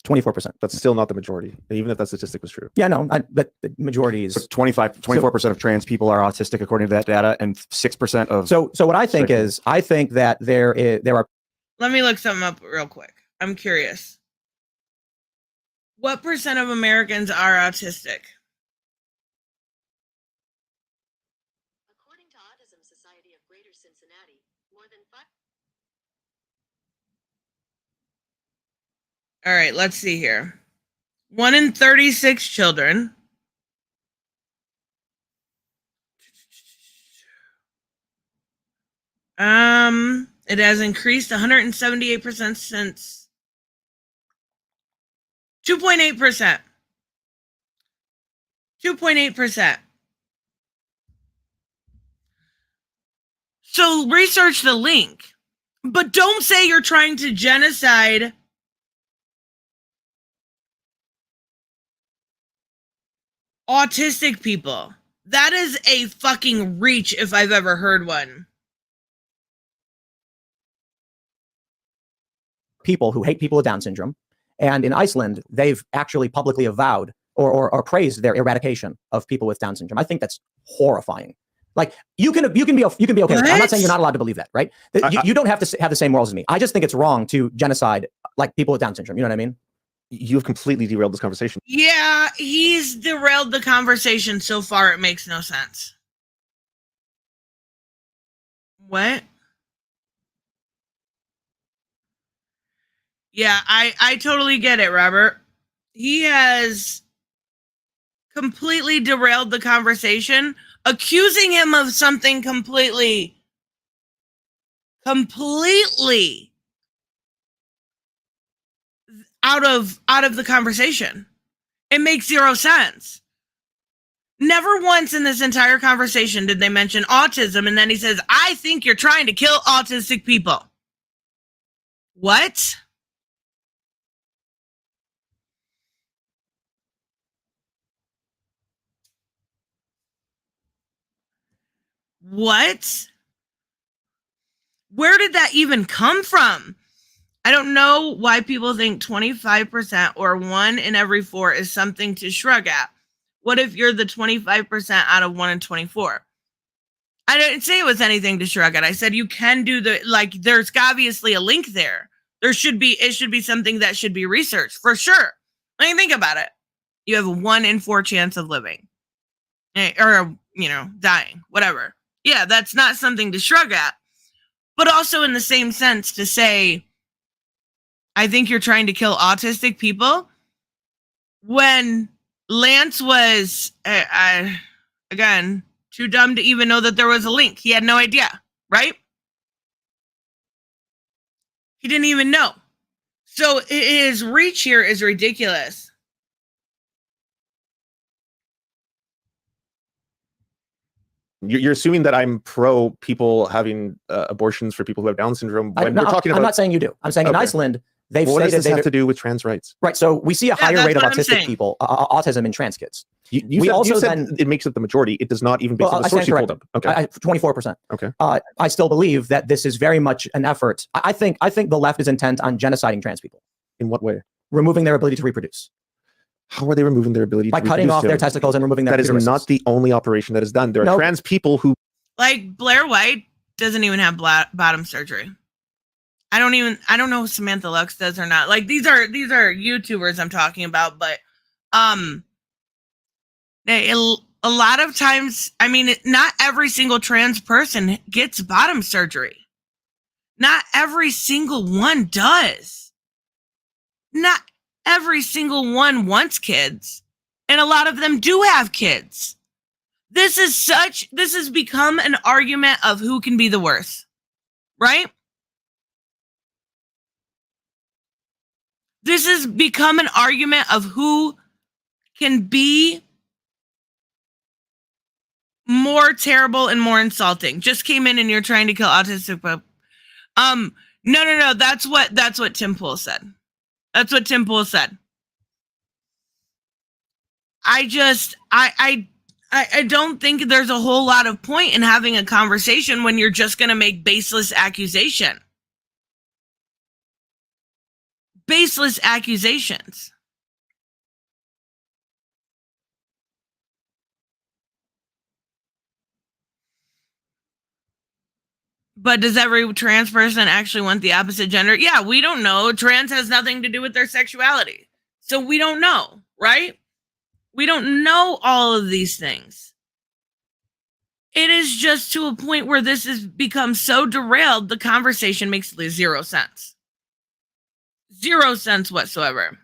[SPEAKER 10] 24%.
[SPEAKER 11] That's still not the majority, even if that statistic was true.
[SPEAKER 10] Yeah, no, but the majority is
[SPEAKER 13] 24% of trans people are autistic according to that data, and 6% of.
[SPEAKER 10] So what I think is, I think that there are.
[SPEAKER 9] Let me look something up real quick. I'm curious. What percent of Americans are autistic?
[SPEAKER 14] According to Autism Society of Greater Cincinnati, more than 5.
[SPEAKER 9] All right, let's see here. 1 in 36 children. It has increased 178% since 2.8%. 2.8%. So research the link, but don't say you're trying to genocide autistic people. That is a fucking reach if I've ever heard one.
[SPEAKER 10] people who hate people with Down syndrome. And in Iceland, they've actually publicly avowed or praised their eradication of people with Down syndrome. I think that's horrifying. Like you can be okay with it. I'm not saying you're not allowed to believe that, right? You don't have to have the same morals as me. I just think it's wrong to genocide like people with Down syndrome. You know what I mean?
[SPEAKER 11] You have completely derailed this conversation.
[SPEAKER 9] Yeah, he's derailed the conversation so far. It makes no sense. What? Yeah, I totally get it, Robert. He has completely derailed the conversation, accusing him of something completely out of the conversation. It makes zero sense. Never once in this entire conversation did they mention autism, and then he says, I think you're trying to kill autistic people. What? What? Where did that even come from? I don't know why people think 25% or 1 in every 4 is something to shrug at. What if you're the 25% out of 1 in 24? I didn't say it was anything to shrug at. I said you can do there's obviously a link there. It should be something that should be researched for sure. I mean, think about it. You have a 1 in 4 chance of living or, dying, whatever. Yeah, that's not something to shrug at. But also in the same sense to say, I think you're trying to kill autistic people. When Lance was, again, too dumb to even know that there was a link. He had no idea, right? He didn't even know. So his reach here is ridiculous.
[SPEAKER 11] You're assuming that I'm pro people having abortions for people who have Down syndrome. When we're talking about,
[SPEAKER 10] I'm not saying you do. I'm saying in Iceland, they've
[SPEAKER 11] what does
[SPEAKER 10] stated
[SPEAKER 11] this have to do with trans rights?
[SPEAKER 10] Right. So we see a higher rate of autistic people, autism in trans kids.
[SPEAKER 11] You said it makes up the majority. It does not even based on the source you pulled up. Okay.
[SPEAKER 10] 24%.
[SPEAKER 11] Okay.
[SPEAKER 10] I still believe that this is very much an effort. I think the left is intent on genociding trans people.
[SPEAKER 11] In what way?
[SPEAKER 10] Removing their ability to reproduce.
[SPEAKER 11] How are they removing their ability
[SPEAKER 10] by
[SPEAKER 11] to
[SPEAKER 10] cutting off their testicles and removing their
[SPEAKER 11] That
[SPEAKER 10] uteruses.
[SPEAKER 11] is not the only operation that is done. There are trans people who
[SPEAKER 9] like Blair White doesn't even have bottom surgery. I don't know if Samantha Lux does or not. Like these are YouTubers I'm talking about, but a lot of times, I mean, not every single trans person gets bottom surgery. Not every single one does. Not every single one wants kids. And a lot of them do have kids. This has become an argument of who can be the worst. Right? This has become an argument of who can be more terrible and more insulting. Just came in and you're trying to kill autistic people. No. That's what Tim Pool said. That's what Tim Pool said. I don't think there's a whole lot of point in having a conversation when you're just going to make baseless accusation. Baseless accusations. But does every trans person actually want the opposite gender? Yeah, we don't know. Trans has nothing to do with their sexuality. So we don't know, right? We don't know all of these things. It is just to a point where this has become so derailed, the conversation makes zero sense. 0 sense whatsoever.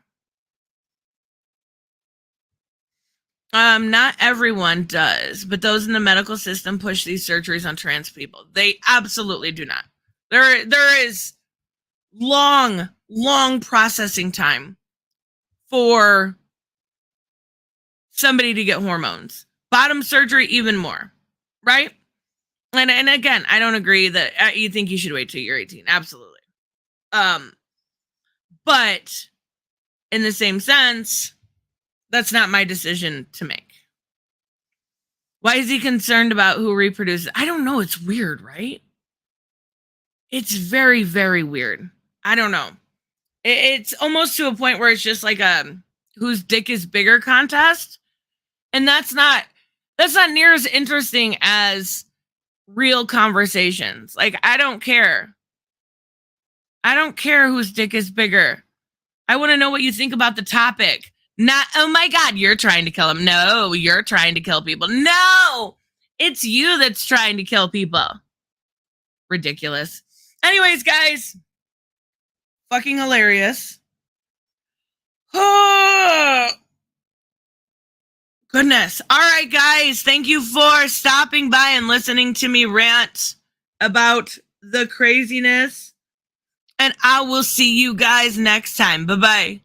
[SPEAKER 9] Not everyone does, but those in the medical system push these surgeries on trans people. They absolutely do not. There is long processing time for somebody to get hormones. Bottom surgery, even more, right? And again, I don't agree that you think you should wait till you're 18. Absolutely. But in the same sense, that's not my decision to make. Why is he concerned about who reproduces? I don't know. It's weird, right? It's very, very weird. I don't know. It's almost to a point where it's just like a whose dick is bigger contest. And that's not near as interesting as real conversations. Like, I don't care. I don't care whose dick is bigger. I want to know what you think about the topic. Not, oh my God, you're trying to kill him. No, you're trying to kill people. No, it's you that's trying to kill people. Ridiculous. Anyways, guys, fucking hilarious. Oh, goodness. All right, guys, thank you for stopping by and listening to me rant about the craziness. And I will see you guys next time. Bye-bye.